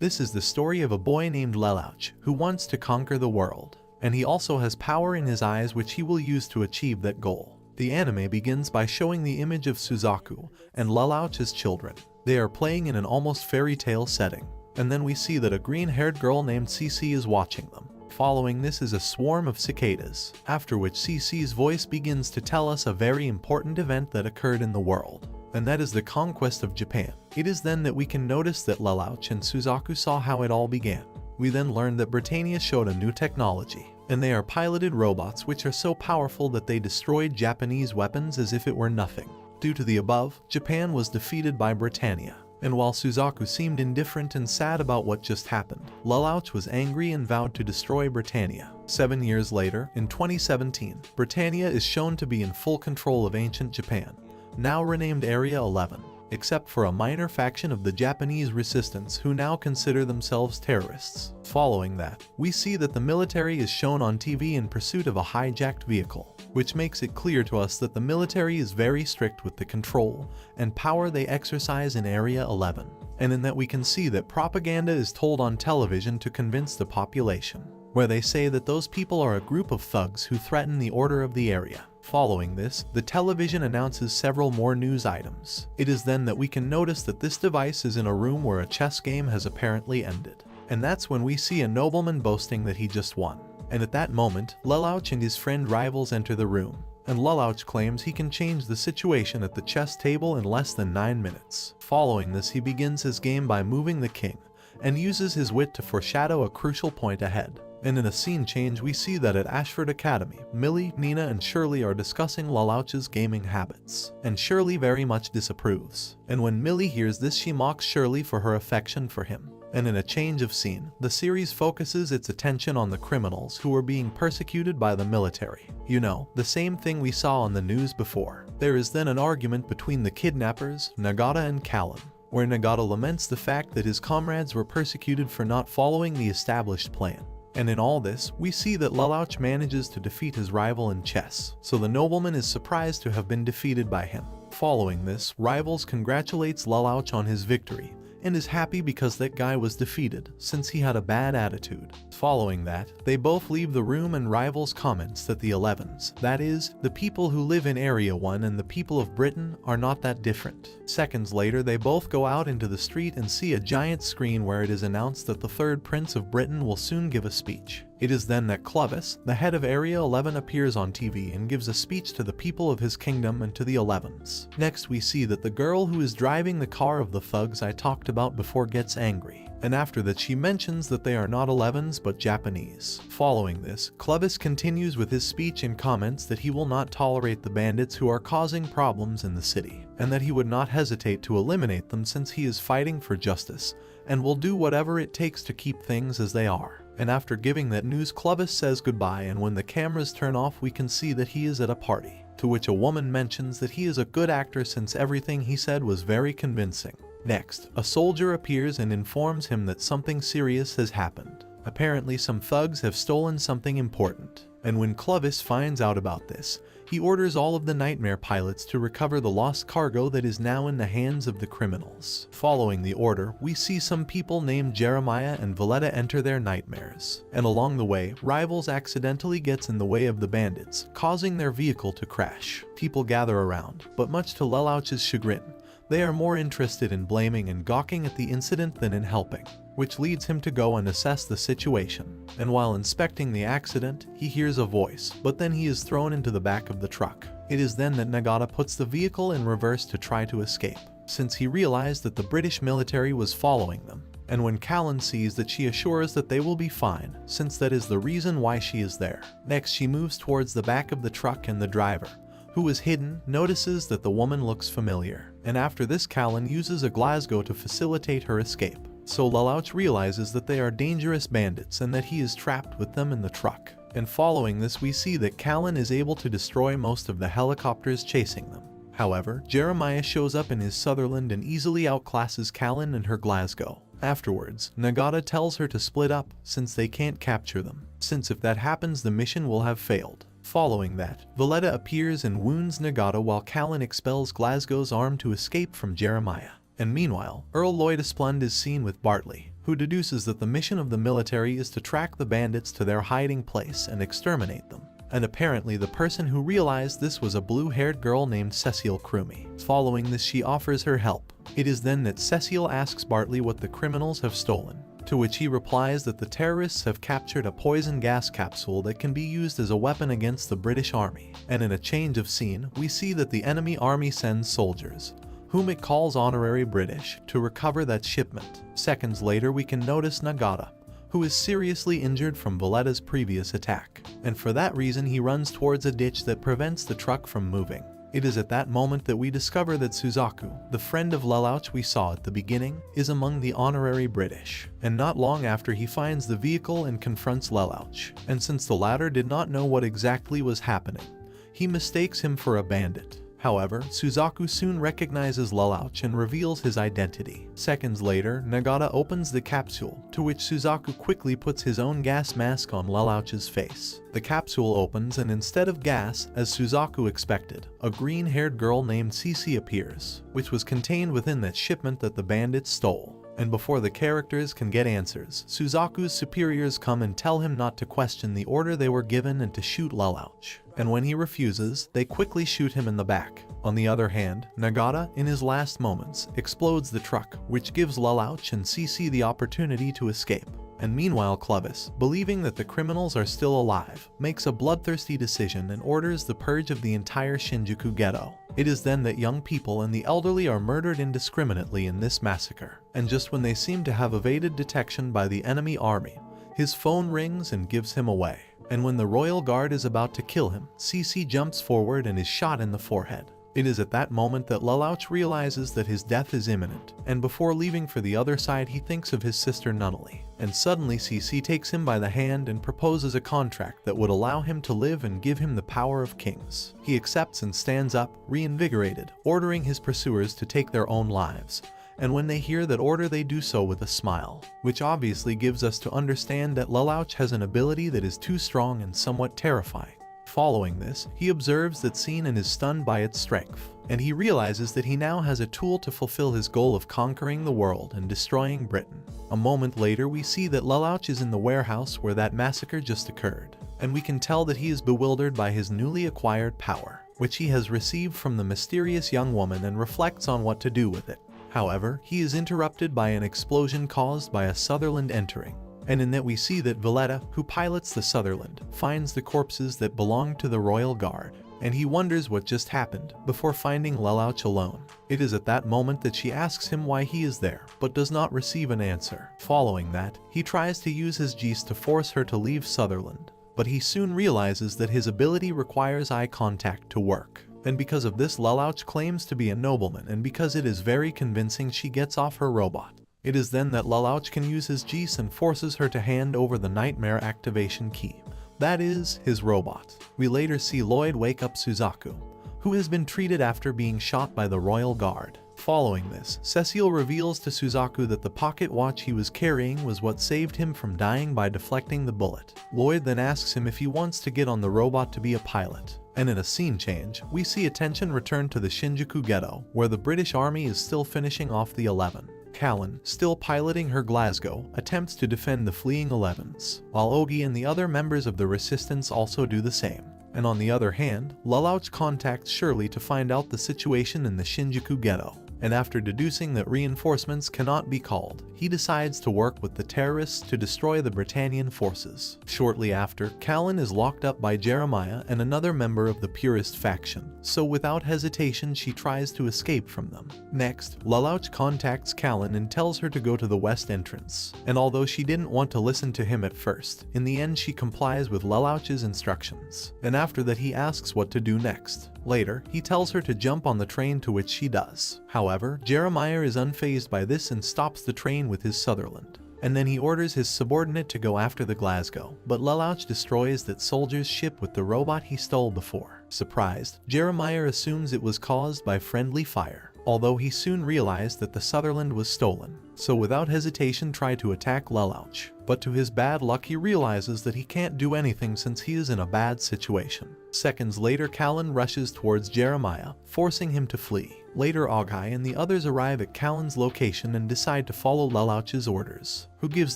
This is the story of a boy named Lelouch who wants to conquer the world, and he also has power in his eyes which he will use to achieve that goal. The anime begins by showing the image of Suzaku and Lelouch as children. They are playing in an almost fairy tale setting, and then we see that a green-haired girl named Cece is watching them. Following this is a swarm of cicadas, after which Cece's voice begins to tell us a very important event that occurred in the world, and that is the conquest of Japan. It is then that we can notice that Lelouch and Suzaku saw how it all began. We then learned that Britannia showed a new technology, and they are piloted robots which are so powerful that they destroyed Japanese weapons as if it were nothing. Due to the above, Japan was defeated by Britannia, and while Suzaku seemed indifferent and sad about what just happened, Lelouch was angry and vowed to destroy Britannia. 7 years later, in 2017, Britannia is shown to be in full control of ancient Japan, now renamed Area 11, except for a minor faction of the Japanese resistance who now consider themselves terrorists. Following that, we see that the military is shown on TV in pursuit of a hijacked vehicle, which makes it clear to us that the military is very strict with the control and power they exercise in Area 11, and in that we can see that propaganda is told on television to convince the population, where they say that those people are a group of thugs who threaten the order of the area. Following this, the television announces several more news items. It is then that we can notice that this device is in a room where a chess game has apparently ended, and that's when we see a nobleman boasting that he just won. And at that moment, Lelouch and his friend Rivals enter the room, and Lelouch claims he can change the situation at the chess table in less than 9 minutes. Following this, he begins his game by moving the king, and uses his wit to foreshadow a crucial point ahead. And in a scene change, we see that at Ashford Academy, Millie, Nina, and Shirley are discussing Lelouch's gaming habits, and Shirley very much disapproves. And when Millie hears this, she mocks Shirley for her affection for him. And in a change of scene, the series focuses its attention on the criminals who are being persecuted by the military. You know, the same thing we saw on the news before. There is then an argument between the kidnappers, Nagata and Callan, where Nagata laments the fact that his comrades were persecuted for not following the established plan. And in all this, we see that Lelouch manages to defeat his rival in chess, so the nobleman is surprised to have been defeated by him. Following this, Rivals congratulates Lelouch on his victory, and is happy because that guy was defeated, since he had a bad attitude. Following that, they both leave the room and Rivals comments that the 11s, that is, the people who live in Area 1 and the people of Britain, are not that different. Seconds later, they both go out into the street and see a giant screen where it is announced that the third Prince of Britain will soon give a speech. It is then that Clovis, the head of Area 11, appears on TV and gives a speech to the people of his kingdom and to the 11s. Next, we see that the girl who is driving the car of the thugs I talked about before gets angry, and after that she mentions that they are not 11s but Japanese. Following this, Clovis continues with his speech and comments that he will not tolerate the bandits who are causing problems in the city, and that he would not hesitate to eliminate them since he is fighting for justice, and will do whatever it takes to keep things as they are. And after giving that news, Clovis says goodbye, and when the cameras turn off we can see that he is at a party, to which a woman mentions that he is a good actor since everything he said was very convincing. Next, a soldier appears and informs him that something serious has happened. Apparently some thugs have stolen something important, and when Clovis finds out about this, he orders all of the Nightmare pilots to recover the lost cargo that is now in the hands of the criminals. Following the order, we see some people named Jeremiah and Valletta enter their nightmares, and along the way, Rivals accidentally gets in the way of the bandits, causing their vehicle to crash. People gather around, but much to Lelouch's chagrin, they are more interested in blaming and gawking at the incident than in helping, which leads him to go and assess the situation. And while inspecting the accident, he hears a voice, but then he is thrown into the back of the truck. It is then that Nagata puts the vehicle in reverse to try to escape, since he realized that the British military was following them. And when Callan sees that, she assures that they will be fine, since that is the reason why she is there. Next, she moves towards the back of the truck, and the driver, who is hidden, notices that the woman looks familiar. And after this, Callan uses a Glasgow to facilitate her escape. So Lelouch realizes that they are dangerous bandits and that he is trapped with them in the truck. And following this, we see that Callan is able to destroy most of the helicopters chasing them. However, Jeremiah shows up in his Sutherland and easily outclasses Callan and her Glasgow. Afterwards, Nagata tells her to split up since they can't capture them, since if that happens the mission will have failed. Following that, Valletta appears and wounds Nagata while Callan expels Glasgow's arm to escape from Jeremiah. And meanwhile, Earl Lloyd Asplund is seen with Bartley, who deduces that the mission of the military is to track the bandits to their hiding place and exterminate them. And apparently the person who realized this was a blue-haired girl named Cecile Krumi. Following this, she offers her help. It is then that Cecile asks Bartley what the criminals have stolen, to which he replies that the terrorists have captured a poison gas capsule that can be used as a weapon against the British Army. And in a change of scene, we see that the enemy army sends soldiers, whom it calls honorary British, to recover that shipment. Seconds later, we can notice Nagata, who is seriously injured from Valletta's previous attack, and for that reason he runs towards a ditch that prevents the truck from moving. It is at that moment that we discover that Suzaku, the friend of Lelouch we saw at the beginning, is among the honorary British, and not long after he finds the vehicle and confronts Lelouch, and since the latter did not know what exactly was happening, he mistakes him for a bandit. However, Suzaku soon recognizes Lelouch and reveals his identity. Seconds later, Nagata opens the capsule, to which Suzaku quickly puts his own gas mask on Lelouch's face. The capsule opens and instead of gas, as Suzaku expected, a green-haired girl named Cici appears, which was contained within that shipment that the bandits stole. And before the characters can get answers, Suzaku's superiors come and tell him not to question the order they were given and to shoot Lelouch. And when he refuses, they quickly shoot him in the back. On the other hand, Nagata, in his last moments, explodes the truck, which gives Lelouch and Cici the opportunity to escape. And meanwhile, Clovis, believing that the criminals are still alive, makes a bloodthirsty decision and orders the purge of the entire Shinjuku ghetto. It is then that young people and the elderly are murdered indiscriminately in this massacre. And just when they seem to have evaded detection by the enemy army, his phone rings and gives him away. And when the royal guard is about to kill him, Cici jumps forward and is shot in the forehead. It is at that moment that Lelouch realizes that his death is imminent, and before leaving for the other side he thinks of his sister Nunnally. And suddenly Cici takes him by the hand and proposes a contract that would allow him to live and give him the power of kings. He accepts and stands up, reinvigorated, ordering his pursuers to take their own lives. And when they hear that order they do so with a smile, which obviously gives us to understand that Lelouch has an ability that is too strong and somewhat terrifying. Following this, he observes that scene and is stunned by its strength, and he realizes that he now has a tool to fulfill his goal of conquering the world and destroying Britain. A moment later, we see that Lelouch is in the warehouse where that massacre just occurred, and we can tell that he is bewildered by his newly acquired power, which he has received from the mysterious young woman, and reflects on what to do with it. However, he is interrupted by an explosion caused by a Sutherland entering. And in that we see that Valletta, who pilots the Sutherland, finds the corpses that belong to the Royal Guard, and he wonders what just happened before finding Lelouch alone. It is at that moment that she asks him why he is there, but does not receive an answer. Following that, he tries to use his Geist to force her to leave Sutherland, but he soon realizes that his ability requires eye contact to work. And because of this, Lelouch claims to be a nobleman, and because it is very convincing, she gets off her robot. It is then that Lelouch can use his Geist and forces her to hand over the Nightmare activation key. That is, his robot. We later see Lloyd wake up Suzaku, who has been treated after being shot by the Royal Guard. Following this, Cecile reveals to Suzaku that the pocket watch he was carrying was what saved him from dying by deflecting the bullet. Lloyd then asks him if he wants to get on the robot to be a pilot. And in a scene change, we see attention return to the Shinjuku ghetto, where the British Army is still finishing off the 11. Callan, still piloting her Glasgow, attempts to defend the fleeing 11s, while Ogi and the other members of the resistance also do the same. And on the other hand, Lelouch contacts Shirley to find out the situation in the Shinjuku ghetto. And after deducing that reinforcements cannot be called, he decides to work with the terrorists to destroy the Britannian forces. Shortly after, Callan is locked up by Jeremiah and another member of the Purist faction, so without hesitation she tries to escape from them. Next, Lelouch contacts Callan and tells her to go to the west entrance, and although she didn't want to listen to him at first, in the end she complies with Lelouch's instructions, and after that he asks what to do next. Later, he tells her to jump on the train, to which she does. However, Jeremiah is unfazed by this and stops the train with his Sutherland. And then he orders his subordinate to go after the Glasgow, but Lelouch destroys that soldier's ship with the robot he stole before. Surprised, Jeremiah assumes it was caused by friendly fire, although he soon realized that the Sutherland was stolen. So without hesitation tried to attack Lelouch, but to his bad luck he realizes that he can't do anything since he is in a bad situation. Seconds later, Callan rushes towards Jeremiah, forcing him to flee. Later, Oghai and the others arrive at Callan's location and decide to follow Lelouch's orders, who gives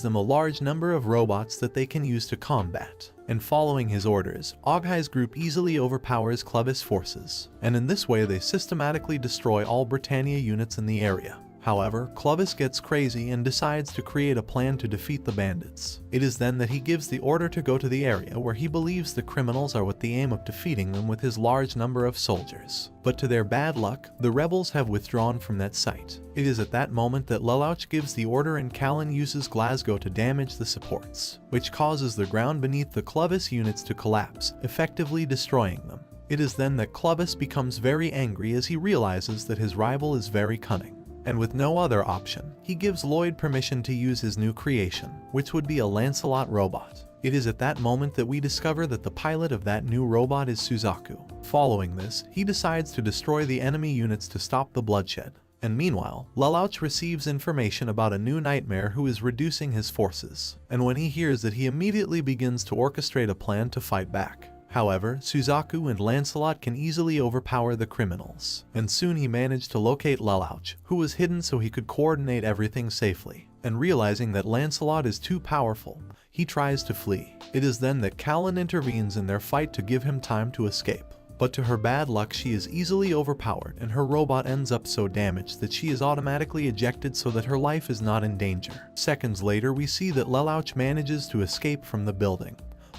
them a large number of robots that they can use to combat. And following his orders, Oghai's group easily overpowers Clovis' forces, and in this way they systematically destroy all Britannia units in the area. However, Clovis gets crazy and decides to create a plan to defeat the bandits. It is then that he gives the order to go to the area where he believes the criminals are with the aim of defeating them with his large number of soldiers. But to their bad luck, the rebels have withdrawn from that site. It is at that moment that Lelouch gives the order and Callan uses Glasgow to damage the supports, which causes the ground beneath the Clovis units to collapse, effectively destroying them. It is then that Clovis becomes very angry as he realizes that his rival is very cunning. And with no other option, he gives Lloyd permission to use his new creation, which would be a Lancelot robot. It is at that moment that we discover that the pilot of that new robot is Suzaku. Following this, he decides to destroy the enemy units to stop the bloodshed. And meanwhile, Lelouch receives information about a new nightmare who is reducing his forces. And when he hears that, he immediately begins to orchestrate a plan to fight back. However, Suzaku and Lancelot can easily overpower the criminals, and soon he managed to locate Lelouch, who was hidden so he could coordinate everything safely. And realizing that Lancelot is too powerful, he tries to flee. It is then that Callan intervenes in their fight to give him time to escape. But to her bad luck, she is easily overpowered and her robot ends up so damaged that she is automatically ejected so that her life is not in danger. Seconds later, we see that Lelouch manages to escape from the building,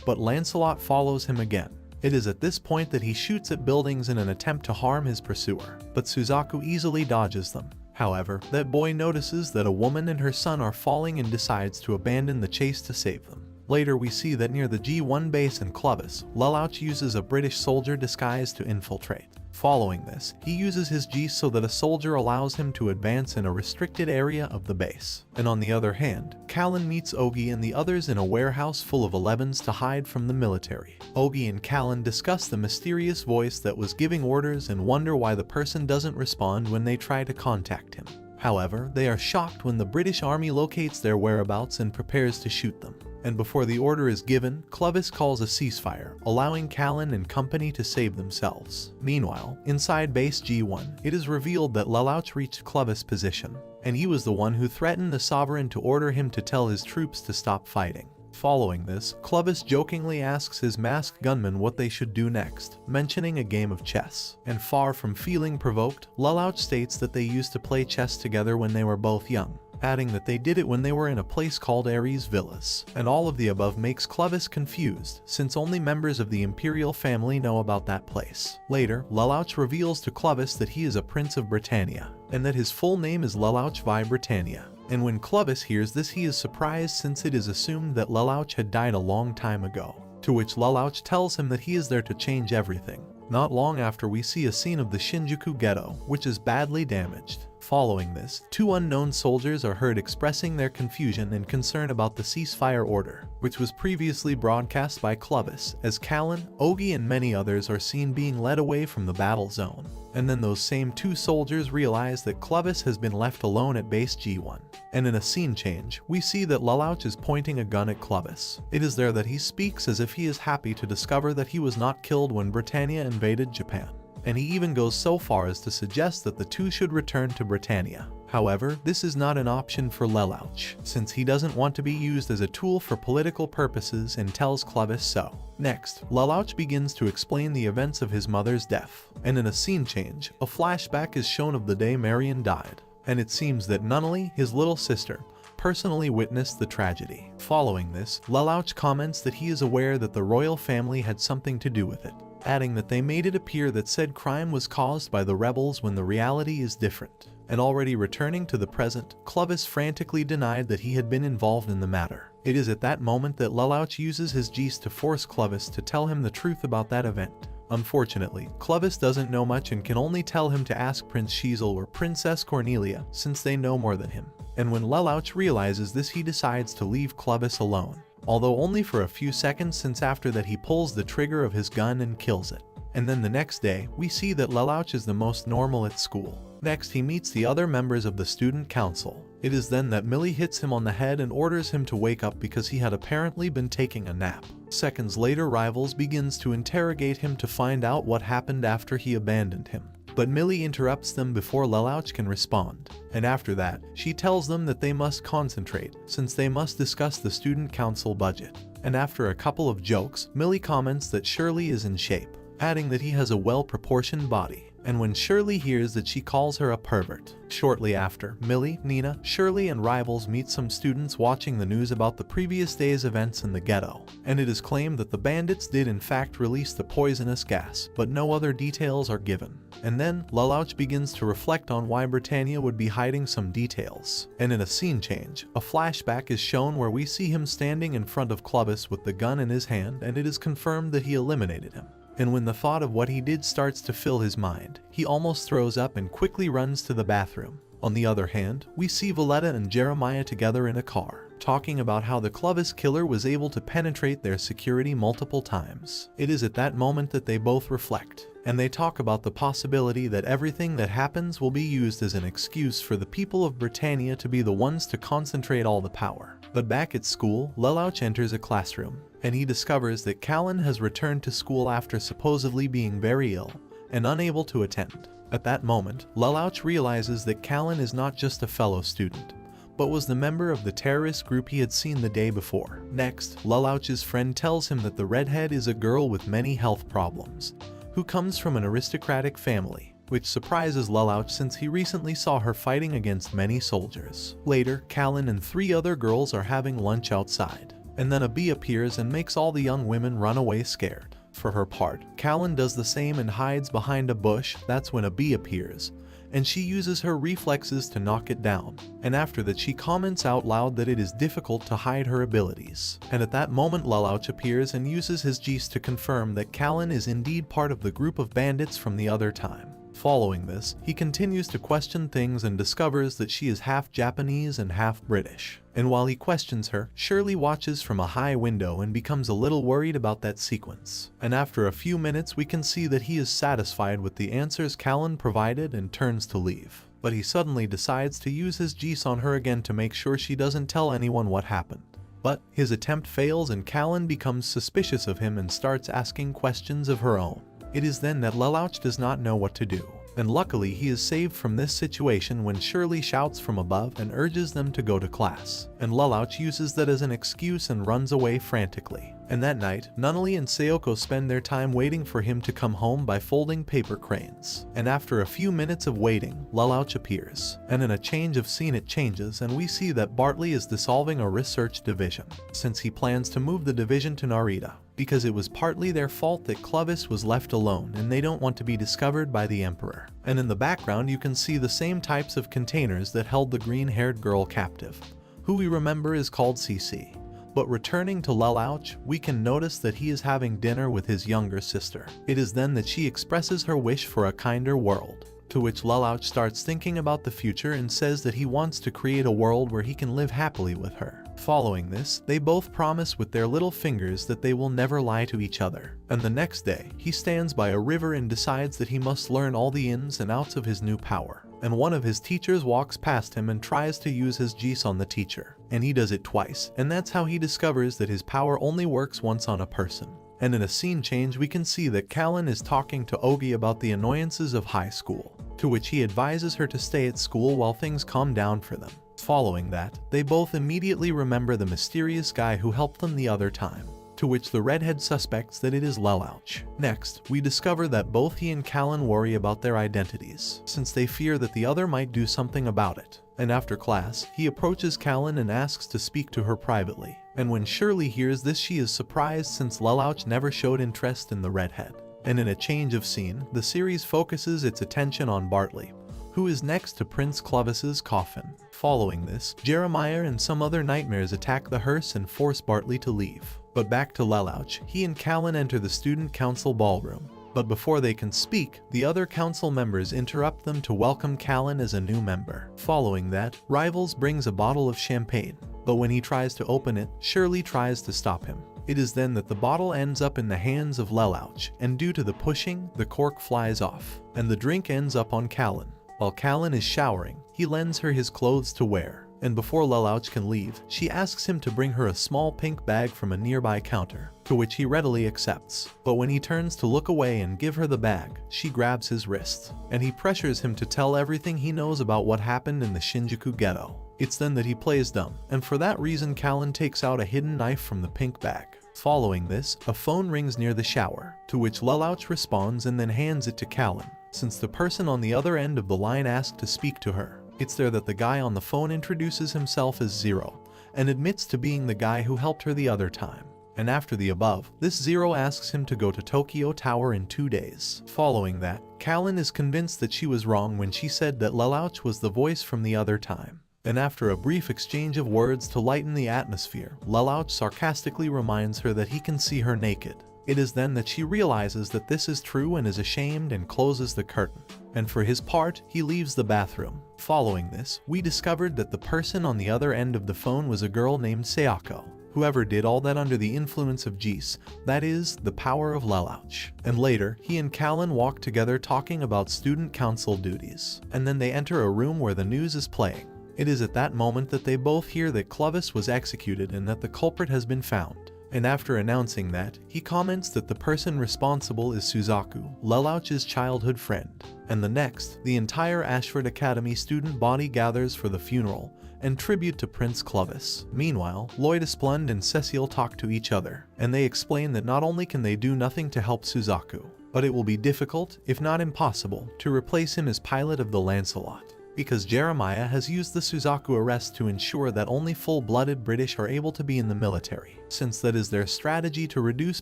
but Lancelot follows him again. It is at this point that he shoots at buildings in an attempt to harm his pursuer, but Suzaku easily dodges them. However, that boy notices that a woman and her son are falling and decides to abandon the chase to save them. Later, we see that near the G1 base in Clovis, Lelouch uses a British soldier disguise to infiltrate. Following this, he uses his G so that a soldier allows him to advance in a restricted area of the base. And on the other hand, Callan meets Ogi and the others in a warehouse full of 11s to hide from the military. Ogi and Callan discuss the mysterious voice that was giving orders and wonder why the person doesn't respond when they try to contact him. However, they are shocked when the British army locates their whereabouts and prepares to shoot them. And before the order is given, Clovis calls a ceasefire, allowing Callan and company to save themselves. Meanwhile, inside base G1, it is revealed that Lelouch reached Clovis' position, and he was the one who threatened the Sovereign to order him to tell his troops to stop fighting. Following this, Clovis jokingly asks his masked gunman what they should do next, mentioning a game of chess. And far from feeling provoked, Lelouch states that they used to play chess together when they were both young, adding that they did it when they were in a place called Ares Villas. And all of the above makes Clovis confused, since only members of the imperial family know about that place. Later, Lelouch reveals to Clovis that he is a prince of Britannia, and that his full name is Lelouch vi Britannia. And when Clovis hears this, he is surprised since it is assumed that Lelouch had died a long time ago, to which Lelouch tells him that he is there to change everything. Not long after, we see a scene of the Shinjuku ghetto, which is badly damaged. Following this, two unknown soldiers are heard expressing their confusion and concern about the ceasefire order, which was previously broadcast by Clovis, as Callan, Ogi, and many others are seen being led away from the battle zone. And then those same two soldiers realize that Clovis has been left alone at base G1. And in a scene change, we see that Lelouch is pointing a gun at Clovis. It is there that he speaks as if he is happy to discover that he was not killed when Britannia invaded Japan. And he even goes so far as to suggest that the two should return to Britannia. However, this is not an option for Lelouch, since he doesn't want to be used as a tool for political purposes and tells Clovis so. Next, Lelouch begins to explain the events of his mother's death, and in a scene change, a flashback is shown of the day Marion died, and it seems that Nunnally, his little sister, personally witnessed the tragedy. Following this, Lelouch comments that he is aware that the royal family had something to do with it, adding that they made it appear that said crime was caused by the rebels when the reality is different. And already returning to the present, Clovis frantically denied that he had been involved in the matter. It is at that moment that Lelouch uses his Gs to force Clovis to tell him the truth about that event. Unfortunately, Clovis doesn't know much and can only tell him to ask Prince Shizel or Princess Cornelia, since they know more than him. And when Lelouch realizes this, he decides to leave Clovis alone, although only for a few seconds, since after that he pulls the trigger of his gun and kills it. And then the next day, we see that Lelouch is the most normal at school. Next, he meets the other members of the student council. It is then that Millie hits him on the head and orders him to wake up because he had apparently been taking a nap. Seconds later, Rivals begins to interrogate him to find out what happened after he abandoned him. but Millie interrupts them before Lelouch can respond. And after that, she tells them that they must concentrate, since they must discuss the student council budget. And after a couple of jokes, Millie comments that Shirley is in shape, adding that he has a well-proportioned body. And when Shirley hears that, she calls her a pervert. Shortly after, Millie, Nina, Shirley, and Rivals meet some students watching the news about the previous day's events in the ghetto, and it is claimed that the bandits did in fact release the poisonous gas, but no other details are given. And then, Lelouch begins to reflect on why Britannia would be hiding some details. And in a scene change, a flashback is shown where we see him standing in front of Clovis with the gun in his hand, and it is confirmed that he eliminated him. And when the thought of what he did starts to fill his mind, he almost throws up and quickly runs to the bathroom. On the other hand, we see Valletta and Jeremiah together in a car, talking about how the Clovis killer was able to penetrate their security multiple times. It is at that moment that they both reflect, and they talk about the possibility that everything that happens will be used as an excuse for the people of Britannia to be the ones to concentrate all the power. But back at school, Lelouch enters a classroom, and he discovers that Callan has returned to school after supposedly being very ill and unable to attend. At that moment, Lelouch realizes that Callan is not just a fellow student, but was the member of the terrorist group he had seen the day before. Next, Lelouch's friend tells him that the redhead is a girl with many health problems, who comes from an aristocratic family, which surprises Lelouch since he recently saw her fighting against many soldiers. Later, Callan and 3 other girls are having lunch outside, and then a bee appears and makes all the young women run away scared. For her part, Callan does the same and hides behind a bush. That's when a bee appears, and she uses her reflexes to knock it down. And after that, she comments out loud that it is difficult to hide her abilities. And at that moment, Lelouch appears and uses his G's to confirm that Callan is indeed part of the group of bandits from the other time. Following this, he continues to question things and discovers that she is half Japanese and half British. And while he questions her, Shirley watches from a high window and becomes a little worried about that sequence. And after a few minutes, we can see that he is satisfied with the answers Callan provided and turns to leave. But he suddenly decides to use his G's on her again to make sure she doesn't tell anyone what happened. But his attempt fails and Callan becomes suspicious of him and starts asking questions of her own. It is then that Lelouch does not know what to do, and luckily he is saved from this situation when Shirley shouts from above and urges them to go to class, and Lelouch uses that as an excuse and runs away frantically. And that night, Nunnally and Sayoko spend their time waiting for him to come home by folding paper cranes. And after a few minutes of waiting, Lelouch appears, and in a change of scene it changes and we see that Bartley is dissolving a research division, since he plans to move the division to Narita, because it was partly their fault that Clovis was left alone and they don't want to be discovered by the Emperor. And in the background you can see the same types of containers that held the green-haired girl captive, who we remember is called Cece. But returning to Lelouch, we can notice that he is having dinner with his younger sister. It is then that she expresses her wish for a kinder world, to which Lelouch starts thinking about the future and says that he wants to create a world where he can live happily with her. Following this, they both promise with their little fingers that they will never lie to each other. And the next day, he stands by a river and decides that he must learn all the ins and outs of his new power. And one of his teachers walks past him and tries to use his G's on the teacher. And he does it twice, and that's how he discovers that his power only works once on a person. And in a scene change we can see that Callan is talking to Ogi about the annoyances of high school, to which he advises her to stay at school while things calm down for them. Following that, they both immediately remember the mysterious guy who helped them the other time, to which the redhead suspects that it is Lelouch. Next, we discover that both he and Callan worry about their identities, since they fear that the other might do something about it. And after class, he approaches Callan and asks to speak to her privately. And when Shirley hears this, she is surprised since Lelouch never showed interest in the redhead. And in a change of scene, the series focuses its attention on Bartley, who is next to Prince Clovis's coffin. Following this, Jeremiah and some other nightmares attack the hearse and force Bartley to leave. But back to Lelouch, he and Callan enter the student council ballroom. But before they can speak, the other council members interrupt them to welcome Callan as a new member. Following that, Rivals brings a bottle of champagne, but when he tries to open it, Shirley tries to stop him. It is then that the bottle ends up in the hands of Lelouch, and due to the pushing, the cork flies off, and the drink ends up on Callan. While Callan is showering, he lends her his clothes to wear, and before Lelouch can leave, she asks him to bring her a small pink bag from a nearby counter, to which he readily accepts. But when he turns to look away and give her the bag, she grabs his wrist, and he pressures him to tell everything he knows about what happened in the Shinjuku ghetto. It's then that he plays dumb, and for that reason Callan takes out a hidden knife from the pink bag. Following this, a phone rings near the shower, to which Lelouch responds and then hands it to Callan, since the person on the other end of the line asked to speak to her. It's there that the guy on the phone introduces himself as Zero, and admits to being the guy who helped her the other time. And after the above, this Zero asks him to go to Tokyo Tower in 2 days. Following that, Callan is convinced that she was wrong when she said that Lelouch was the voice from the other time. And after a brief exchange of words to lighten the atmosphere, Lelouch sarcastically reminds her that he can see her naked. It is then that she realizes that this is true and is ashamed and closes the curtain. And for his part, he leaves the bathroom. Following this, we discovered that the person on the other end of the phone was a girl named Sayako. Whoever did all that under the influence of Jis, that is, the power of Lelouch. And later, he and Callan walk together talking about student council duties. And then they enter a room where the news is playing. It is at that moment that they both hear that Clovis was executed and that the culprit has been found. And after announcing that, he comments that the person responsible is Suzaku, Lelouch's childhood friend. And the next, the entire Ashford Academy student body gathers for the funeral and tribute to Prince Clovis. Meanwhile, Lloyd Esplund and Cecile talk to each other, and they explain that not only can they do nothing to help Suzaku, but it will be difficult, if not impossible, to replace him as pilot of the Lancelot, because Jeremiah has used the Suzaku arrest to ensure that only full-blooded British are able to be in the military, since that is their strategy to reduce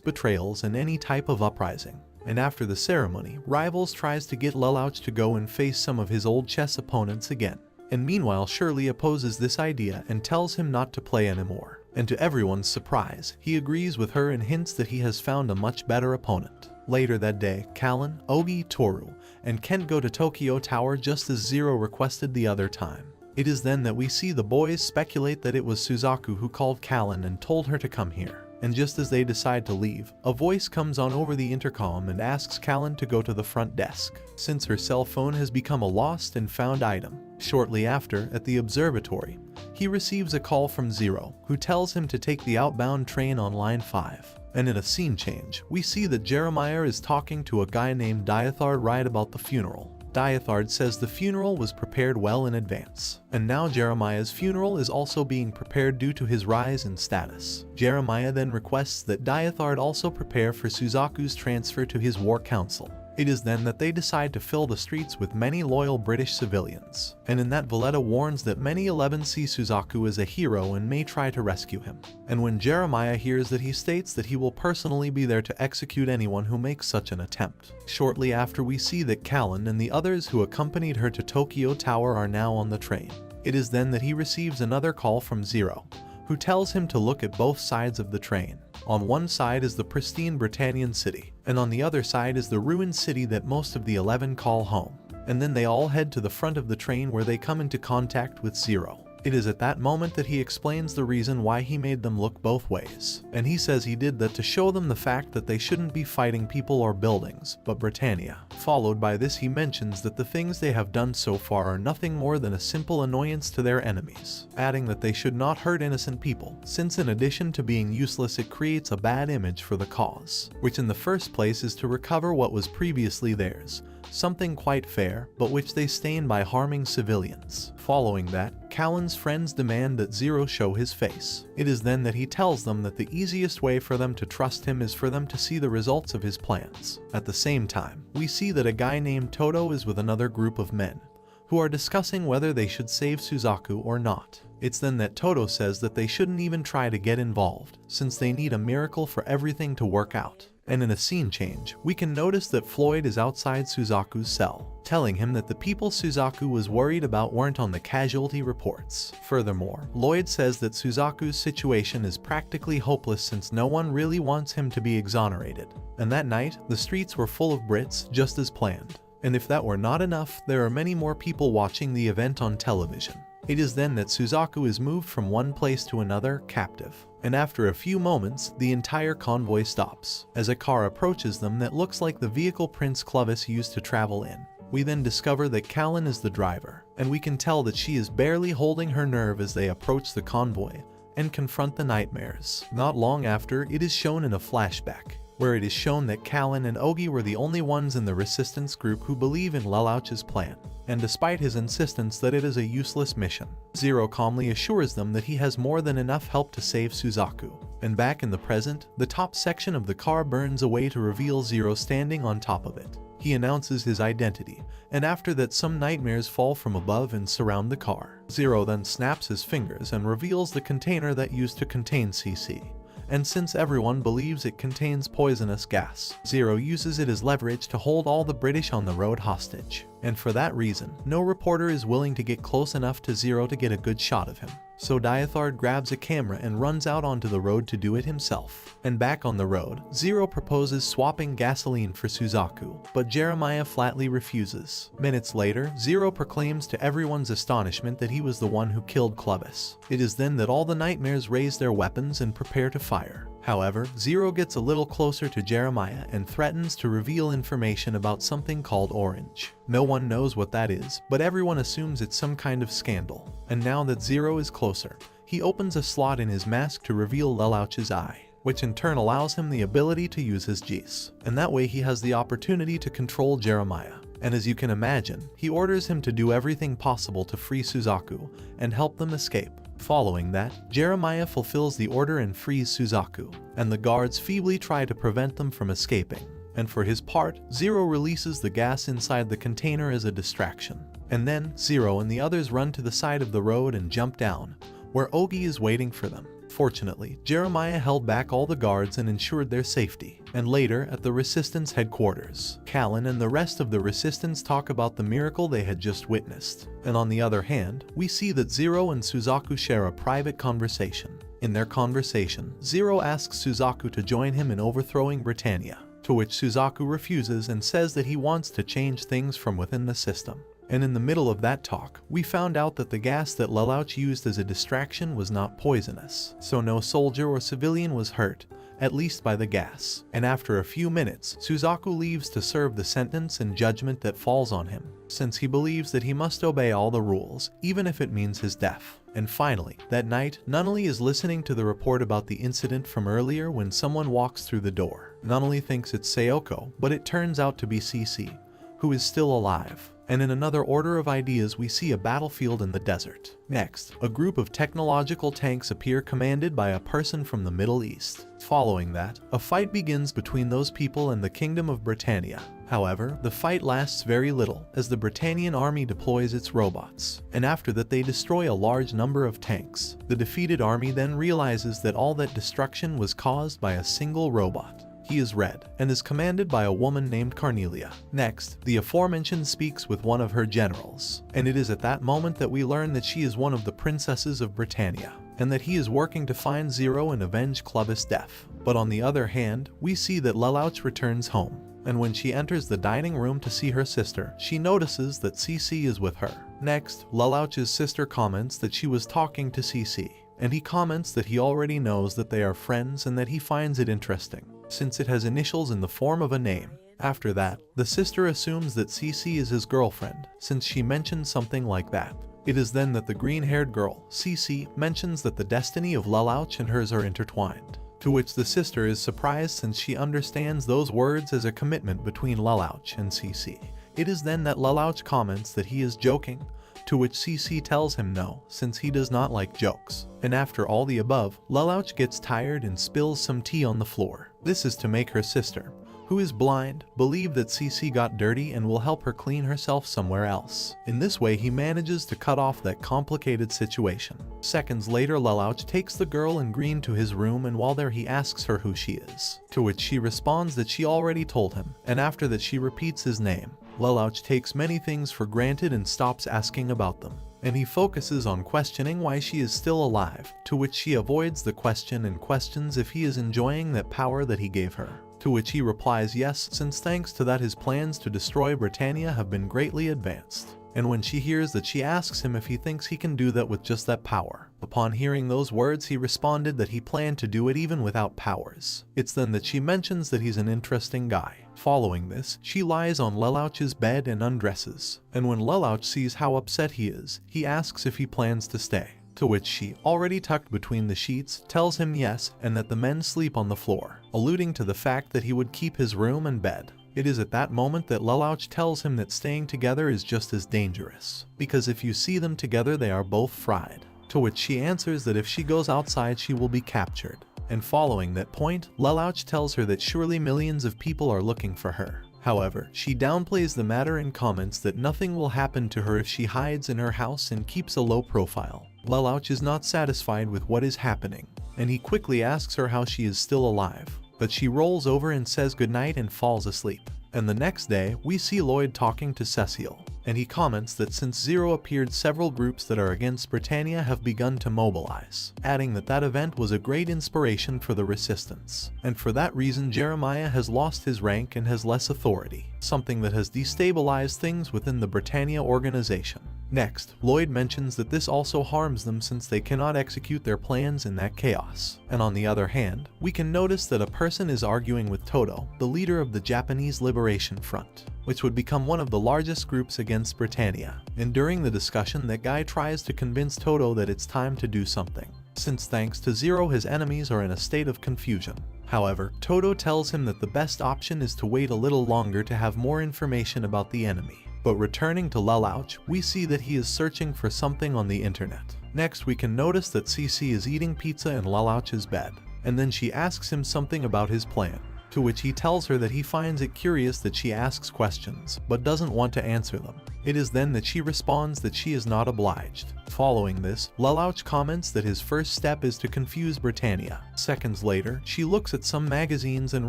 betrayals and any type of uprising. And after the ceremony, Rivals tries to get Lelouch to go and face some of his old chess opponents again. And meanwhile, Shirley opposes this idea and tells him not to play anymore. And to everyone's surprise, he agrees with her and hints that he has found a much better opponent. Later that day, Callan, Ogi, Toru, and Kent go to Tokyo Tower just as Zero requested the other time. It is then that we see the boys speculate that it was Suzaku who called Callan and told her to come here. And just as they decide to leave, a voice comes on over the intercom and asks Callan to go to the front desk, since her cell phone has become a lost and found item. Shortly after, at the observatory, he receives a call from Zero, who tells him to take the outbound train on line 5. And in a scene change, we see that Jeremiah is talking to a guy named Diathard right about the funeral. Diathard says the funeral was prepared well in advance, and now Jeremiah's funeral is also being prepared due to his rise in status. Jeremiah then requests that Diathard also prepare for Suzaku's transfer to his war council. It is then that they decide to fill the streets with many loyal British civilians, and in that Valletta warns that many 11 see Suzaku as a hero and may try to rescue him. And when Jeremiah hears that, he states that he will personally be there to execute anyone who makes such an attempt. Shortly after, we see that Callan and the others who accompanied her to Tokyo Tower are now on the train. It is then that he receives another call from Zero, who tells him to look at both sides of the train. On one side is the pristine Britannian city, and on the other side is the ruined city that most of the 11 call home. And then they all head to the front of the train where they come into contact with Zero. It is at that moment that he explains the reason why he made them look both ways, and he says he did that to show them the fact that they shouldn't be fighting people or buildings, but Britannia. Followed by this, he mentions that the things they have done so far are nothing more than a simple annoyance to their enemies, adding that they should not hurt innocent people, since in addition to being useless, it creates a bad image for the cause, which in the first place is to recover what was previously theirs, something quite fair, but which they stain by harming civilians. Following that, Callan's friends demand that Zero show his face. It is then that he tells them that the easiest way for them to trust him is for them to see the results of his plans. At the same time, we see that a guy named Toto is with another group of men, who are discussing whether they should save Suzaku or not. It's then that Toto says that they shouldn't even try to get involved, since they need a miracle for everything to work out. And in a scene change, we can notice that Floyd is outside Suzaku's cell, telling him that the people Suzaku was worried about weren't on the casualty reports. Furthermore, Lloyd says that Suzaku's situation is practically hopeless since no one really wants him to be exonerated. And that night, the streets were full of Brits, just as planned. And if that were not enough, there are many more people watching the event on television. It is then that Suzaku is moved from one place to another, captive. And after a few moments, the entire convoy stops, as a car approaches them that looks like the vehicle Prince Clovis used to travel in. We then discover that Callan is the driver, and we can tell that she is barely holding her nerve as they approach the convoy and confront the nightmares. Not long after, it is shown in a flashback, where it is shown that Callan and Ogi were the only ones in the resistance group who believe in Lelouch's plan, and despite his insistence that it is a useless mission, Zero calmly assures them that he has more than enough help to save Suzaku. And back in the present, the top section of the car burns away to reveal Zero standing on top of it. He announces his identity, and after that some nightmares fall from above and surround the car. Zero then snaps his fingers and reveals the container that used to contain CC. And since everyone believes it contains poisonous gas, Zero uses it as leverage to hold all the British on the road hostage. And for that reason, no reporter is willing to get close enough to Zero to get a good shot of him. So Diathard grabs a camera and runs out onto the road to do it himself. And back on the road, Zero proposes swapping gasoline for Suzaku, but Jeremiah flatly refuses. Minutes later, Zero proclaims to everyone's astonishment that he was the one who killed Clovis. It is then that all the nightmares raise their weapons and prepare to fire. However, Zero gets a little closer to Jeremiah and threatens to reveal information about something called Orange. No one knows what that is, but everyone assumes it's some kind of scandal. And now that Zero is closer, he opens a slot in his mask to reveal Lelouch's eye, which in turn allows him the ability to use his Jis. And that way he has the opportunity to control Jeremiah. And as you can imagine, he orders him to do everything possible to free Suzaku and help them escape. Following that, Jeremiah fulfills the order and frees Suzaku, and the guards feebly try to prevent them from escaping. And for his part, Zero releases the gas inside the container as a distraction. And then, Zero and the others run to the side of the road and jump down, where Ogi is waiting for them. Fortunately, Jeremiah held back all the guards and ensured their safety. And later, at the Resistance headquarters, Callan and the rest of the Resistance talk about the miracle they had just witnessed. And on the other hand, we see that Zero and Suzaku share a private conversation. In their conversation, Zero asks Suzaku to join him in overthrowing Britannia, to which Suzaku refuses and says that he wants to change things from within the system. And in the middle of that talk, we found out that the gas that Lelouch used as a distraction was not poisonous, so no soldier or civilian was hurt, at least by the gas. And after a few minutes, Suzaku leaves to serve the sentence and judgment that falls on him, since he believes that he must obey all the rules, even if it means his death. And finally, that night, Nunnally is listening to the report about the incident from earlier when someone walks through the door. Nunnally thinks it's Sayoko, but it turns out to be CC, who is still alive. And in another order of ideas, we see a battlefield in the desert. Next, a group of technological tanks appear commanded by a person from the Middle East. Following that, a fight begins between those people and the Kingdom of Britannia. However, the fight lasts very little, as the Britannian army deploys its robots. And after that they destroy a large number of tanks. The defeated army then realizes that all that destruction was caused by a single robot. He is red, and is commanded by a woman named Carnelia. Next, the aforementioned speaks with one of her generals, and it is at that moment that we learn that she is one of the princesses of Britannia, and that he is working to find Zero and avenge Clovis' death. But on the other hand, we see that Lelouch returns home, and when she enters the dining room to see her sister, she notices that CC is with her. Next, Lelouch's sister comments that she was talking to CC, and he comments that he already knows that they are friends and that he finds it interesting, since it has initials in the form of a name. After that, the sister assumes that CC is his girlfriend, since she mentioned something like that. It is then that the green-haired girl, CC, mentions that the destiny of Lelouch and hers are intertwined, to which the sister is surprised since she understands those words as a commitment between Lelouch and CC. It is then that Lelouch comments that he is joking, to which CC tells him no, since he does not like jokes. And after all the above, Lelouch gets tired and spills some tea on the floor. This is to make her sister, who is blind, believe that CC got dirty and will help her clean herself somewhere else. In this way, he manages to cut off that complicated situation. Seconds later, Lelouch takes the girl in green to his room, and while there he asks her who she is, to which she responds that she already told him, and after that she repeats his name. Lelouch takes many things for granted and stops asking about them, and he focuses on questioning why she is still alive, to which she avoids the question and questions if he is enjoying that power that he gave her, to which he replies yes, since thanks to that his plans to destroy Britannia have been greatly advanced. and when she hears that, she asks him if he thinks he can do that with just that power. Upon hearing those words, he responded that he planned to do it even without powers. It's then that she mentions that he's an interesting guy. Following this, she lies on Lelouch's bed and undresses, and when Lelouch sees how upset he is, he asks if he plans to stay. To which she, already tucked between the sheets, tells him yes, and that the men sleep on the floor, alluding to the fact that he would keep his room and bed. It is at that moment that Lelouch tells him that staying together is just as dangerous, because if you see them together they are both fried. To which she answers that if she goes outside she will be captured. And following that point, Lelouch tells her that surely millions of people are looking for her. However, she downplays the matter and comments that nothing will happen to her if she hides in her house and keeps a low profile. Lelouch is not satisfied with what is happening, and he quickly asks her how she is still alive, but she rolls over and says goodnight and falls asleep. And the next day, we see Lloyd talking to Cecile, and he comments that since Zero appeared, several groups that are against Britannia have begun to mobilize, adding that that event was a great inspiration for the resistance, and for that reason Jeremiah has lost his rank and has less authority, something that has destabilized things within the Britannia organization. Next, Lloyd mentions that this also harms them since they cannot execute their plans in that chaos. And on the other hand, we can notice that a person is arguing with Todo, the leader of the Japanese Liberation Front, which would become one of the largest groups against Britannia. And during the discussion, that guy tries to convince Todo that it's time to do something, since thanks to Zero his enemies are in a state of confusion. However, Todo tells him that the best option is to wait a little longer to have more information about the enemy. But returning to Lelouch, we see that he is searching for something on the internet. Next, we can notice that Cece is eating pizza in Lelouch's bed, and then she asks him something about his plan, to which he tells her that he finds it curious that she asks questions, but doesn't want to answer them. It is then that she responds that she is not obliged. Following this, Lelouch comments that his first step is to confuse Britannia. Seconds later, she looks at some magazines and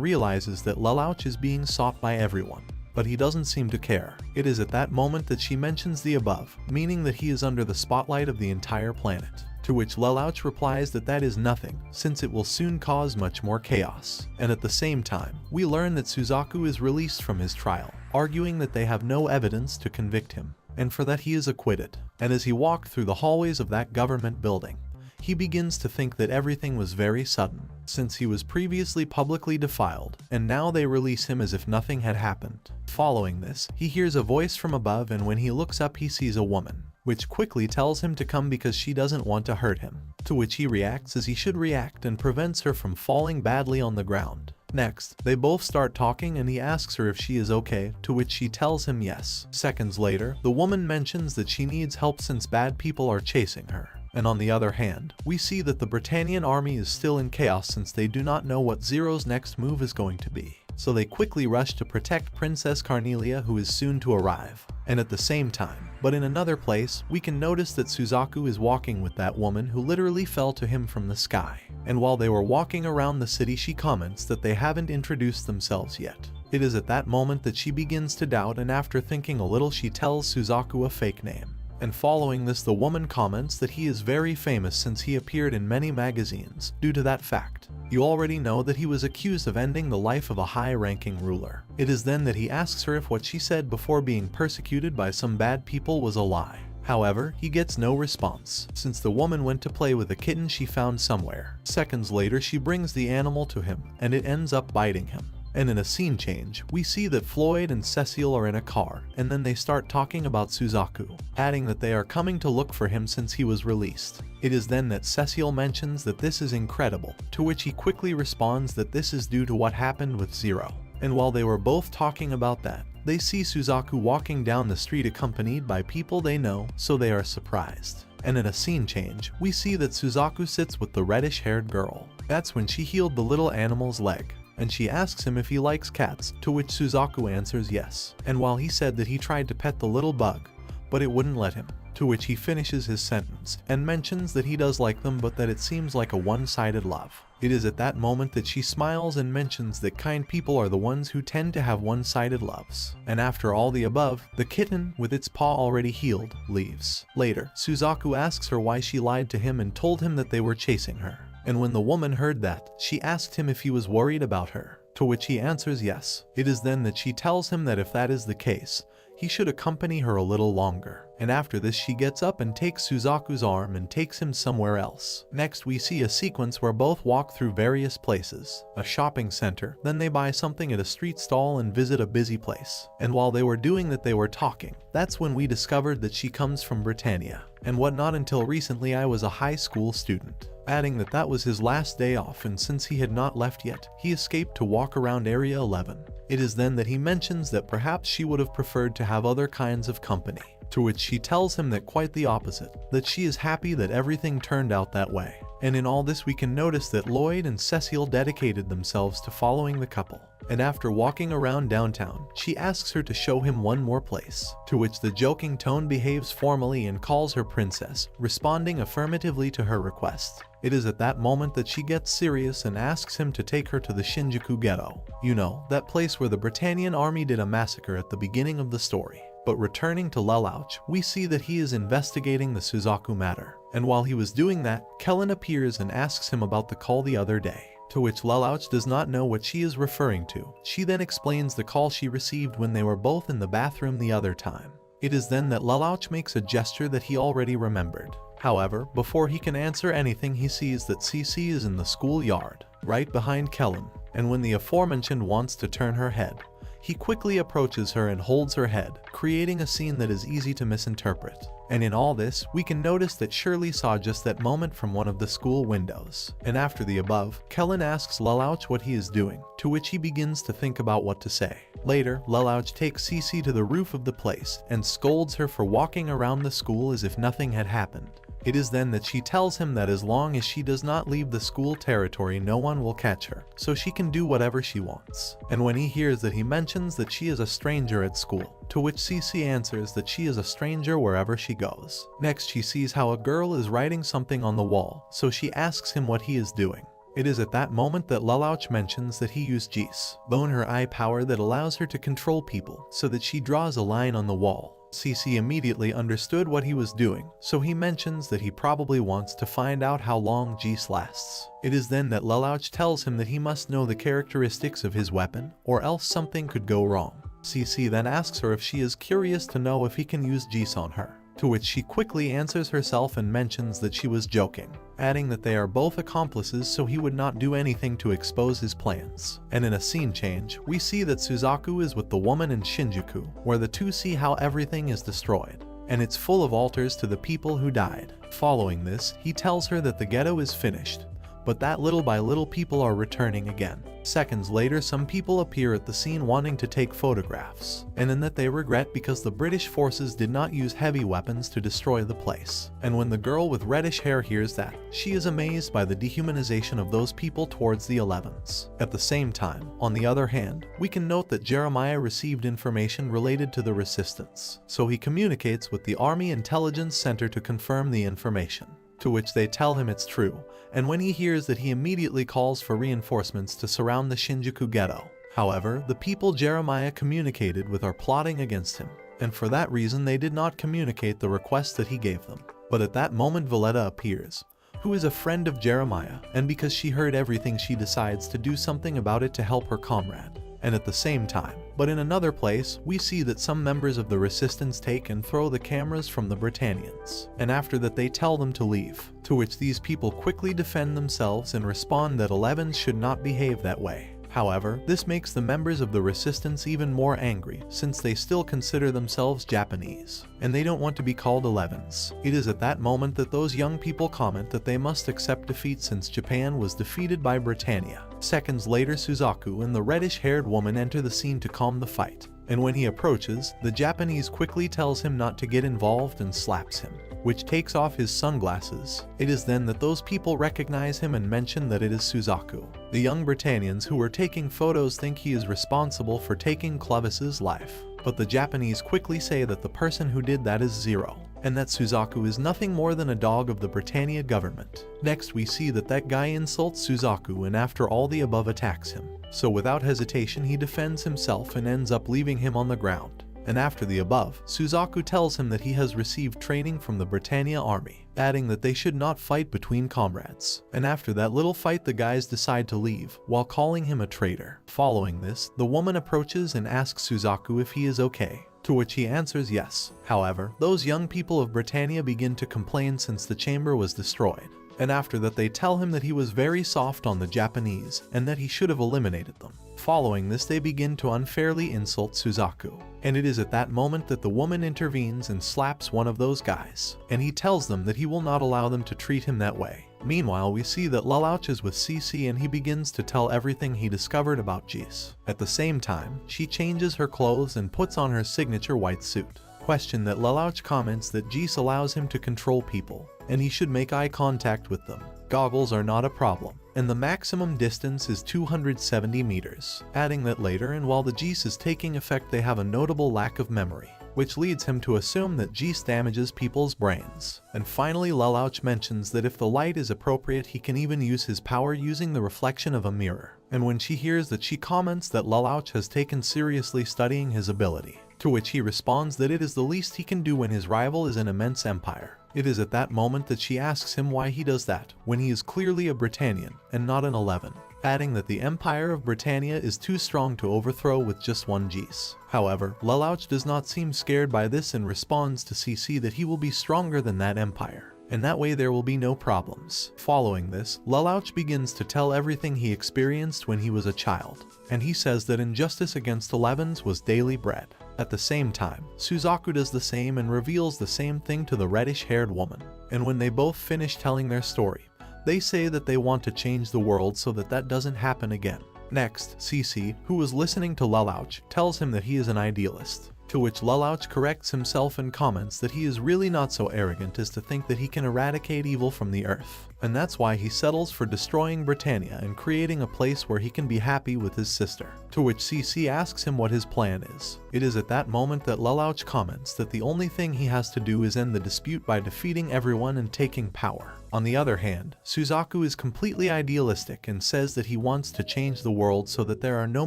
realizes that Lelouch is being sought by everyone, but he doesn't seem to care. It is at that moment that she mentions the above, meaning that he is under the spotlight of the entire planet. To which Lelouch replies that that is nothing, since it will soon cause much more chaos. And at the same time, we learn that Suzaku is released from his trial, arguing that they have no evidence to convict him, and for that he is acquitted. And as he walked through the hallways of that government building, he begins to think that everything was very sudden, since he was previously publicly defiled, and now they release him as if nothing had happened. Following this, he hears a voice from above, and when he looks up he sees a woman, which quickly tells him to come because she doesn't want to hurt him, to which he reacts as he should react and prevents her from falling badly on the ground. Next, they both start talking and he asks her if she is okay, to which she tells him yes. Seconds later, the woman mentions that she needs help since bad people are chasing her. And on the other hand, we see that the Britannian army is still in chaos since they do not know what Zero's next move is going to be. So they quickly rush to protect Princess Carnelia, who is soon to arrive. And at the same time, but in another place, we can notice that Suzaku is walking with that woman who literally fell to him from the sky. And while they were walking around the city, she comments that they haven't introduced themselves yet. It is at that moment that she begins to doubt, and after thinking a little she tells Suzaku a fake name. And following this, the woman comments that he is very famous since he appeared in many magazines. Due to that fact, you already know that he was accused of ending the life of a high-ranking ruler. It is then that he asks her if what she said before being persecuted by some bad people was a lie. However, he gets no response, since the woman went to play with a kitten she found somewhere. Seconds later, she brings the animal to him, and it ends up biting him. And in a scene change, we see that Floyd and Cecile are in a car, and then they start talking about Suzaku, adding that they are coming to look for him since he was released. It is then that Cecile mentions that this is incredible, to which he quickly responds that this is due to what happened with Zero. And while they were both talking about that, they see Suzaku walking down the street accompanied by people they know, so they are surprised. And in a scene change, we see that Suzaku sits with the reddish-haired girl. That's when she healed the little animal's leg, and she asks him if he likes cats, to which Suzaku answers yes. And while he said that he tried to pet the little bug, but it wouldn't let him, to which he finishes his sentence and mentions that he does like them but that it seems like a one-sided love. It is at that moment that she smiles and mentions that kind people are the ones who tend to have one-sided loves. And after all the above, the kitten, with its paw already healed, leaves. Later, Suzaku asks her why she lied to him and told him that they were chasing her. And when the woman heard that, she asked him if he was worried about her, to which he answers yes. It is then that she tells him that if that is the case, he should accompany her a little longer. And after this she gets up and takes Suzaku's arm and takes him somewhere else. Next we see a sequence where both walk through various places. A shopping center, then they buy something at a street stall and visit a busy place. And while they were doing that they were talking. That's when we discovered that she comes from Britannia. And what not until recently I was a high school student. Adding that that was his last day off, and since he had not left yet, he escaped to walk around Area 11. It is then that he mentions that perhaps she would have preferred to have other kinds of company. To which she tells him that quite the opposite, that she is happy that everything turned out that way. And in all this we can notice that Lloyd and Cecile dedicated themselves to following the couple. And after walking around downtown, she asks her to show him one more place, to which the joking tone behaves formally and calls her princess, responding affirmatively to her request. It is at that moment that she gets serious and asks him to take her to the Shinjuku ghetto. You know, that place where the Britannian army did a massacre at the beginning of the story. But returning to Lelouch, we see that he is investigating the Suzaku matter. And while he was doing that, Kellen appears and asks him about the call the other day. To which Lelouch does not know what she is referring to. She then explains the call she received when they were both in the bathroom the other time. It is then that Lelouch makes a gesture that he already remembered. However, before he can answer anything, he sees that Cece is in the schoolyard, right behind Kellen. And when the aforementioned wants to turn her head, he quickly approaches her and holds her head, creating a scene that is easy to misinterpret. And in all this, we can notice that Shirley saw just that moment from one of the school windows. And after the above, Kellen asks Lelouch what he is doing, to which he begins to think about what to say. Later, Lelouch takes Cece to the roof of the place and scolds her for walking around the school as if nothing had happened. It is then that she tells him that as long as she does not leave the school territory, no one will catch her, so she can do whatever she wants. And when he hears that, he mentions that she is a stranger at school, to which Cece answers that she is a stranger wherever she goes. Next, she sees how a girl is writing something on the wall, so she asks him what he is doing. It is at that moment that Lelouch mentions that he used Jis, bone her eye power that allows her to control people, so that she draws a line on the wall. Cece immediately understood what he was doing, so he mentions that he probably wants to find out how long Jis lasts. It is then that Lelouch tells him that he must know the characteristics of his weapon, or else something could go wrong. Cece then asks her if she is curious to know if he can use Jis on her, to which she quickly answers herself and mentions that she was joking, adding that they are both accomplices so he would not do anything to expose his plans. And in a scene change, we see that Suzaku is with the woman in Shinjuku, where the two see how everything is destroyed, and it's full of altars to the people who died. Following this, he tells her that the ghetto is finished, but that little by little people are returning again. Seconds later, some people appear at the scene wanting to take photographs, and in that they regret because the British forces did not use heavy weapons to destroy the place. And when the girl with reddish hair hears that, she is amazed by the dehumanization of those people towards the 11s. At the same time, on the other hand, we can note that Jeremiah received information related to the resistance, so he communicates with the Army Intelligence Center to confirm the information. To which they tell him it's true, and when he hears that, he immediately calls for reinforcements to surround the Shinjuku ghetto. However, the people Jeremiah communicated with are plotting against him, and for that reason they did not communicate the request that he gave them. But at that moment Valletta appears, who is a friend of Jeremiah, and because she heard everything she decides to do something about it to help her comrade. And at the same time, but in another place, we see that some members of the resistance take and throw the cameras from the Britannians, and after that they tell them to leave, to which these people quickly defend themselves and respond that 11s should not behave that way. However, this makes the members of the resistance even more angry, since they still consider themselves Japanese, and they don't want to be called 11s. It is at that moment that those young people comment that they must accept defeat since Japan was defeated by Britannia. Seconds later, Suzaku and the reddish-haired woman enter the scene to calm the fight, and when he approaches, the Japanese quickly tells him not to get involved and slaps him, which takes off his sunglasses. It is then that those people recognize him and mention that it is Suzaku. The young Britannians who were taking photos think he is responsible for taking Clovis's life, but the Japanese quickly say that the person who did that is Zero, and that Suzaku is nothing more than a dog of the Britannia government. Next we see that guy insults Suzaku and after all the above attacks him. So without hesitation he defends himself and ends up leaving him on the ground. And after the above, Suzaku tells him that he has received training from the Britannia army, adding that they should not fight between comrades. And after that little fight the guys decide to leave, while calling him a traitor. Following this, the woman approaches and asks Suzaku if he is okay, To which he answers yes. However, those young people of Britannia begin to complain since the chamber was destroyed. And after that they tell him that he was very soft on the Japanese and that he should have eliminated them. Following this, they begin to unfairly insult Suzaku. And it is at that moment that the woman intervenes and slaps one of those guys. And he tells them that he will not allow them to treat him that way. Meanwhile, we see that Lelouch is with CC and he begins to tell everything he discovered about Jis. At the same time, she changes her clothes and puts on her signature white suit. Question that Lelouch comments that Jis allows him to control people, and he should make eye contact with them. Goggles are not a problem, and the maximum distance is 270 meters, adding that later and while the Jis is taking effect they have a notable lack of memory, which leads him to assume that Jis damages people's brains. And finally Lelouch mentions that if the light is appropriate he can even use his power using the reflection of a mirror. And when she hears that, she comments that Lelouch has taken seriously studying his ability. To which he responds that it is the least he can do when his rival is an immense empire. It is at that moment that she asks him why he does that, when he is clearly a Britannian and not an 11, adding that the Empire of Britannia is too strong to overthrow with just one Jis. However, Lelouch does not seem scared by this and responds to CC that he will be stronger than that empire, and that way there will be no problems. Following this, Lelouch begins to tell everything he experienced when he was a child, and he says that injustice against 11s was daily bread. At the same time, Suzaku does the same and reveals the same thing to the reddish-haired woman. And when they both finish telling their story, they say that they want to change the world so that that doesn't happen again. Next, CC, who was listening to Lelouch, tells him that he is an idealist. To which Lelouch corrects himself and comments that he is really not so arrogant as to think that he can eradicate evil from the earth. And that's why he settles for destroying Britannia and creating a place where he can be happy with his sister. To which CC asks him what his plan is. It is at that moment that Lelouch comments that the only thing he has to do is end the dispute by defeating everyone and taking power. On the other hand, Suzaku is completely idealistic and says that he wants to change the world so that there are no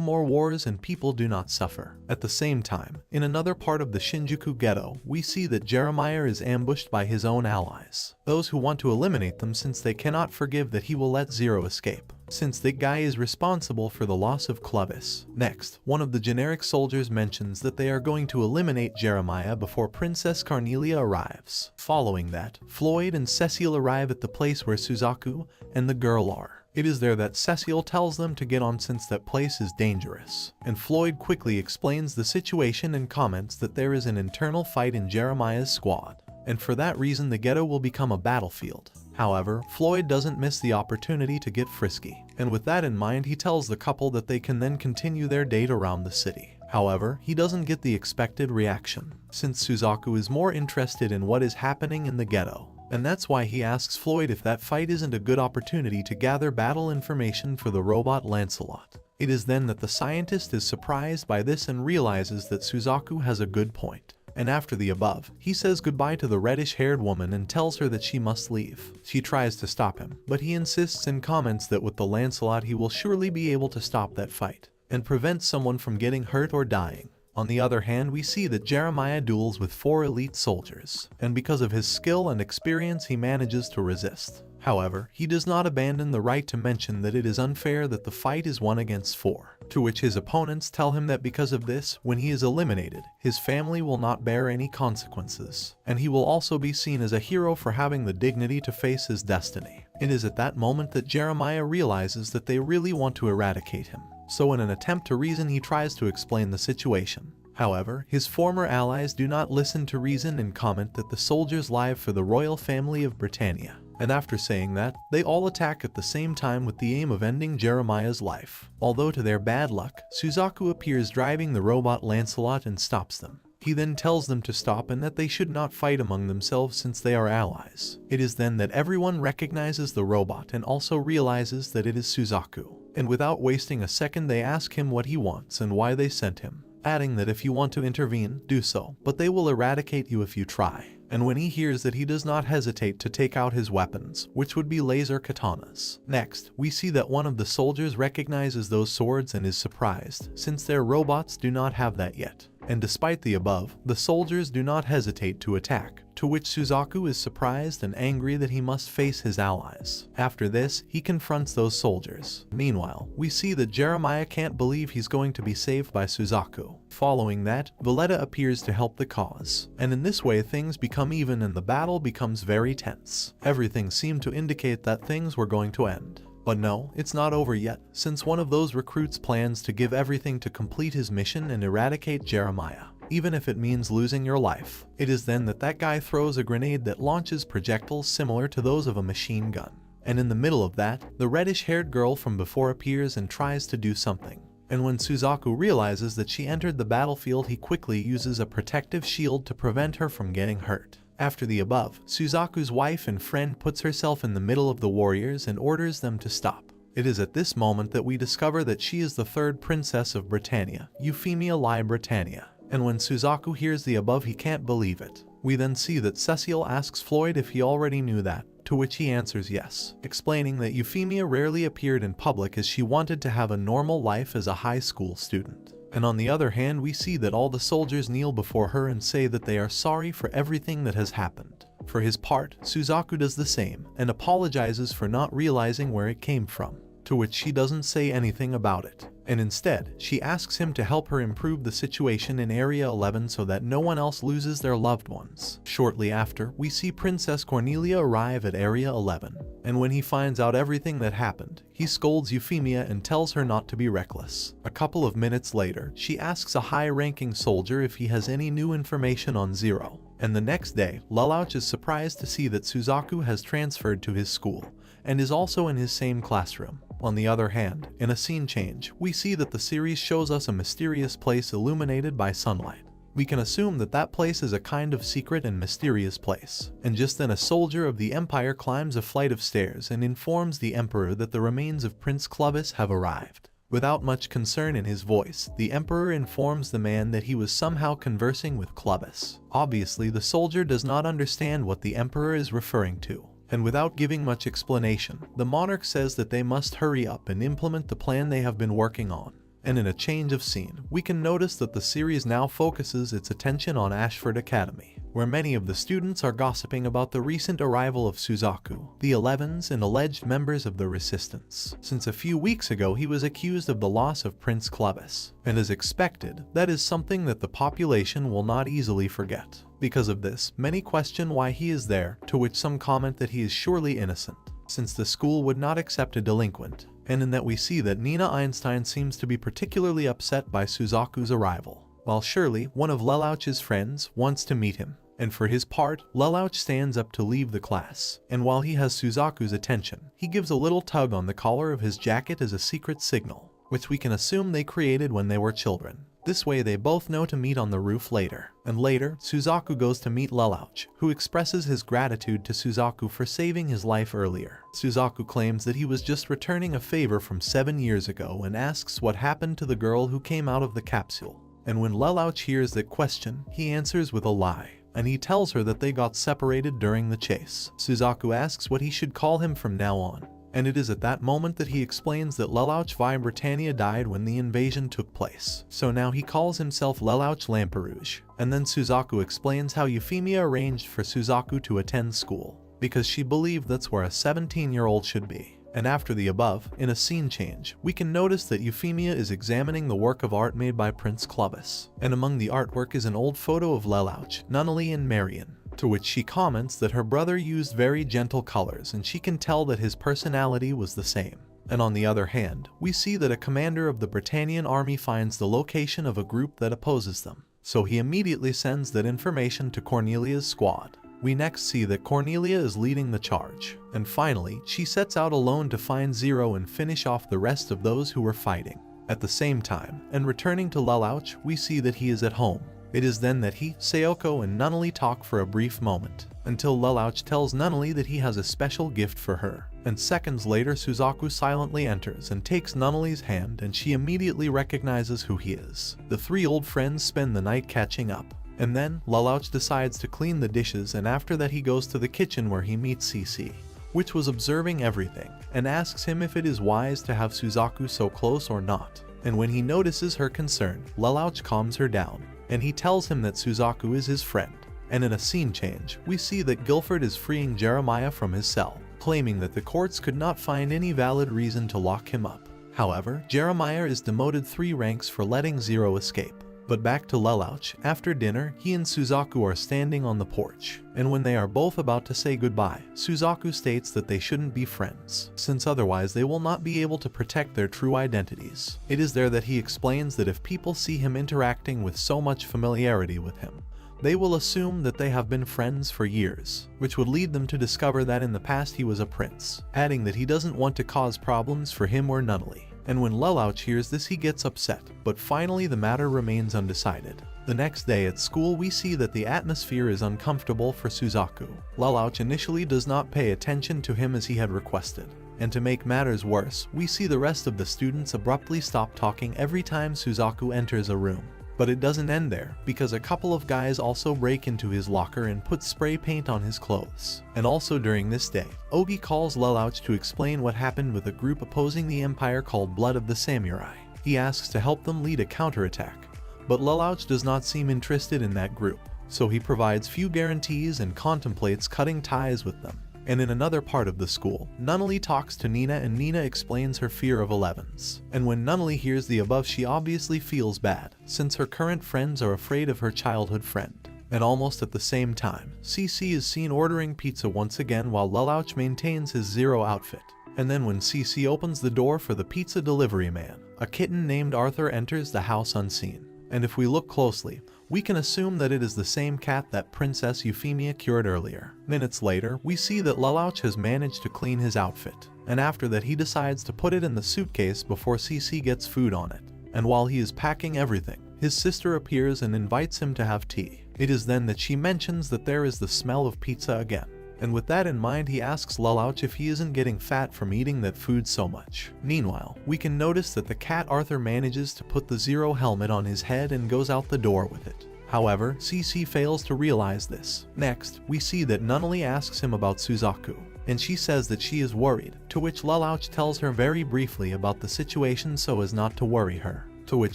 more wars and people do not suffer. At the same time, in another part of the Shinjuku ghetto, we see that Jeremiah is ambushed by his own allies, those who want to eliminate them since they cannot forgive that he will let Zero escape, since that guy is responsible for the loss of Clovis. Next, one of the generic soldiers mentions that they are going to eliminate Jeremiah before Princess Carnelia arrives. Following that, Floyd and Cecile arrive at the place where Suzaku and the girl are. It is there that Cecile tells them to get on since that place is dangerous, and Floyd quickly explains the situation and comments that there is an internal fight in Jeremiah's squad, and for that reason the ghetto will become a battlefield. However, Floyd doesn't miss the opportunity to get frisky, and with that in mind he tells the couple that they can then continue their date around the city. However, he doesn't get the expected reaction, since Suzaku is more interested in what is happening in the ghetto. And that's why he asks Floyd if that fight isn't a good opportunity to gather battle information for the robot Lancelot. It is then that the scientist is surprised by this and realizes that Suzaku has a good point. And after the above, he says goodbye to the reddish-haired woman and tells her that she must leave. She tries to stop him, but he insists and comments that with the Lancelot he will surely be able to stop that fight and prevent someone from getting hurt or dying. On the other hand, we see that Jeremiah duels with 4 elite soldiers, and because of his skill and experience he manages to resist. However, he does not abandon the right to mention that it is unfair that the fight is 1 against 4, to which his opponents tell him that because of this, when he is eliminated, his family will not bear any consequences, and he will also be seen as a hero for having the dignity to face his destiny. It is at that moment that Jeremiah realizes that they really want to eradicate him. So in an attempt to reason he tries to explain the situation. However, his former allies do not listen to reason and comment that the soldiers lie for the royal family of Britannia. And after saying that, they all attack at the same time with the aim of ending Jeremiah's life. Although to their bad luck, Suzaku appears driving the robot Lancelot and stops them. He then tells them to stop and that they should not fight among themselves since they are allies. It is then that everyone recognizes the robot and also realizes that it is Suzaku. And without wasting a second they ask him what he wants and why they sent him, adding that if you want to intervene, do so, but they will eradicate you if you try. And when he hears that, he does not hesitate to take out his weapons, which would be laser katanas. Next, we see that one of the soldiers recognizes those swords and is surprised, since their robots do not have that yet. And despite the above, the soldiers do not hesitate to attack, to which Suzaku is surprised and angry that he must face his allies. After this, he confronts those soldiers. Meanwhile, we see that Jeremiah can't believe he's going to be saved by Suzaku. Following that, Valletta appears to help the cause, and in this way things become even and the battle becomes very tense. Everything seemed to indicate that things were going to end. But no, it's not over yet, since one of those recruits plans to give everything to complete his mission and eradicate Jeremiah, even if it means losing your life. It is then that that guy throws a grenade that launches projectiles similar to those of a machine gun. And in the middle of that, the reddish-haired girl from before appears and tries to do something. And when Suzaku realizes that she entered the battlefield, he quickly uses a protective shield to prevent her from getting hurt. After the above, Suzaku's wife and friend puts herself in the middle of the warriors and orders them to stop. It is at this moment that we discover that she is the third princess of Britannia, Euphemia Lie Britannia. And when Suzaku hears the above, he can't believe it. We then see that Cecile asks Floyd if he already knew that, to which he answers yes, explaining that Euphemia rarely appeared in public as she wanted to have a normal life as a high school student. And on the other hand, we see that all the soldiers kneel before her and say that they are sorry for everything that has happened. For his part, Suzaku does the same, and apologizes for not realizing where it came from, to which she doesn't say anything about it. And instead, she asks him to help her improve the situation in Area 11 so that no one else loses their loved ones. Shortly after, we see Princess Cornelia arrive at Area 11, and when he finds out everything that happened, he scolds Euphemia and tells her not to be reckless. A couple of minutes later, she asks a high-ranking soldier if he has any new information on Zero. And the next day, Lelouch is surprised to see that Suzaku has transferred to his school, and is also in his same classroom. On the other hand, in a scene change, we see that the series shows us a mysterious place illuminated by sunlight. We can assume that that place is a kind of secret and mysterious place. And just then a soldier of the Empire climbs a flight of stairs and informs the Emperor that the remains of Prince Clovis have arrived. Without much concern in his voice, the Emperor informs the man that he was somehow conversing with Clovis. Obviously, the soldier does not understand what the Emperor is referring to. And without giving much explanation, the monarch says that they must hurry up and implement the plan they have been working on. And in a change of scene, we can notice that the series now focuses its attention on Ashford Academy, where many of the students are gossiping about the recent arrival of Suzaku, the 11s and alleged members of the resistance, since a few weeks ago he was accused of the loss of Prince Clovis. And as expected, that is something that the population will not easily forget. Because of this, many question why he is there, to which some comment that he is surely innocent, since the school would not accept a delinquent. And in that we see that Nina Einstein seems to be particularly upset by Suzaku's arrival, while Shirley, one of Lelouch's friends, wants to meet him. And for his part, Lelouch stands up to leave the class, and while he has Suzaku's attention, he gives a little tug on the collar of his jacket as a secret signal, which we can assume they created when they were children. This way they both know to meet on the roof later. And later, Suzaku goes to meet Lelouch, who expresses his gratitude to Suzaku for saving his life earlier. Suzaku claims that he was just returning a favor from 7 years ago and asks what happened to the girl who came out of the capsule. And when Lelouch hears that question, he answers with a lie, and he tells her that they got separated during the chase. Suzaku asks what he should call him from now on. And it is at that moment that he explains that Lelouch Vi Britannia died when the invasion took place. So now he calls himself Lelouch Lamperouge. And then Suzaku explains how Euphemia arranged for Suzaku to attend school, because she believed that's where a 17-year-old should be. And after the above, in a scene change, we can notice that Euphemia is examining the work of art made by Prince Clovis. And among the artwork is an old photo of Lelouch, Nunnally and Marion, to which she comments that her brother used very gentle colors and she can tell that his personality was the same. And on the other hand, we see that a commander of the Britannian army finds the location of a group that opposes them. So he immediately sends that information to Cornelia's squad. We next see that Cornelia is leading the charge. And finally, she sets out alone to find Zero and finish off the rest of those who were fighting. At the same time, and returning to Lelouch, we see that he is at home. It is then that he, Sayoko, and Nunnally talk for a brief moment, until Lelouch tells Nunnally that he has a special gift for her. And seconds later, Suzaku silently enters and takes Nunnally's hand, and she immediately recognizes who he is. The three old friends spend the night catching up. And then, Lelouch decides to clean the dishes, and after that he goes to the kitchen where he meets Cece, which was observing everything, and asks him if it is wise to have Suzaku so close or not. And when he notices her concern, Lelouch calms her down, and he tells him that Suzaku is his friend, And in a scene change, we see that Guilford is freeing Jeremiah from his cell, claiming that the courts could not find any valid reason to lock him up. However, Jeremiah is demoted 3 ranks for letting Zero escape. But back to Lelouch. After dinner, he and Suzaku are standing on the porch, and when they are both about to say goodbye, Suzaku states that they shouldn't be friends, since otherwise they will not be able to protect their true identities. It is there that he explains that if people see him interacting with so much familiarity with him, they will assume that they have been friends for years, which would lead them to discover that in the past he was a prince, adding that he doesn't want to cause problems for him or Nunnally. And when Lelouch hears this, he gets upset, but finally the matter remains undecided. The next day at school, we see that the atmosphere is uncomfortable for Suzaku. Lelouch initially does not pay attention to him as he had requested. And to make matters worse, we see the rest of the students abruptly stop talking every time Suzaku enters a room. But it doesn't end there, because a couple of guys also break into his locker and put spray paint on his clothes. And also during this day, Ogi calls Lelouch to explain what happened with a group opposing the Empire called Blood of the Samurai. He asks to help them lead a counterattack, but Lelouch does not seem interested in that group, so he provides few guarantees and contemplates cutting ties with them. And in another part of the school, Nunnally talks to Nina and Nina explains her fear of 11s. And when Nunnally hears the above, she obviously feels bad, since her current friends are afraid of her childhood friend. And almost at the same time, CC is seen ordering pizza once again while Lelouch maintains his Zero outfit. And then when CC opens the door for the pizza delivery man, a kitten named Arthur enters the house unseen. And if we look closely, we can assume that it is the same cat that Princess Euphemia cured earlier. Minutes later, we see that Lelouch has managed to clean his outfit, and after that he decides to put it in the suitcase before CC gets food on it. And while he is packing everything, his sister appears and invites him to have tea. It is then that she mentions that there is the smell of pizza again. And with that in mind, he asks Lelouch if he isn't getting fat from eating that food so much. Meanwhile, we can notice that the cat Arthur manages to put the Zero helmet on his head and goes out the door with it. However, CC fails to realize this. Next, we see that Nunnally asks him about Suzaku, and she says that she is worried, to which Lelouch tells her very briefly about the situation so as not to worry her, to which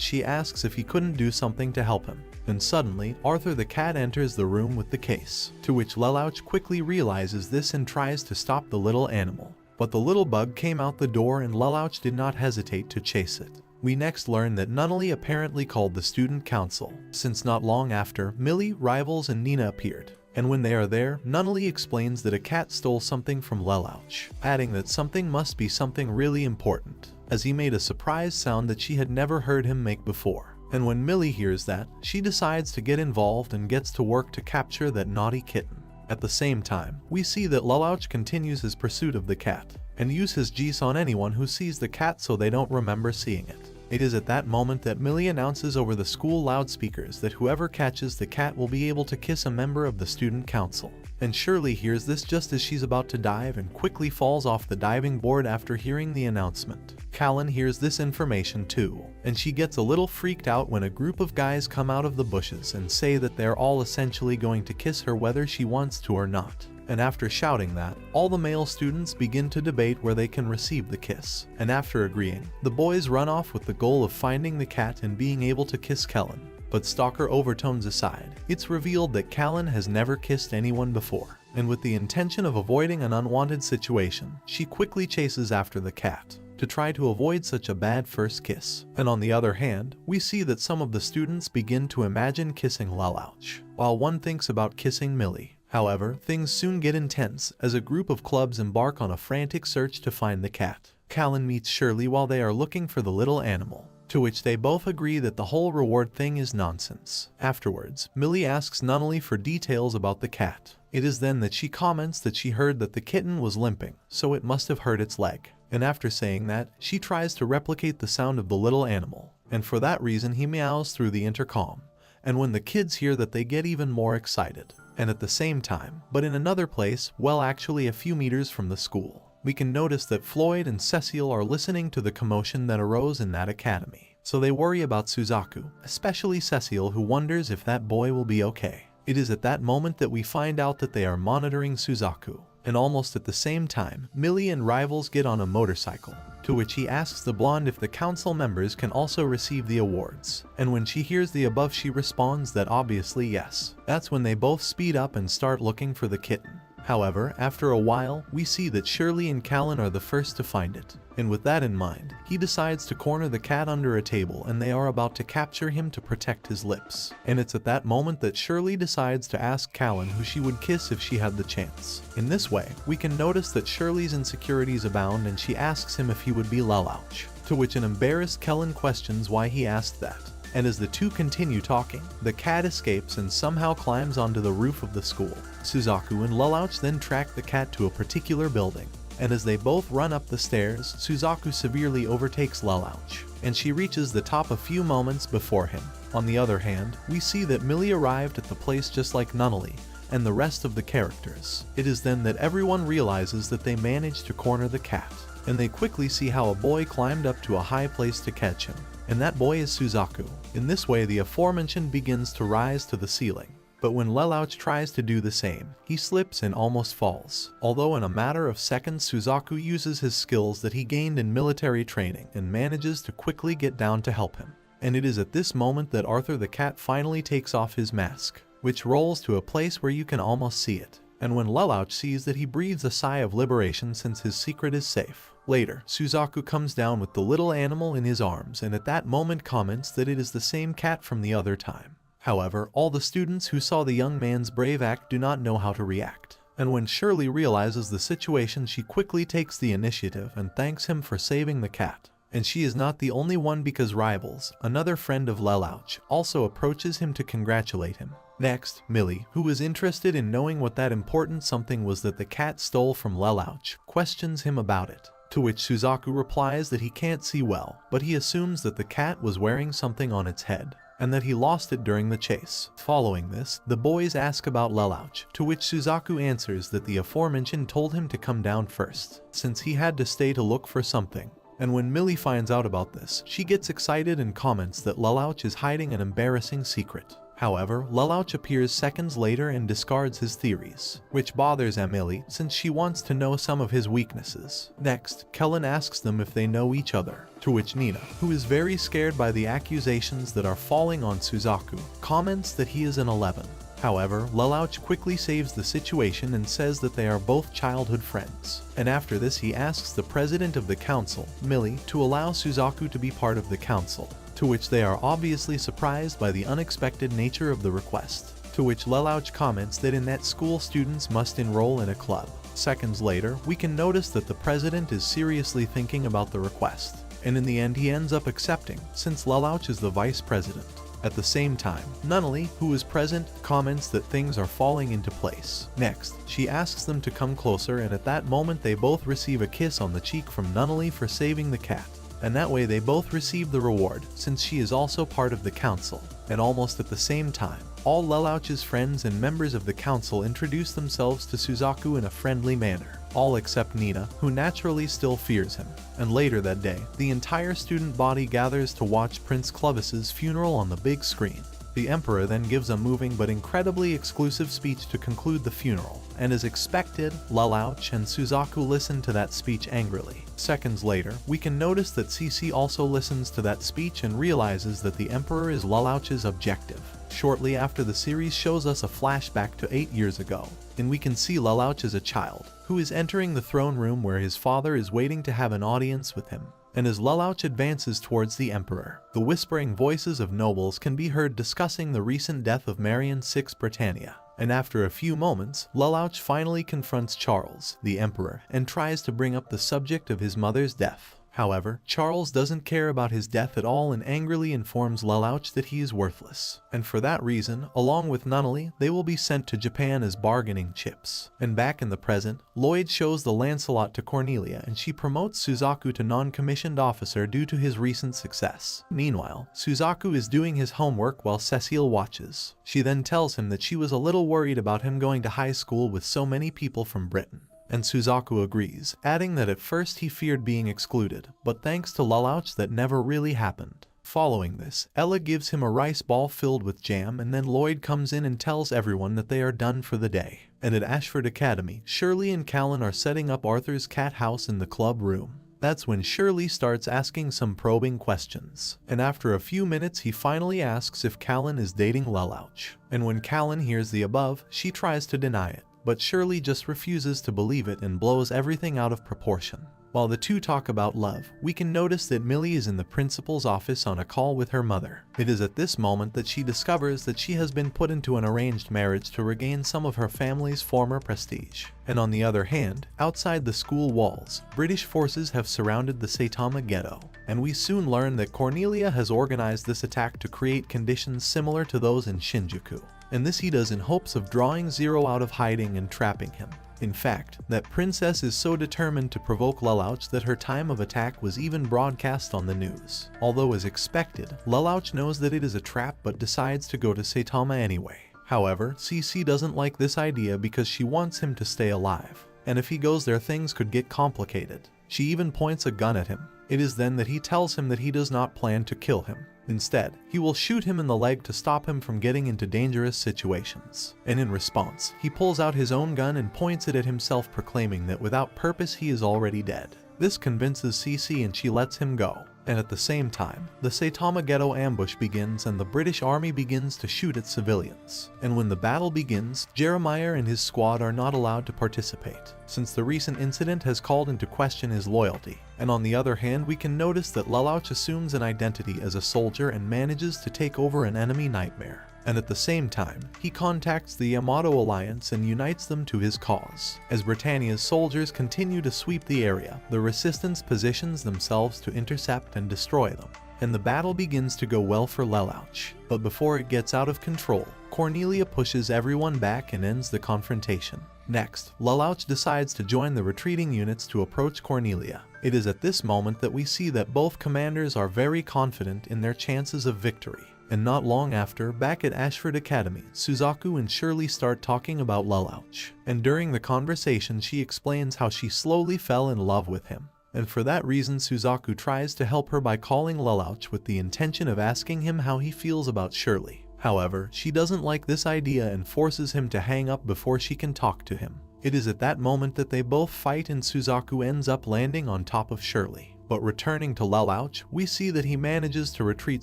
she asks if he couldn't do something to help him. And suddenly, Arthur the cat enters the room with the case, to which Lelouch quickly realizes this and tries to stop the little animal. But the little bug came out the door and Lelouch did not hesitate to chase it. We next learn that Nunnally apparently called the student council, since not long after, Millie, Rivals, and Nina appeared. And when they are there, Nunnally explains that a cat stole something from Lelouch, adding that something must be something really important, as he made a surprise sound that she had never heard him make before. And when Millie hears that, she decides to get involved and gets to work to capture that naughty kitten. At the same time, we see that Lelouch continues his pursuit of the cat, and uses Geese on anyone who sees the cat so they don't remember seeing it. It is at that moment that Millie announces over the school loudspeakers that whoever catches the cat will be able to kiss a member of the student council. And Shirley hears this just as she's about to dive and quickly falls off the diving board after hearing the announcement. Callan hears this information too, and she gets a little freaked out when a group of guys come out of the bushes and say that they're all essentially going to kiss her whether she wants to or not. And after shouting that, all the male students begin to debate where they can receive the kiss. And after agreeing, the boys run off with the goal of finding the cat and being able to kiss Kellen. But stalker overtones aside, it's revealed that Callan has never kissed anyone before. And with the intention of avoiding an unwanted situation, she quickly chases after the cat to try to avoid such a bad first kiss. And on the other hand, we see that some of the students begin to imagine kissing Lelouch, while one thinks about kissing Millie. However, things soon get intense as a group of clubs embark on a frantic search to find the cat. Callan meets Shirley while they are looking for the little animal, to which they both agree that the whole reward thing is nonsense. Afterwards, Millie asks Nunnally for details about the cat. It is then that she comments that she heard that the kitten was limping, so it must have hurt its leg. And after saying that, she tries to replicate the sound of the little animal, and for that reason he meows through the intercom. And when the kids hear that, they get even more excited. And at the same time, but in another place, well actually a few meters from the school, we can notice that Floyd and Cecile are listening to the commotion that arose in that academy. So they worry about Suzaku, especially Cecile, who wonders if that boy will be okay. It is at that moment that we find out that they are monitoring Suzaku, And almost at the same time, Millie and Rivals get on a motorcycle, to which he asks the blonde if the council members can also receive the awards. And when she hears the above, she responds that obviously yes. That's when they both speed up and start looking for the kitten. However, after a while, we see that Shirley and Callan are the first to find it. And with that in mind, he decides to corner the cat under a table, and they are about to capture him to protect his lips. And it's at that moment that Shirley decides to ask Callan who she would kiss if she had the chance. In this way, we can notice that Shirley's insecurities abound, and she asks him if he would be Lelouch, to which an embarrassed Callan questions why he asked that. And as the two continue talking, the cat escapes and somehow climbs onto the roof of the school. Suzaku and Lelouch then track the cat to a particular building, and as they both run up the stairs, Suzaku severely overtakes Lelouch, and she reaches the top a few moments before him. On the other hand, we see that Millie arrived at the place just like Nunnally and the rest of the characters. It is then that everyone realizes that they managed to corner the cat, and they quickly see how a boy climbed up to a high place to catch him. And that boy is Suzaku. In this way, the aforementioned begins to rise to the ceiling. But when Lelouch tries to do the same, he slips and almost falls. Although in a matter of seconds, Suzaku uses his skills that he gained in military training and manages to quickly get down to help him. And it is at this moment that Arthur the cat finally takes off his mask, which rolls to a place where you can almost see it. And when Lelouch sees that, he breathes a sigh of liberation since his secret is safe. Later, Suzaku comes down with the little animal in his arms, and at that moment comments that it is the same cat from the other time. However, all the students who saw the young man's brave act do not know how to react. And when Shirley realizes the situation, she quickly takes the initiative and thanks him for saving the cat. And she is not the only one, because Rivals, another friend of Lelouch, also approaches him to congratulate him. Next, Millie, who was interested in knowing what that important something was that the cat stole from Lelouch, questions him about it. To which Suzaku replies that he can't see well, but he assumes that the cat was wearing something on its head, and that he lost it during the chase. Following this, the boys ask about Lelouch, to which Suzaku answers that the aforementioned told him to come down first, since he had to stay to look for something. And when Millie finds out about this, she gets excited and comments that Lelouch is hiding an embarrassing secret. However, Lelouch appears seconds later and discards his theories, which bothers Amelie since she wants to know some of his weaknesses. Next, Callan asks them if they know each other, to which Nina, who is very scared by the accusations that are falling on Suzaku, comments that he is an 11. However, Lelouch quickly saves the situation and says that they are both childhood friends. And after this, he asks the president of the council, Millie, to allow Suzaku to be part of the council, to which they are obviously surprised by the unexpected nature of the request. To which Lelouch comments that in that school students must enroll in a club. Seconds later, we can notice that the president is seriously thinking about the request, and in the end he ends up accepting, since Lelouch is the vice president. At the same time, Nunnally, who is present, comments that things are falling into place. Next, she asks them to come closer, and at that moment they both receive a kiss on the cheek from Nunnally for saving the cat. And that way they both receive the reward, since she is also part of the council. And almost at the same time, all Lelouch's friends and members of the council introduce themselves to Suzaku in a friendly manner, all except Nina, who naturally still fears him. And later that day, the entire student body gathers to watch Prince Clovis's funeral on the big screen. The Emperor then gives a moving but incredibly exclusive speech to conclude the funeral, and as expected, Lelouch and Suzaku listen to that speech angrily. Seconds later, we can notice that Cece also listens to that speech and realizes that the Emperor is Lelouch's objective. Shortly after, the series shows us a flashback to 8 years ago, and we can see Lelouch as a child, who is entering the throne room where his father is waiting to have an audience with him. And as Lelouch advances towards the Emperor, the whispering voices of nobles can be heard discussing the recent death of Marion VI Britannia. And after a few moments, Lelouch finally confronts Charles, the Emperor, and tries to bring up the subject of his mother's death. However, Charles doesn't care about his death at all and angrily informs Lelouch that he is worthless. And for that reason, along with Nunnally, they will be sent to Japan as bargaining chips. And back in the present, Lloyd shows the Lancelot to Cornelia, and she promotes Suzaku to non-commissioned officer due to his recent success. Meanwhile, Suzaku is doing his homework while Cecile watches. She then tells him that she was a little worried about him going to high school with so many people from Britain. And Suzaku agrees, adding that at first he feared being excluded, but thanks to Lelouch that never really happened. Following this, Ella gives him a rice ball filled with jam, and then Lloyd comes in and tells everyone that they are done for the day. And at Ashford Academy, Shirley and Callan are setting up Arthur's cat house in the club room. That's when Shirley starts asking some probing questions, and after a few minutes he finally asks if Callan is dating Lelouch. And when Callan hears the above, she tries to deny it, but Shirley just refuses to believe it and blows everything out of proportion. While the two talk about love, we can notice that Millie is in the principal's office on a call with her mother. It is at this moment that she discovers that she has been put into an arranged marriage to regain some of her family's former prestige. And on the other hand, outside the school walls, British forces have surrounded the Saitama ghetto, and we soon learn that Cornelia has organized this attack to create conditions similar to those in Shinjuku. And this he does in hopes of drawing Zero out of hiding and trapping him. In fact, that princess is so determined to provoke Lelouch that her time of attack was even broadcast on the news. Although as expected, Lelouch knows that it is a trap but decides to go to Saitama anyway. However, CC doesn't like this idea because she wants him to stay alive, and if he goes there things could get complicated. She even points a gun at him. It is then that he tells him that he does not plan to kill him. Instead, he will shoot him in the leg to stop him from getting into dangerous situations. And in response, he pulls out his own gun and points it at himself, proclaiming that without purpose he is already dead. This convinces CC and she lets him go. And at the same time, the Saitama ghetto ambush begins and the British army begins to shoot at civilians. And when the battle begins, Jeremiah and his squad are not allowed to participate, since the recent incident has called into question his loyalty. And on the other hand, we can notice that Lelouch assumes an identity as a soldier and manages to take over an enemy nightmare. And at the same time, he contacts the Yamato Alliance and unites them to his cause. As Britannia's soldiers continue to sweep the area, the resistance positions themselves to intercept and destroy them. And the battle begins to go well for Lelouch. But before it gets out of control, Cornelia pushes everyone back and ends the confrontation. Next, Lelouch decides to join the retreating units to approach Cornelia. It is at this moment that we see that both commanders are very confident in their chances of victory. And not long after, back at Ashford Academy, Suzaku and Shirley start talking about Lelouch. And during the conversation she explains how she slowly fell in love with him. And for that reason Suzaku tries to help her by calling Lelouch with the intention of asking him how he feels about Shirley. However, she doesn't like this idea and forces him to hang up before she can talk to him. It is at that moment that they both fight and Suzaku ends up landing on top of Shirley. But returning to Lelouch, we see that he manages to retreat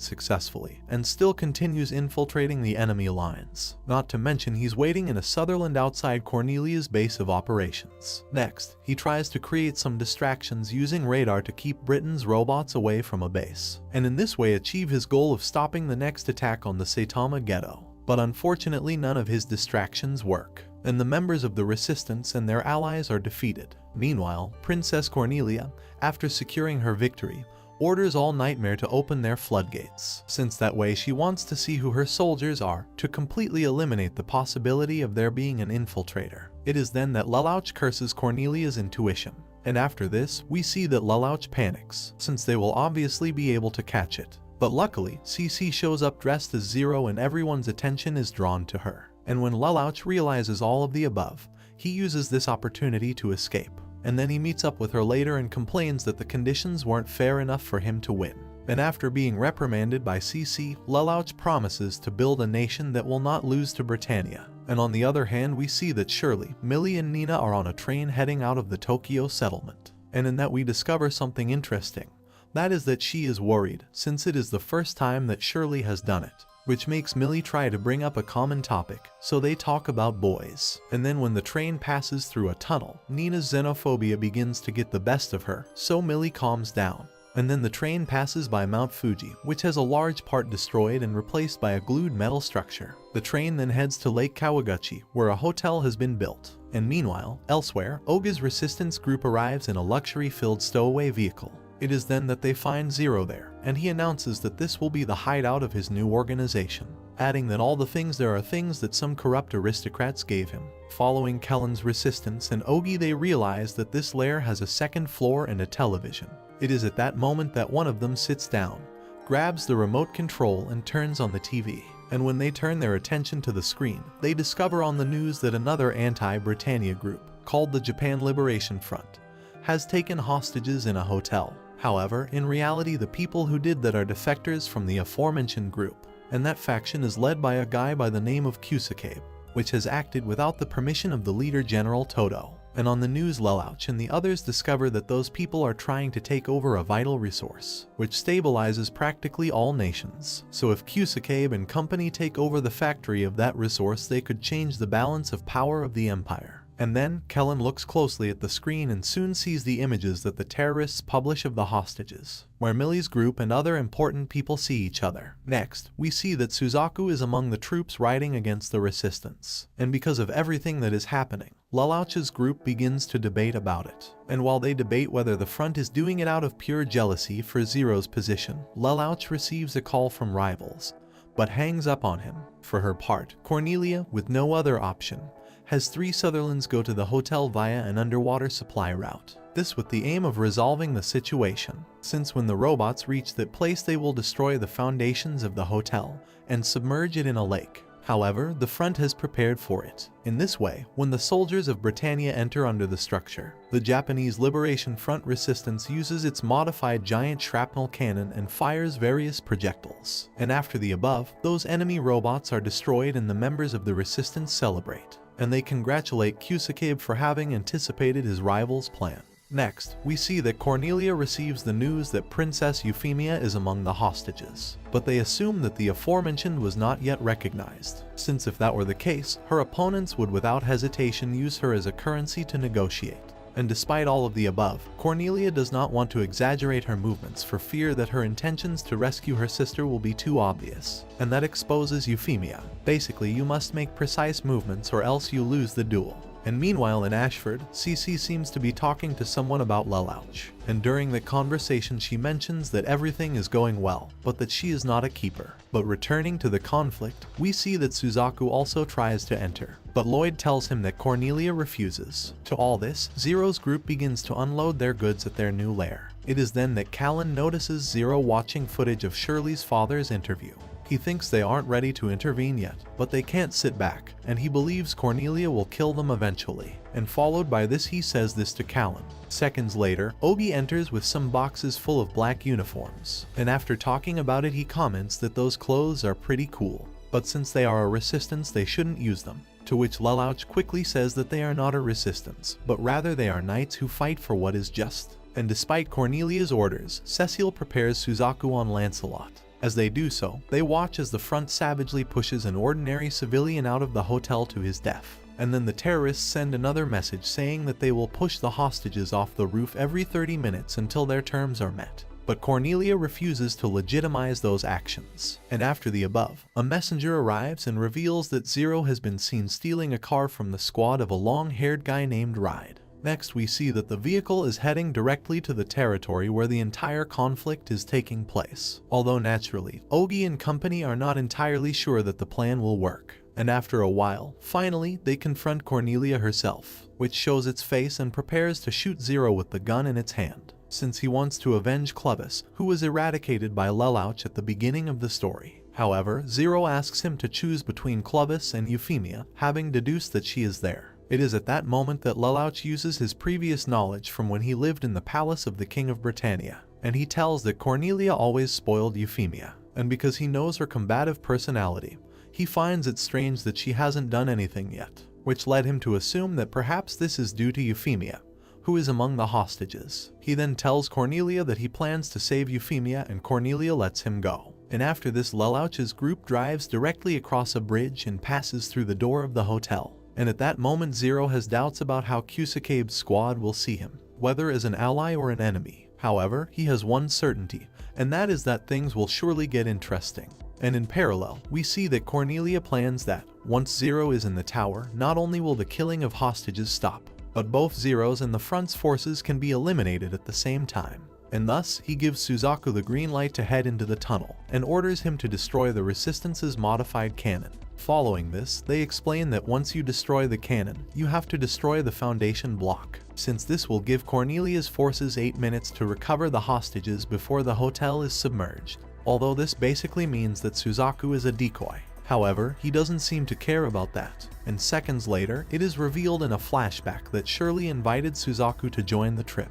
successfully, and still continues infiltrating the enemy lines. Not to mention he's waiting in a Sutherland outside Cornelia's base of operations. Next, he tries to create some distractions using radar to keep Britain's robots away from a base, and in this way achieve his goal of stopping the next attack on the Saitama ghetto. But unfortunately none of his distractions work, and the members of the resistance and their allies are defeated. Meanwhile, Princess Cornelia, after securing her victory, orders all Nightmare to open their floodgates, since that way she wants to see who her soldiers are, to completely eliminate the possibility of there being an infiltrator. It is then that Lelouch curses Cornelia's intuition, and after this, we see that Lelouch panics, since they will obviously be able to catch it. But luckily, CC shows up dressed as Zero and everyone's attention is drawn to her. And when Lelouch realizes all of the above, he uses this opportunity to escape. And then he meets up with her later and complains that the conditions weren't fair enough for him to win. And after being reprimanded by CC, Lelouch promises to build a nation that will not lose to Britannia. And on the other hand, we see that Shirley, Millie and Nina are on a train heading out of the Tokyo settlement. And in that we discover something interesting. That is that she is worried, since it is the first time that Shirley has done it, which makes Millie try to bring up a common topic, so they talk about boys. And then when the train passes through a tunnel, Nina's xenophobia begins to get the best of her, so Millie calms down. And then the train passes by Mount Fuji, which has a large part destroyed and replaced by a glued metal structure. The train then heads to Lake Kawaguchi, where a hotel has been built. And meanwhile, elsewhere, Oga's resistance group arrives in a luxury-filled stowaway vehicle. It is then that they find Zero there, and he announces that this will be the hideout of his new organization, adding that all the things there are things that some corrupt aristocrats gave him. Following Kellen's resistance and Ogi, they realize that this lair has a second floor and a television. It is at that moment that one of them sits down, grabs the remote control and turns on the TV. And when they turn their attention to the screen, they discover on the news that another anti-Britannia group, called the Japan Liberation Front, has taken hostages in a hotel. However, in reality the people who did that are defectors from the aforementioned group, and that faction is led by a guy by the name of Kusakabe. which has acted without the permission of the leader General Todo. And on the news, Lelouch and the others discover that those people are trying to take over a vital resource, which stabilizes practically all nations. So if Kusakabe and company take over the factory of that resource, they could change the balance of power of the empire. And then, Kellen looks closely at the screen and soon sees the images that the terrorists publish of the hostages, where Millie's group and other important people see each other. Next, we see that Suzaku is among the troops riding against the resistance. And because of everything that is happening, Lelouch's group begins to debate about it. And while they debate whether the front is doing it out of pure jealousy for Zero's position, Lelouch receives a call from rivals, but hangs up on him. For her part, Cornelia, with no other option, has 3 Sutherlands go to the hotel via an underwater supply route. This with the aim of resolving the situation, since when the robots reach that place they will destroy the foundations of the hotel and submerge it in a lake. However, the front has prepared for it. In this way, when the soldiers of Britannia enter under the structure, the Japanese Liberation Front resistance uses its modified giant shrapnel cannon and fires various projectiles. And after the above, those enemy robots are destroyed and the members of the resistance celebrate. And they congratulate Kusakabe for having anticipated his rival's plan. Next, we see that Cornelia receives the news that Princess Euphemia is among the hostages, but they assume that the aforementioned was not yet recognized, since if that were the case, her opponents would without hesitation use her as a currency to negotiate. And despite all of the above, Cornelia does not want to exaggerate her movements for fear that her intentions to rescue her sister will be too obvious, and that exposes Euphemia. Basically, you must make precise movements or else you lose the duel. And meanwhile in Ashford, Cece seems to be talking to someone about Lelouch, and during the conversation she mentions that everything is going well, but that she is not a keeper. But returning to the conflict, we see that Suzaku also tries to enter, but Lloyd tells him that Cornelia refuses. To all this, Zero's group begins to unload their goods at their new lair. It is then that Callan notices Zero watching footage of Shirley's father's interview. He thinks they aren't ready to intervene yet, but they can't sit back, and he believes Cornelia will kill them eventually. And followed by this, he says this to Callan. Seconds later, Ogi enters with some boxes full of black uniforms, and after talking about it he comments that those clothes are pretty cool, but since they are a resistance they shouldn't use them. To which Lelouch quickly says that they are not a resistance, but rather they are knights who fight for what is just. And despite Cornelia's orders, Cecile prepares Suzaku on Lancelot. As they do so, they watch as the front savagely pushes an ordinary civilian out of the hotel to his death. And then the terrorists send another message saying that they will push the hostages off the roof every 30 minutes until their terms are met. But Cornelia refuses to legitimize those actions. And after the above, a messenger arrives and reveals that Zero has been seen stealing a car from the squad of a long-haired guy named Ride. Next, we see that the vehicle is heading directly to the territory where the entire conflict is taking place. Although naturally, Ogi and company are not entirely sure that the plan will work. And after a while, finally, they confront Cornelia herself, which shows its face and prepares to shoot Zero with the gun in its hand, since he wants to avenge Clovis, who was eradicated by Lelouch at the beginning of the story. However, Zero asks him to choose between Clovis and Euphemia, having deduced that she is there. It is at that moment that Lelouch uses his previous knowledge from when he lived in the palace of the King of Britannia, and he tells that Cornelia always spoiled Euphemia, and because he knows her combative personality, he finds it strange that she hasn't done anything yet, which led him to assume that perhaps this is due to Euphemia, who is among the hostages. He then tells Cornelia that he plans to save Euphemia and Cornelia lets him go. And after this, Lelouch's group drives directly across a bridge and passes through the door of the hotel. And at that moment Zero has doubts about how Kusakabe's squad will see him, whether as an ally or an enemy. However, he has one certainty, and that is that things will surely get interesting. And in parallel, we see that Cornelia plans that, once Zero is in the tower, not only will the killing of hostages stop, but both Zero's and the front's forces can be eliminated at the same time. And thus, he gives Suzaku the green light to head into the tunnel, and orders him to destroy the Resistance's modified cannon. Following this, they explain that once you destroy the cannon, you have to destroy the foundation block, since this will give Cornelia's forces 8 minutes to recover the hostages before the hotel is submerged. Although this basically means that Suzaku is a decoy. However, he doesn't seem to care about that, and seconds later, it is revealed in a flashback that Shirley invited Suzaku to join the trip,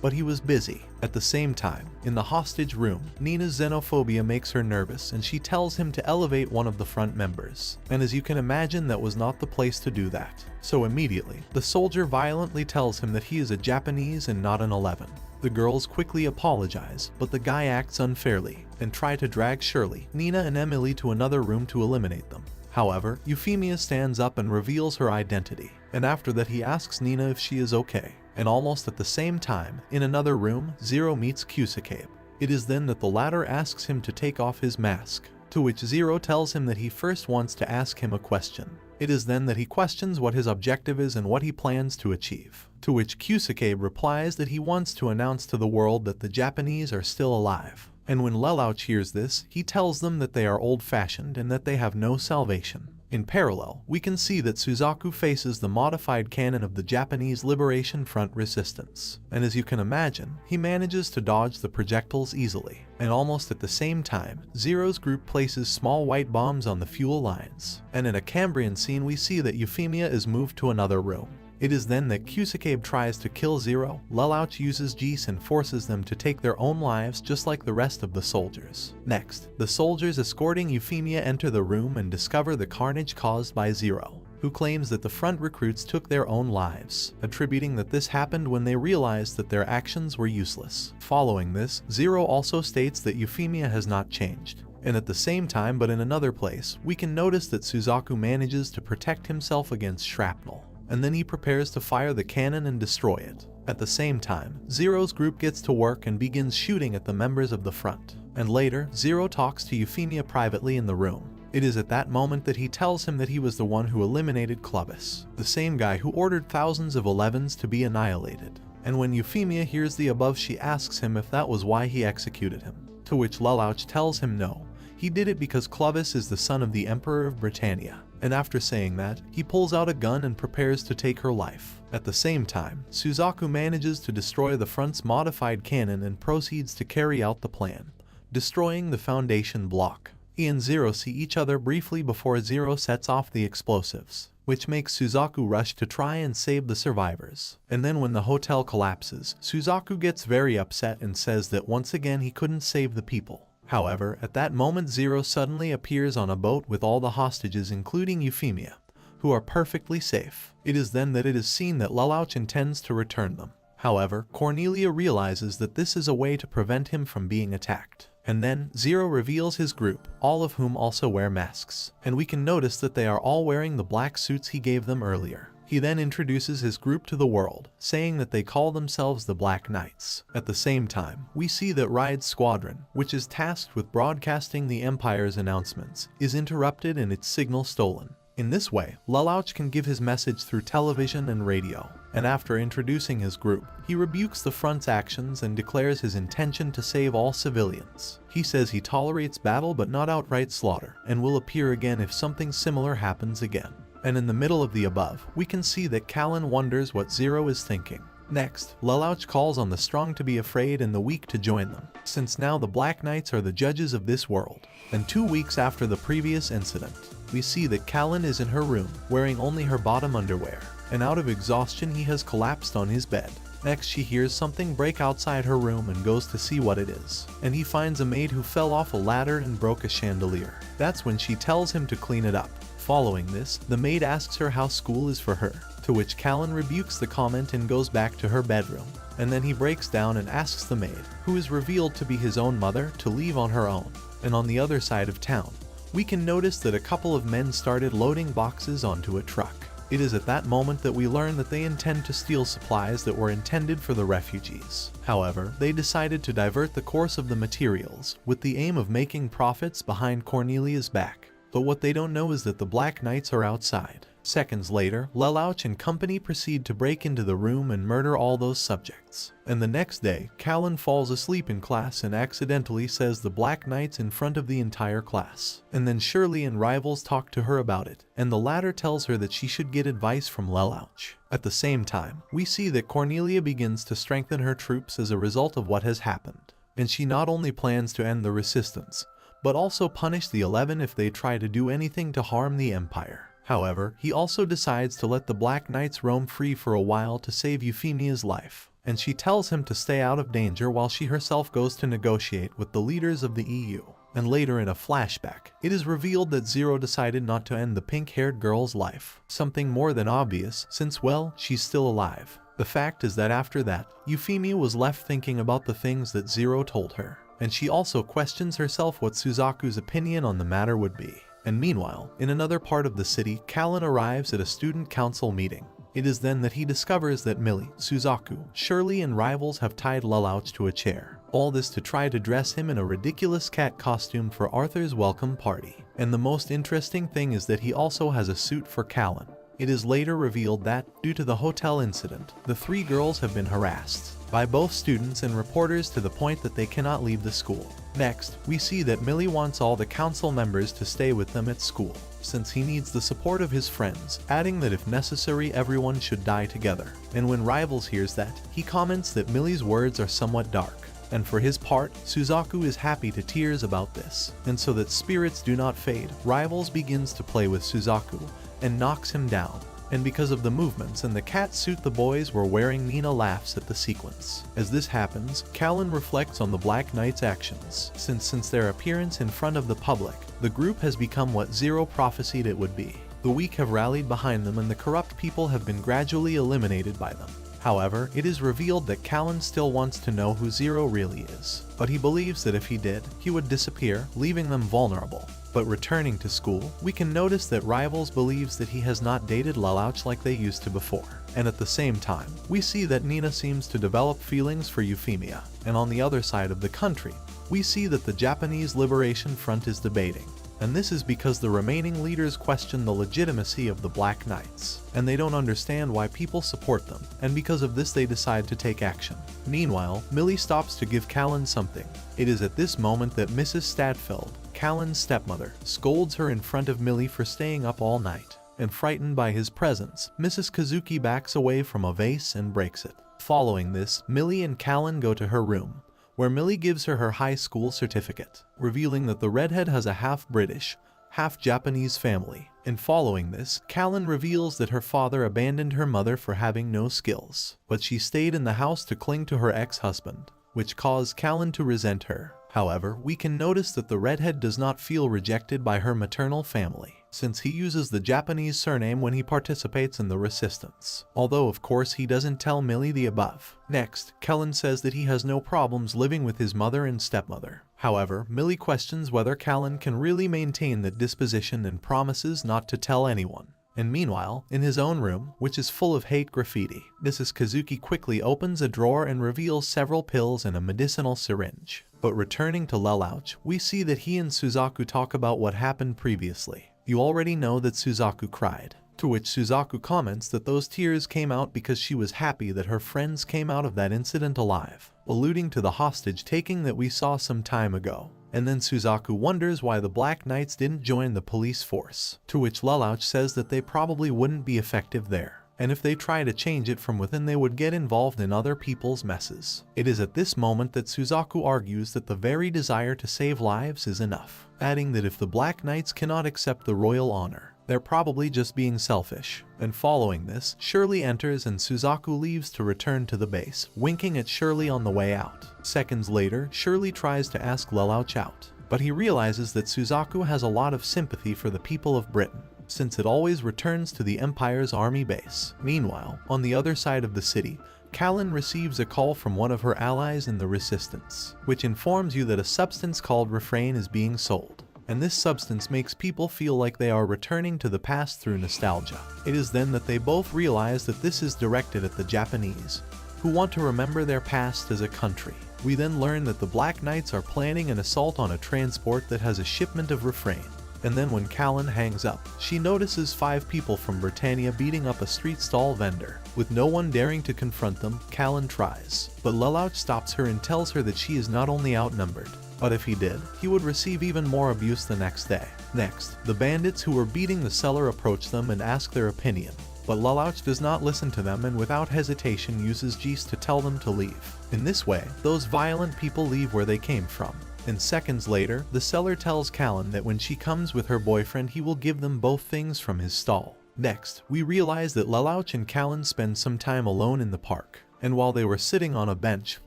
but he was busy. At the same time, in the hostage room, Nina's xenophobia makes her nervous and she tells him to elevate one of the front members. And as you can imagine, that was not the place to do that. So immediately, the soldier violently tells him that he is a Japanese and not an 11. The girls quickly apologize, but the guy acts unfairly and try to drag Shirley, Nina and Emily to another room to eliminate them. However, Euphemia stands up and reveals her identity, and after that he asks Nina if she is okay. And almost at the same time, in another room, Zero meets Kusakabe. It is then that the latter asks him to take off his mask, to which Zero tells him that he first wants to ask him a question. It is then that he questions what his objective is and what he plans to achieve, to which Kusakabe replies that he wants to announce to the world that the Japanese are still alive. And when Lelouch hears this, he tells them that they are old-fashioned and that they have no salvation. In parallel, we can see that Suzaku faces the modified cannon of the Japanese Liberation Front resistance. And as you can imagine, he manages to dodge the projectiles easily. And almost at the same time, Zero's group places small white bombs on the fuel lines. And in a Cambrian scene we see that Euphemia is moved to another room. It is then that Kusakabe tries to kill Zero. Lelouch uses Geese and forces them to take their own lives just like the rest of the soldiers. Next, the soldiers escorting Euphemia enter the room and discover the carnage caused by Zero, who claims that the front recruits took their own lives, attributing that this happened when they realized that their actions were useless. Following this, Zero also states that Euphemia has not changed. And at the same time, but in another place, we can notice that Suzaku manages to protect himself against shrapnel. And then he prepares to fire the cannon and destroy it. At the same time, Zero's group gets to work and begins shooting at the members of the front. And later, Zero talks to Euphemia privately in the room. It is at that moment that he tells him that he was the one who eliminated Clovis, the same guy who ordered thousands of 11s to be annihilated. And when Euphemia hears the above, she asks him if that was why he executed him. To which Lelouch tells him no, he did it because Clovis is the son of the Emperor of Britannia. And after saying that, he pulls out a gun and prepares to take her life. At the same time, Suzaku manages to destroy the front's modified cannon and proceeds to carry out the plan, destroying the foundation block. He and Zero see each other briefly before Zero sets off the explosives, which makes Suzaku rush to try and save the survivors. And then when the hotel collapses, Suzaku gets very upset and says that once again he couldn't save the people. However, at that moment Zero suddenly appears on a boat with all the hostages including Euphemia, who are perfectly safe. It is then that it is seen that Lelouch intends to return them. However, Cornelia realizes that this is a way to prevent him from being attacked. And then, Zero reveals his group, all of whom also wear masks. And we can notice that they are all wearing the black suits he gave them earlier. He then introduces his group to the world, saying that they call themselves the Black Knights. At the same time, we see that Ride's squadron, which is tasked with broadcasting the Empire's announcements, is interrupted and its signal stolen. In this way, Lelouch can give his message through television and radio. And after introducing his group, he rebukes the front's actions and declares his intention to save all civilians. He says he tolerates battle but not outright slaughter, and will appear again if something similar happens again. And in the middle of the above, we can see that Callan wonders what Zero is thinking. Next, Lelouch calls on the strong to be afraid and the weak to join them, since now the Black Knights are the judges of this world. And 2 weeks after the previous incident, we see that Callan is in her room, wearing only her bottom underwear, and out of exhaustion he has collapsed on his bed. Next, she hears something break outside her room and goes to see what it is. And he finds a maid who fell off a ladder and broke a chandelier. That's when she tells him to clean it up. Following this, the maid asks her how school is for her, to which Callan rebukes the comment and goes back to her bedroom. And then he breaks down and asks the maid, who is revealed to be his own mother, to leave on her own. And on the other side of town, we can notice that a couple of men started loading boxes onto a truck. It is at that moment that we learn that they intend to steal supplies that were intended for the refugees. However, they decided to divert the course of the materials, with the aim of making profits behind Cornelia's back. But what they don't know is that the Black Knights are outside. Seconds later, Lelouch and company proceed to break into the room and murder all those subjects. And the next day, Callan falls asleep in class and accidentally says the Black Knights in front of the entire class. And then Shirley and Rivals talk to her about it, and the latter tells her that she should get advice from Lelouch. At the same time, we see that Cornelia begins to strengthen her troops as a result of what has happened. And she not only plans to end the resistance, but also punish the 11 if they try to do anything to harm the Empire. However, he also decides to let the Black Knights roam free for a while to save Euphemia's life. and she tells him to stay out of danger while she herself goes to negotiate with the leaders of the EU. And later in a flashback, it is revealed that Zero decided not to end the pink-haired girl's life. Something more than obvious, since, well, she's still alive. The fact is that after that, Euphemia was left thinking about the things that Zero told her, and she also questions herself what Suzaku's opinion on the matter would be. And meanwhile, in another part of the city, Callan arrives at a student council meeting. It is then that he discovers that Millie, Suzaku, Shirley and rivals have tied Lelouch to a chair. All this to try to dress him in a ridiculous cat costume for Arthur's welcome party. And the most interesting thing is that he also has a suit for Callan. It is later revealed that, due to the hotel incident, the three girls have been harassed by both students and reporters to the point that they cannot leave the school. Next, we see that Millie wants all the council members to stay with them at school, since he needs the support of his friends, adding that if necessary everyone should die together. And when Rivals hears that, he comments that Millie's words are somewhat dark. And for his part, Suzaku is happy to tears about this. And so that spirits do not fade, Rivals begins to play with Suzaku and knocks him down. And because of the movements and the cat suit the boys were wearing, Nina laughs at the sequence. As this happens, Callan reflects on the Black Knight's actions, since their appearance in front of the public, the group has become what Zero prophesied it would be. The weak have rallied behind them and the corrupt people have been gradually eliminated by them. However, it is revealed that Callan still wants to know who Zero really is, but he believes that if he did, he would disappear, leaving them vulnerable. But returning to school, we can notice that Rivals believes that he has not dated Lelouch like they used to before. And at the same time, we see that Nina seems to develop feelings for Euphemia. And on the other side of the country, we see that the Japanese Liberation Front is debating. And this is because the remaining leaders question the legitimacy of the Black Knights, and they don't understand why people support them, and because of this they decide to take action. Meanwhile, Millie stops to give Callan something. It is at this moment that Mrs. Stadfeld, Callan's stepmother, scolds her in front of Millie for staying up all night, and frightened by his presence, Mrs. Kazuki backs away from a vase and breaks it. Following this, Millie and Callan go to her room, where Millie gives her high school certificate, revealing that the redhead has a half-British, half-Japanese family. And following this, Callan reveals that her father abandoned her mother for having no skills, but she stayed in the house to cling to her ex-husband, which caused Callan to resent her. However, we can notice that the redhead does not feel rejected by her maternal family, since he uses the Japanese surname when he participates in the resistance, although of course he doesn't tell Millie the above. Next, Callan says that he has no problems living with his mother and stepmother. However, Millie questions whether Callan can really maintain that disposition and promises not to tell anyone. And meanwhile, in his own room, which is full of hate graffiti, Mrs. Kazuki quickly opens a drawer and reveals several pills and a medicinal syringe. But returning to Lelouch, we see that he and Suzaku talk about what happened previously. You already know that Suzaku cried, to which Suzaku comments that those tears came out because she was happy that her friends came out of that incident alive, alluding to the hostage taking that we saw some time ago. And then Suzaku wonders why the Black Knights didn't join the police force, to which Lelouch says that they probably wouldn't be effective there. And if they try to change it from within they would get involved in other people's messes. It is at this moment that Suzaku argues that the very desire to save lives is enough, adding that if the Black Knights cannot accept the royal honor, they're probably just being selfish. And following this, Shirley enters and Suzaku leaves to return to the base, winking at Shirley on the way out. Seconds later, Shirley tries to ask Lelouch out, but he realizes that Suzaku has a lot of sympathy for the people of Britain, since it always returns to the Empire's army base. Meanwhile, on the other side of the city, Callan receives a call from one of her allies in the Resistance, which informs you that a substance called Refrain is being sold. And this substance makes people feel like they are returning to the past through nostalgia. It is then that they both realize that this is directed at the Japanese, who want to remember their past as a country. We then learn that the Black Knights are planning an assault on a transport that has a shipment of Refrain. And then when Callan hangs up, she notices 5 people from Britannia beating up a street stall vendor. With no one daring to confront them, Callan tries, but Lelouch stops her and tells her that she is not only outnumbered, but if he did, he would receive even more abuse the next day. Next, the bandits who were beating the seller approach them and ask their opinion, but Lelouch does not listen to them and without hesitation uses Geese to tell them to leave. In this way, those violent people leave where they came from. And seconds later, the seller tells Callan that when she comes with her boyfriend he will give them both things from his stall. Next, we realize that Lelouch and Callan spend some time alone in the park, And while they were sitting on a bench,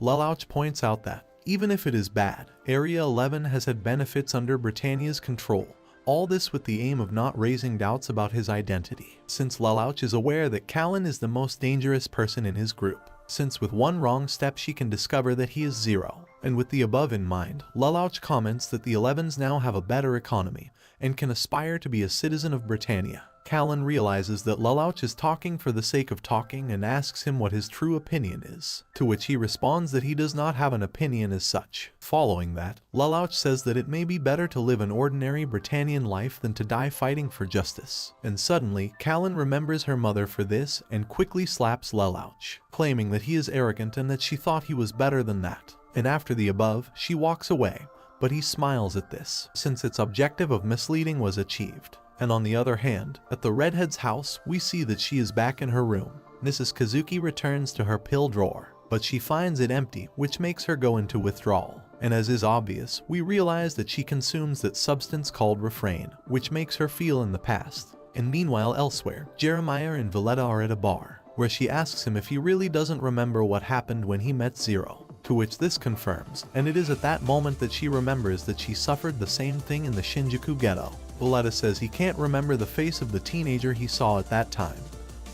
Lelouch points out that, even if it is bad, Area 11 has had benefits under Britannia's control. All this with the aim of not raising doubts about his identity, since Lelouch is aware that Callan is the most dangerous person in his group, since with one wrong step she can discover that he is Zero. And with the above in mind, Lelouch comments that the 11s now have a better economy, and can aspire to be a citizen of Britannia. Callan realizes that Lelouch is talking for the sake of talking and asks him what his true opinion is, to which he responds that he does not have an opinion as such. Following that, Lelouch says that it may be better to live an ordinary Britannian life than to die fighting for justice. And suddenly, Callan remembers her mother for this and quickly slaps Lelouch, claiming that he is arrogant and that she thought he was better than that. And after the above, she walks away, but he smiles at this, since its objective of misleading was achieved. And on the other hand, at the redhead's house, we see that she is back in her room. Mrs. Kazuki returns to her pill drawer, but she finds it empty, which makes her go into withdrawal. And as is obvious, we realize that she consumes that substance called Refrain, which makes her feel in the past. And meanwhile elsewhere, Jeremiah and Valletta are at a bar, where she asks him if he really doesn't remember what happened when he met Zero. To which this confirms, and it is at that moment that she remembers that she suffered the same thing in the Shinjuku ghetto. Valletta says he can't remember the face of the teenager he saw at that time,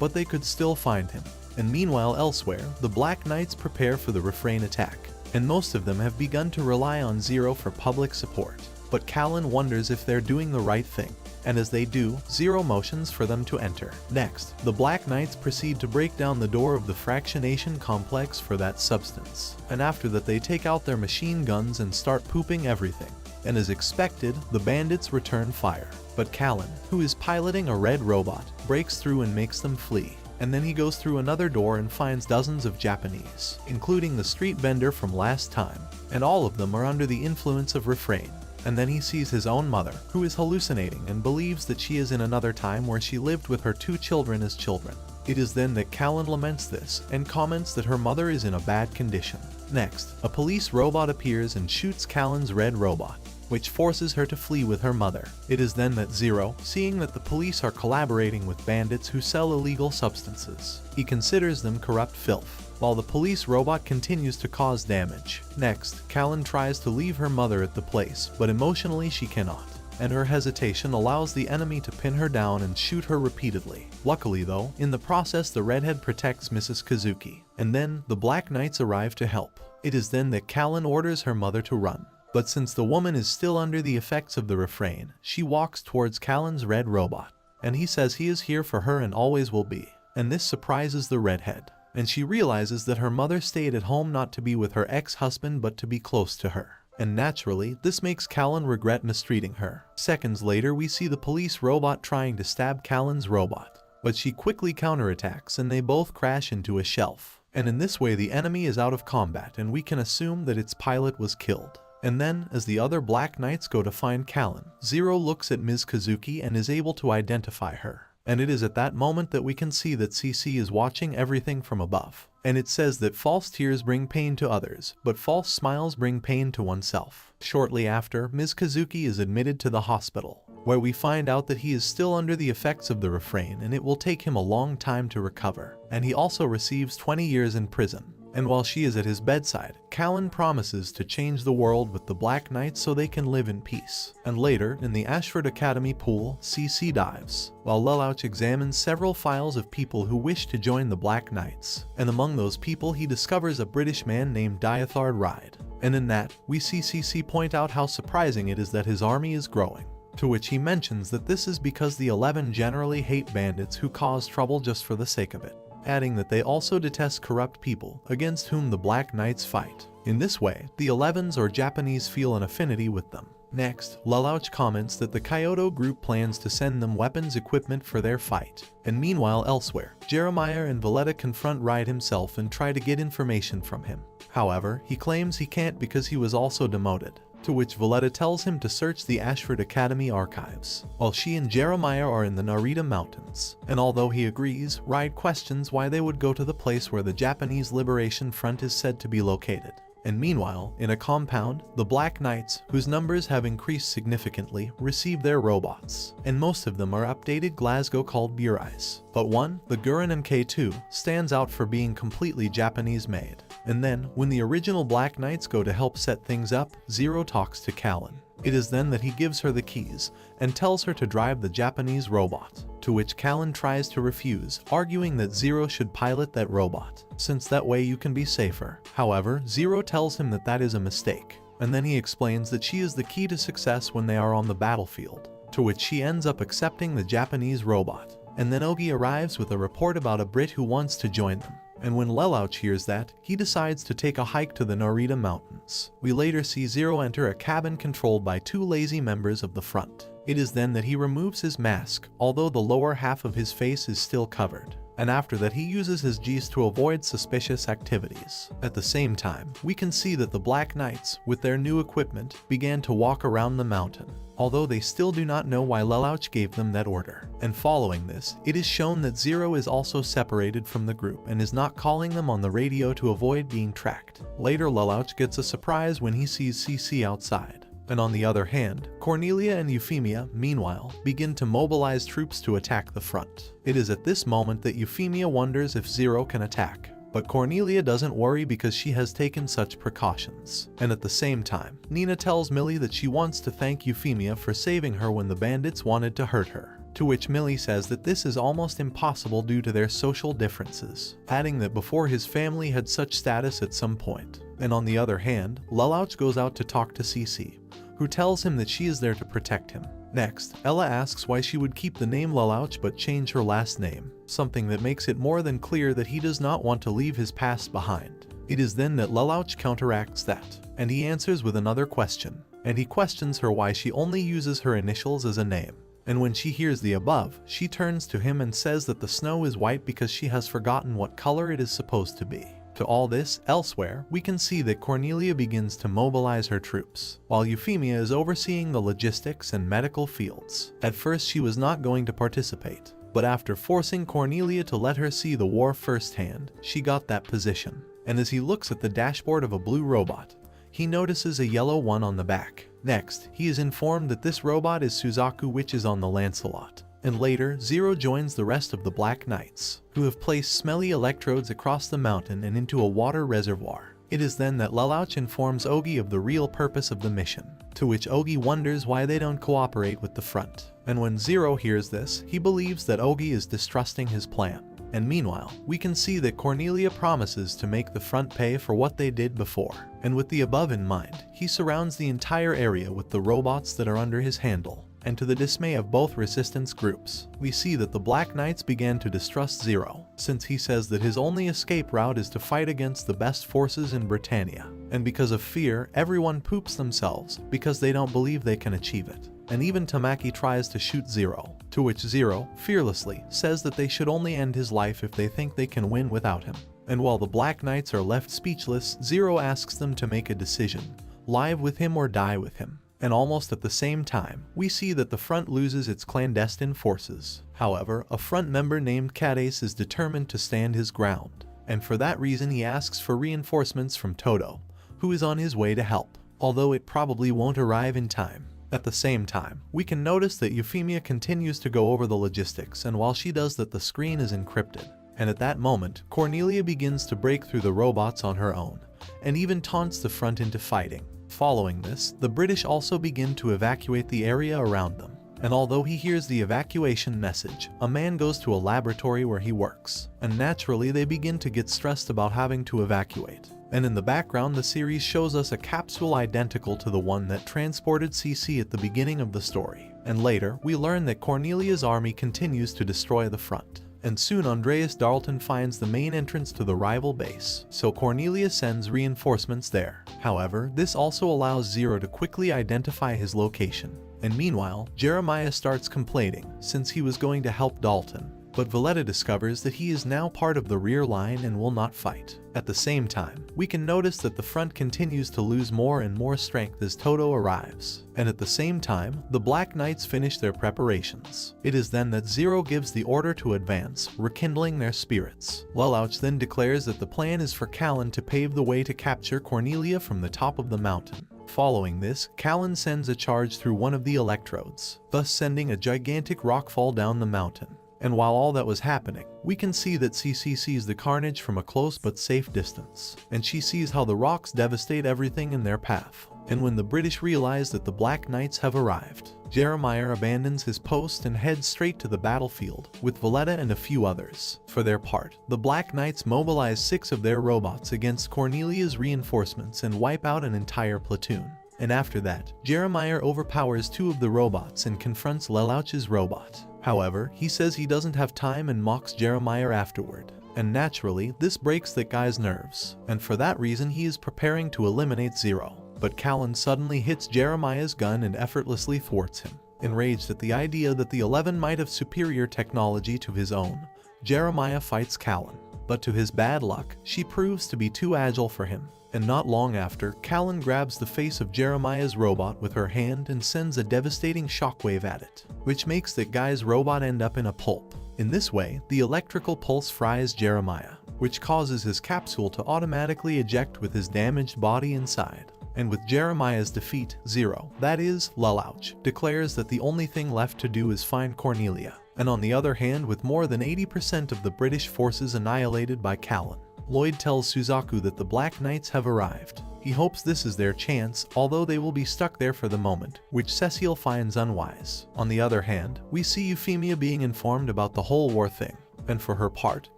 but they could still find him. And meanwhile elsewhere, the Black Knights prepare for the Refrain attack, and most of them have begun to rely on Zero for public support. But Callan wonders if they're doing the right thing, and as they do, Zero motions for them to enter. Next, the Black Knights proceed to break down the door of the fractionation complex for that substance, and after that they take out their machine guns and start pooping everything. And as expected, the bandits return fire. But Callan, who is piloting a red robot, breaks through and makes them flee. And then he goes through another door and finds dozens of Japanese, including the street vendor from last time, and all of them are under the influence of Refrain. And then he sees his own mother, who is hallucinating and believes that she is in another time where she lived with her 2 children as children. It is then that Callan laments this and comments that her mother is in a bad condition. Next, a police robot appears and shoots Callan's red robot, which forces her to flee with her mother. It is then that Zero, seeing that the police are collaborating with bandits who sell illegal substances, he considers them corrupt filth, while the police robot continues to cause damage. Next, Callan tries to leave her mother at the place, but emotionally she cannot, and her hesitation allows the enemy to pin her down and shoot her repeatedly. Luckily though, in the process the redhead protects Mrs. Kazuki, and then the Black Knights arrive to help. It is then that Callan orders her mother to run. But since the woman is still under the effects of the Refrain, she walks towards Callan's red robot, and he says he is here for her and always will be. And this surprises the redhead, and she realizes that her mother stayed at home not to be with her ex-husband but to be close to her. And naturally, this makes Callan regret mistreating her. Seconds later, we see the police robot trying to stab Callan's robot, but she quickly counterattacks and they both crash into a shelf. And in this way the enemy is out of combat and we can assume that its pilot was killed. And then, as the other Black Knights go to find Callan, Zero looks at Ms. Kazuki and is able to identify her. And it is at that moment that we can see that CC is watching everything from above. And it says that false tears bring pain to others, but false smiles bring pain to oneself. Shortly after, Ms. Kazuki is admitted to the hospital, where we find out that he is still under the effects of the Refrain and it will take him a long time to recover. And he also receives 20 years in prison. And while she is at his bedside, Callan promises to change the world with the Black Knights so they can live in peace. And later, in the Ashford Academy pool, CC dives, while Lelouch examines several files of people who wish to join the Black Knights. And among those people he discovers a British man named Dyathard Ride. And in that, we see CC point out how surprising it is that his army is growing. To which he mentions that this is because the 11 generally hate bandits who cause trouble just for the sake of it, adding that they also detest corrupt people against whom the Black Knights fight. In this way, the 11s or Japanese feel an affinity with them. Next, Lelouch comments that the Kyoto group plans to send them weapons equipment for their fight. And meanwhile elsewhere, Jeremiah and Valletta confront Ride himself and try to get information from him. However, he claims he can't because he was also demoted. To which Valletta tells him to search the Ashford Academy archives, while she and Jeremiah are in the Narita Mountains. And although he agrees, Ride questions why they would go to the place where the Japanese Liberation Front is said to be located. And meanwhile, in a compound, the Black Knights, whose numbers have increased significantly, receive their robots, and most of them are updated Glasgow called Burais. But one, the Gurren MK2, stands out for being completely Japanese made. And then, when the original Black Knights go to help set things up, Zero talks to Callan. It is then that he gives her the keys and tells her to drive the Japanese robot, to which Callan tries to refuse, arguing that Zero should pilot that robot, since that way you can be safer. However, Zero tells him that that is a mistake, and then he explains that she is the key to success when they are on the battlefield, to which she ends up accepting the Japanese robot. And then Ogi arrives with a report about a Brit who wants to join them. And when Lelouch hears that, he decides to take a hike to the Narita Mountains. We later see Zero enter a cabin controlled by two lazy members of the front. It is then that he removes his mask, although the lower half of his face is still covered. And after that he uses his G's to avoid suspicious activities. At the same time, we can see that the Black Knights, with their new equipment, began to walk around the mountain, although they still do not know why Lelouch gave them that order. And following this, it is shown that Zero is also separated from the group and is not calling them on the radio to avoid being tracked. Later, Lelouch gets a surprise when he sees CC outside. And on the other hand, Cornelia and Euphemia, meanwhile, begin to mobilize troops to attack the front. It is at this moment that Euphemia wonders if Zero can attack. But Cornelia doesn't worry because she has taken such precautions. And at the same time, Nina tells Millie that she wants to thank Euphemia for saving her when the bandits wanted to hurt her. To which Millie says that this is almost impossible due to their social differences, adding that before his family had such status at some point. And on the other hand, Lelouch goes out to talk to Cece, who tells him that she is there to protect him. Next, Ella asks why she would keep the name Lelouch but change her last name, something that makes it more than clear that he does not want to leave his past behind. It is then that Lelouch counteracts that, and he answers with another question, and he questions her why she only uses her initials as a name. And when she hears the above, she turns to him and says that the snow is white because she has forgotten what color it is supposed to be. To all this, elsewhere, we can see that Cornelia begins to mobilize her troops, while Euphemia is overseeing the logistics and medical fields. At first she was not going to participate, but after forcing Cornelia to let her see the war firsthand, she got that position. And as he looks at the dashboard of a blue robot, he notices a yellow one on the back. Next, he is informed that this robot is Suzaku, which is on the Lancelot. And later, Zero joins the rest of the Black Knights, who have placed smelly electrodes across the mountain and into a water reservoir. It is then that Lelouch informs Ogi of the real purpose of the mission, to which Ogi wonders why they don't cooperate with the front. And when Zero hears this, he believes that Ogi is distrusting his plan. And meanwhile, we can see that Cornelia promises to make the front pay for what they did before. And with the above in mind, he surrounds the entire area with the robots that are under his handle. And to the dismay of both resistance groups, we see that the Black Knights began to distrust Zero, since he says that his only escape route is to fight against the best forces in Britannia. And because of fear, everyone poops themselves because they don't believe they can achieve it. And even Tamaki tries to shoot Zero, to which Zero, fearlessly, says that they should only end his life if they think they can win without him. And while the Black Knights are left speechless, Zero asks them to make a decision, live with him or die with him. And almost at the same time, we see that the front loses its clandestine forces. However, a front member named Cadace is determined to stand his ground, and for that reason he asks for reinforcements from Todo, who is on his way to help, although it probably won't arrive in time. At the same time, we can notice that Euphemia continues to go over the logistics, and while she does that, the screen is encrypted. And at that moment, Cornelia begins to break through the robots on her own, and even taunts the front into fighting. Following this, the British also begin to evacuate the area around them. And although he hears the evacuation message, a man goes to a laboratory where he works. And naturally they begin to get stressed about having to evacuate. And in the background, the series shows us a capsule identical to the one that transported CC at the beginning of the story. And later, we learn that Cornelia's army continues to destroy the front. And soon Andreas Darlton finds the main entrance to the rival base, so Cornelia sends reinforcements there. However, this also allows Zero to quickly identify his location. And meanwhile, Jeremiah starts complaining, since he was going to help Dalton, but Valletta discovers that he is now part of the rear line and will not fight. At the same time, we can notice that the front continues to lose more and more strength as Todo arrives. And at the same time, the Black Knights finish their preparations. It is then that Zero gives the order to advance, rekindling their spirits. Lelouch then declares that the plan is for Callan to pave the way to capture Cornelia from the top of the mountain. Following this, Callan sends a charge through one of the electrodes, thus sending a gigantic rockfall down the mountain. And while all that was happening, we can see that Cece sees the carnage from a close but safe distance, and she sees how the rocks devastate everything in their path. And when the British realize that the Black Knights have arrived, Jeremiah abandons his post and heads straight to the battlefield, with Valletta and a few others. For their part, the Black Knights mobilize 6 of their robots against Cornelia's reinforcements and wipe out an entire platoon. And after that, Jeremiah overpowers 2 of the robots and confronts Lelouch's robot. However, he says he doesn't have time and mocks Jeremiah afterward. And naturally, this breaks that guy's nerves, and for that reason he is preparing to eliminate Zero. But Callan suddenly hits Jeremiah's gun and effortlessly thwarts him. Enraged at the idea that the 11 might have superior technology to his own, Jeremiah fights Callan. But to his bad luck, she proves to be too agile for him. And not long after, Callan grabs the face of Jeremiah's robot with her hand and sends a devastating shockwave at it, which makes that guy's robot end up in a pulp. In this way, the electrical pulse fries Jeremiah, which causes his capsule to automatically eject with his damaged body inside. And with Jeremiah's defeat, Zero, that is, Lelouch, declares that the only thing left to do is find Cornelia. And on the other hand, with more than 80% of the British forces annihilated by Callan, Lloyd tells Suzaku that the Black Knights have arrived. He hopes this is their chance, although they will be stuck there for the moment, which Cecile finds unwise. On the other hand, we see Euphemia being informed about the whole war thing. And for her part,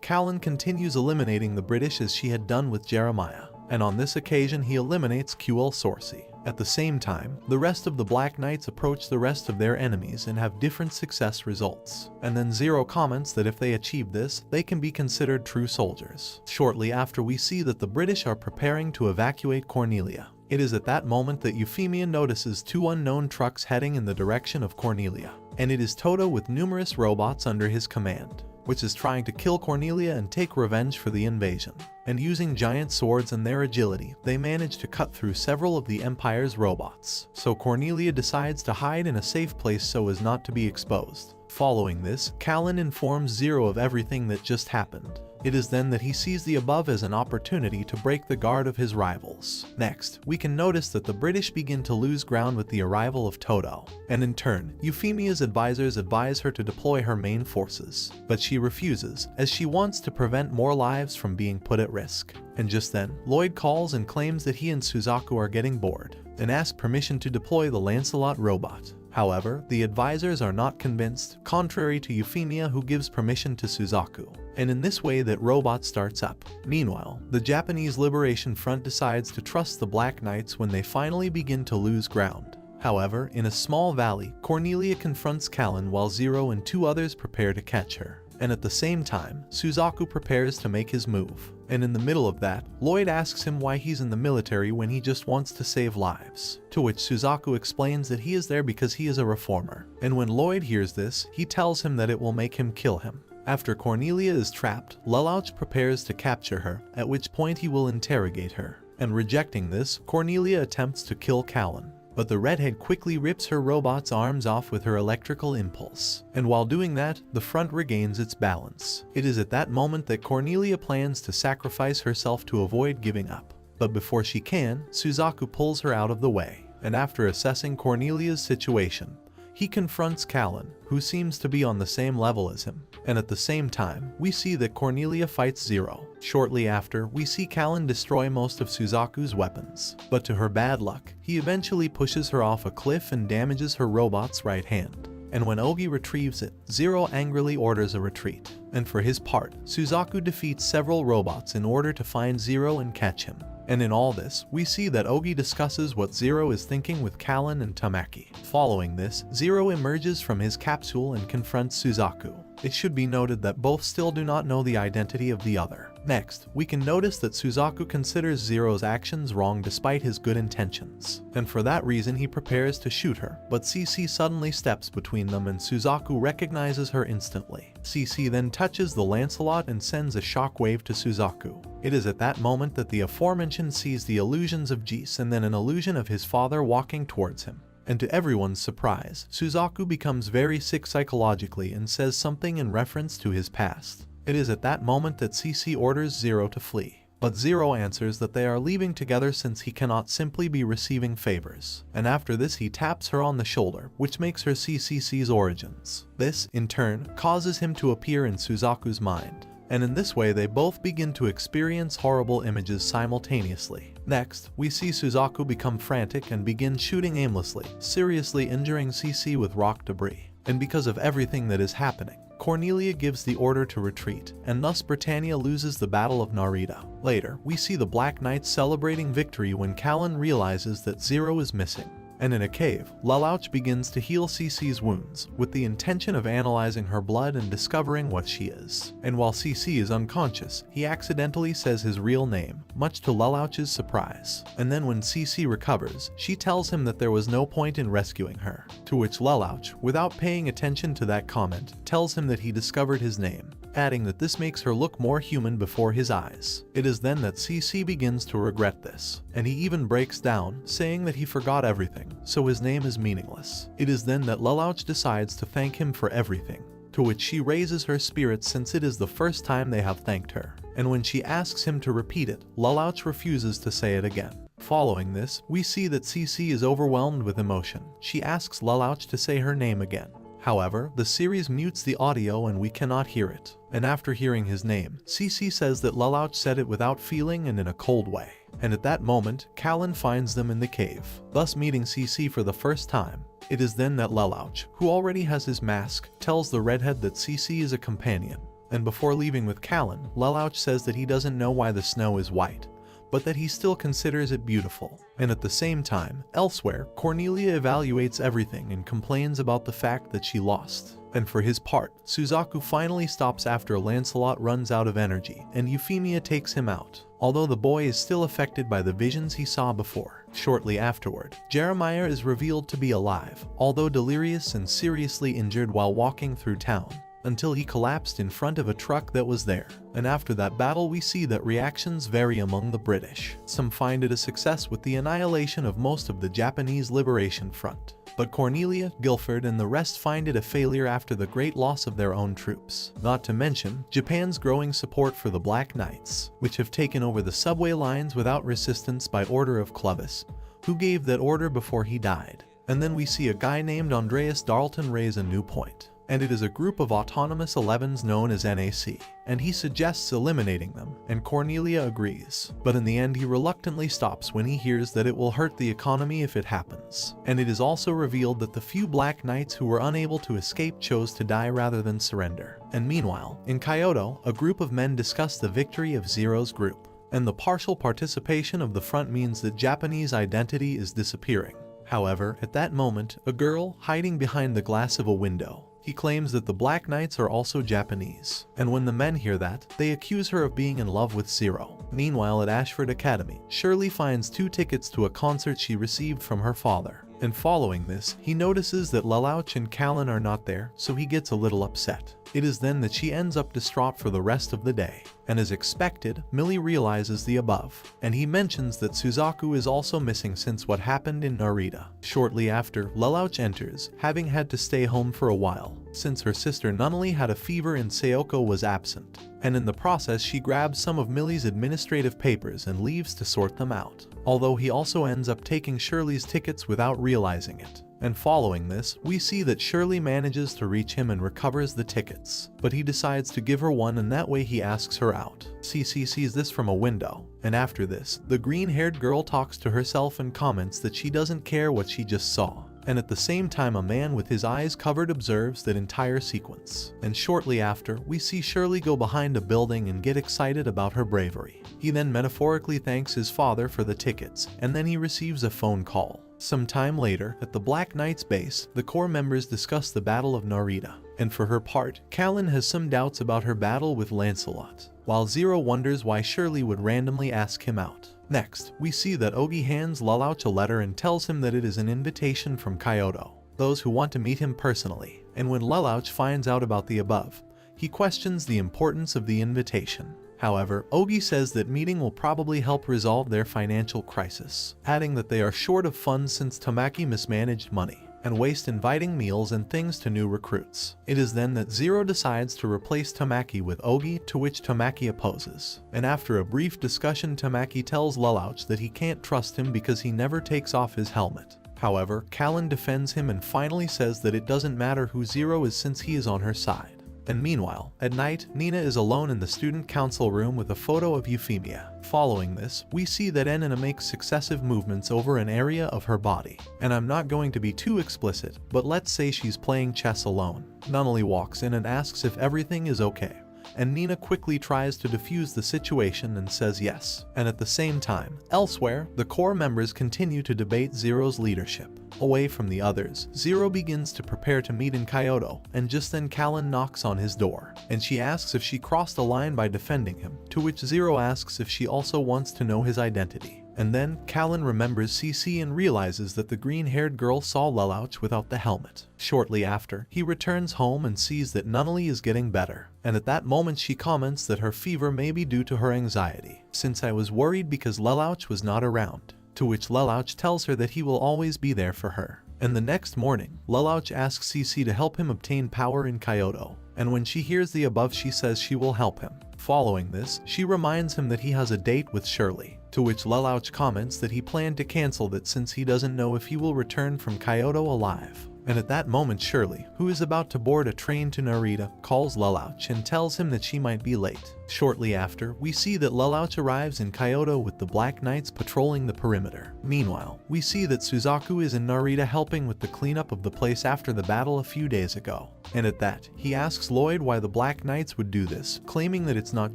Callan continues eliminating the British as she had done with Jeremiah. And on this occasion he eliminates QL Sorcy. At the same time, the rest of the Black Knights approach the rest of their enemies and have different success results. And then Zero comments that if they achieve this, they can be considered true soldiers. Shortly after, we see that the British are preparing to evacuate Cornelia. It is at that moment that Euphemia notices 2 unknown trucks heading in the direction of Cornelia. And it is Todo with numerous robots under his command, which is trying to kill Cornelia and take revenge for the invasion. And using giant swords and their agility, they manage to cut through several of the Empire's robots. So Cornelia decides to hide in a safe place so as not to be exposed. Following this, Callan informs Zero of everything that just happened. It is then that he sees the above as an opportunity to break the guard of his rivals. Next, we can notice that the British begin to lose ground with the arrival of Todo, and in turn, Euphemia's advisors advise her to deploy her main forces. But she refuses, as she wants to prevent more lives from being put at risk. And just then, Lloyd calls and claims that he and Suzaku are getting bored, and asks permission to deploy the Lancelot robot. However, the advisors are not convinced, contrary to Euphemia, who gives permission to Suzaku. And in this way that robot starts up. Meanwhile, the Japanese Liberation Front decides to trust the Black Knights when they finally begin to lose ground. However, in a small valley, Cornelia confronts Callan while Zero and 2 others prepare to catch her. And at the same time, Suzaku prepares to make his move. And in the middle of that, Lloyd asks him why he's in the military when he just wants to save lives. To which Suzaku explains that he is there because he is a reformer. And when Lloyd hears this, he tells him that it will make him kill him. After Cornelia is trapped, Lelouch prepares to capture her, at which point he will interrogate her. And rejecting this, Cornelia attempts to kill Callan. But the redhead quickly rips her robot's arms off with her electrical impulse. And while doing that, the front regains its balance. It is at that moment that Cornelia plans to sacrifice herself to avoid giving up. But before she can, Suzaku pulls her out of the way. And after assessing Cornelia's situation, he confronts Callan, who seems to be on the same level as him. And at the same time, we see that Cornelia fights Zero. Shortly after, we see Callan destroy most of Suzaku's weapons. But to her bad luck, he eventually pushes her off a cliff and damages her robot's right hand. And when Ogi retrieves it, Zero angrily orders a retreat. And for his part, Suzaku defeats several robots in order to find Zero and catch him. And in all this, we see that Ogi discusses what Zero is thinking with Callan and Tamaki. Following this, Zero emerges from his capsule and confronts Suzaku. It should be noted that both still do not know the identity of the other. Next, we can notice that Suzaku considers Zero's actions wrong despite his good intentions, and for that reason he prepares to shoot her, but CC suddenly steps between them and Suzaku recognizes her instantly. CC then touches the Lancelot and sends a shockwave to Suzaku. It is at that moment that the aforementioned sees the illusions of Jis and then an illusion of his father walking towards him. And to everyone's surprise, Suzaku becomes very sick psychologically and says something in reference to his past. It is at that moment that CC orders Zero to flee. But Zero answers that they are leaving together since he cannot simply be receiving favors. And after this he taps her on the shoulder, which makes her see CC's origins. This, in turn, causes him to appear in Suzaku's mind. And in this way they both begin to experience horrible images simultaneously. Next, we see Suzaku become frantic and begin shooting aimlessly, seriously injuring CC with rock debris. And because of everything that is happening, Cornelia gives the order to retreat, and thus Britannia loses the Battle of Narita. Later, we see the Black Knights celebrating victory when Callan realizes that Zero is missing. And in a cave, Lelouch begins to heal CC's wounds, with the intention of analyzing her blood and discovering what she is. And while CC is unconscious, he accidentally says his real name, much to Lelouch's surprise. And then when CC recovers, she tells him that there was no point in rescuing her. To which Lelouch, without paying attention to that comment, tells him that he discovered his name, adding that this makes her look more human before his eyes. It is then that CC begins to regret this, and he even breaks down, saying that he forgot everything, so his name is meaningless. It is then that Lelouch decides to thank him for everything, to which she raises her spirits since it is the first time they have thanked her. And when she asks him to repeat it, Lelouch refuses to say it again. Following this, we see that CC is overwhelmed with emotion. She asks Lelouch to say her name again. However, the series mutes the audio and we cannot hear it. And after hearing his name, CC says that Lelouch said it without feeling and in a cold way. And at that moment, Callan finds them in the cave, thus meeting CC for the first time. It is then that Lelouch, who already has his mask, tells the redhead that CC is a companion. And before leaving with Callan, Lelouch says that he doesn't know why the snow is white, but that he still considers it beautiful. And at the same time, elsewhere, Cornelia evaluates everything and complains about the fact that she lost. And for his part, Suzaku finally stops after Lancelot runs out of energy, and Euphemia takes him out, although the boy is still affected by the visions he saw before. Shortly afterward, Jeremiah is revealed to be alive, although delirious and seriously injured while walking through town, until he collapsed in front of a truck that was there. And after that battle we see that reactions vary among the British. Some find it a success with the annihilation of most of the Japanese Liberation Front, but Cornelia, Guilford and the rest find it a failure after the great loss of their own troops. Not to mention Japan's growing support for the Black Knights, which have taken over the subway lines without resistance by order of Clovis, who gave that order before he died. And then we see a guy named Andreas Darlton raise a new point, and it is a group of autonomous 11s known as NAC, and he suggests eliminating them, and Cornelia agrees. But in the end he reluctantly stops when he hears that it will hurt the economy if it happens. And it is also revealed that the few Black Knights who were unable to escape chose to die rather than surrender. And meanwhile, in Kyoto, a group of men discuss the victory of Zero's group, and the partial participation of the front means that Japanese identity is disappearing. However, at that moment, a girl, hiding behind the glass of a window, he claims that the Black Knights are also Japanese, and when the men hear that, they accuse her of being in love with Zero. Meanwhile at Ashford Academy, Shirley finds 2 tickets to a concert she received from her father, and following this, he notices that Lelouch and Callan are not there, so he gets a little upset. It is then that she ends up distraught for the rest of the day, and as expected, Millie realizes the above, and he mentions that Suzaku is also missing since what happened in Narita. Shortly after, Lelouch enters, having had to stay home for a while, since her sister Nunnally had a fever and Sayoko was absent, and in the process she grabs some of Millie's administrative papers and leaves to sort them out, although he also ends up taking Shirley's tickets without realizing it. And following this, we see that Shirley manages to reach him and recovers the tickets, but he decides to give her one and that way he asks her out. CC sees this from a window, and after this, the green-haired girl talks to herself and comments that she doesn't care what she just saw. And at the same time a man with his eyes covered observes that entire sequence. And shortly after, we see Shirley go behind a building and get excited about her bravery. He then metaphorically thanks his father for the tickets, and then he receives a phone call. Some time later, at the Black Knights base, the core members discuss the Battle of Narita, And for her part, Callan has some doubts about her battle with Lancelot, while Zero wonders why Shirley would randomly ask him out. Next, we see that Ogi hands Lelouch a letter and tells him that it is an invitation from Kyoto, those who want to meet him personally. And when Lelouch finds out about the above, he questions the importance of the invitation. However, Ogi says that meeting will probably help resolve their financial crisis, adding that they are short of funds since Tamaki mismanaged money and waste inviting meals and things to new recruits. It is then that Zero decides to replace Tamaki with Ogi, to which Tamaki opposes. And after a brief discussion, Tamaki tells Lelouch that he can't trust him because he never takes off his helmet. However, Callan defends him and finally says that it doesn't matter who Zero is since he is on her side. And meanwhile, at night, Nina is alone in the student council room with a photo of Euphemia. Following this, we see that Nina makes successive movements over an area of her body. And I'm not going to be too explicit, but let's say she's playing chess alone. Nunnally walks in and asks if everything is okay, and Nina quickly tries to defuse the situation and says yes. And at the same time, elsewhere, the core members continue to debate Zero's leadership. Away from the others, Zero begins to prepare to meet in Kyoto, and just then Callan knocks on his door, and she asks if she crossed the line by defending him, to which Zero asks if she also wants to know his identity. And then, Callan remembers CC and realizes that the green-haired girl saw Lelouch without the helmet. Shortly after, he returns home and sees that Nunnally is getting better. And at that moment she comments that her fever may be due to her anxiety, since I was worried because Lelouch was not around. To which Lelouch tells her that he will always be there for her. And the next morning, Lelouch asks CC to help him obtain power in Kyoto. And when she hears the above, she says she will help him. Following this, she reminds him that he has a date with Shirley, to which Lelouch comments that he planned to cancel that since he doesn't know if he will return from Kyoto alive. And at that moment, Shirley, who is about to board a train to Narita, calls Lelouch and tells him that she might be late. Shortly after, we see that Lelouch arrives in Kyoto with the Black Knights patrolling the perimeter. Meanwhile, we see that Suzaku is in Narita helping with the cleanup of the place after the battle a few days ago. And at that, he asks Lloyd why the Black Knights would do this, claiming that it's not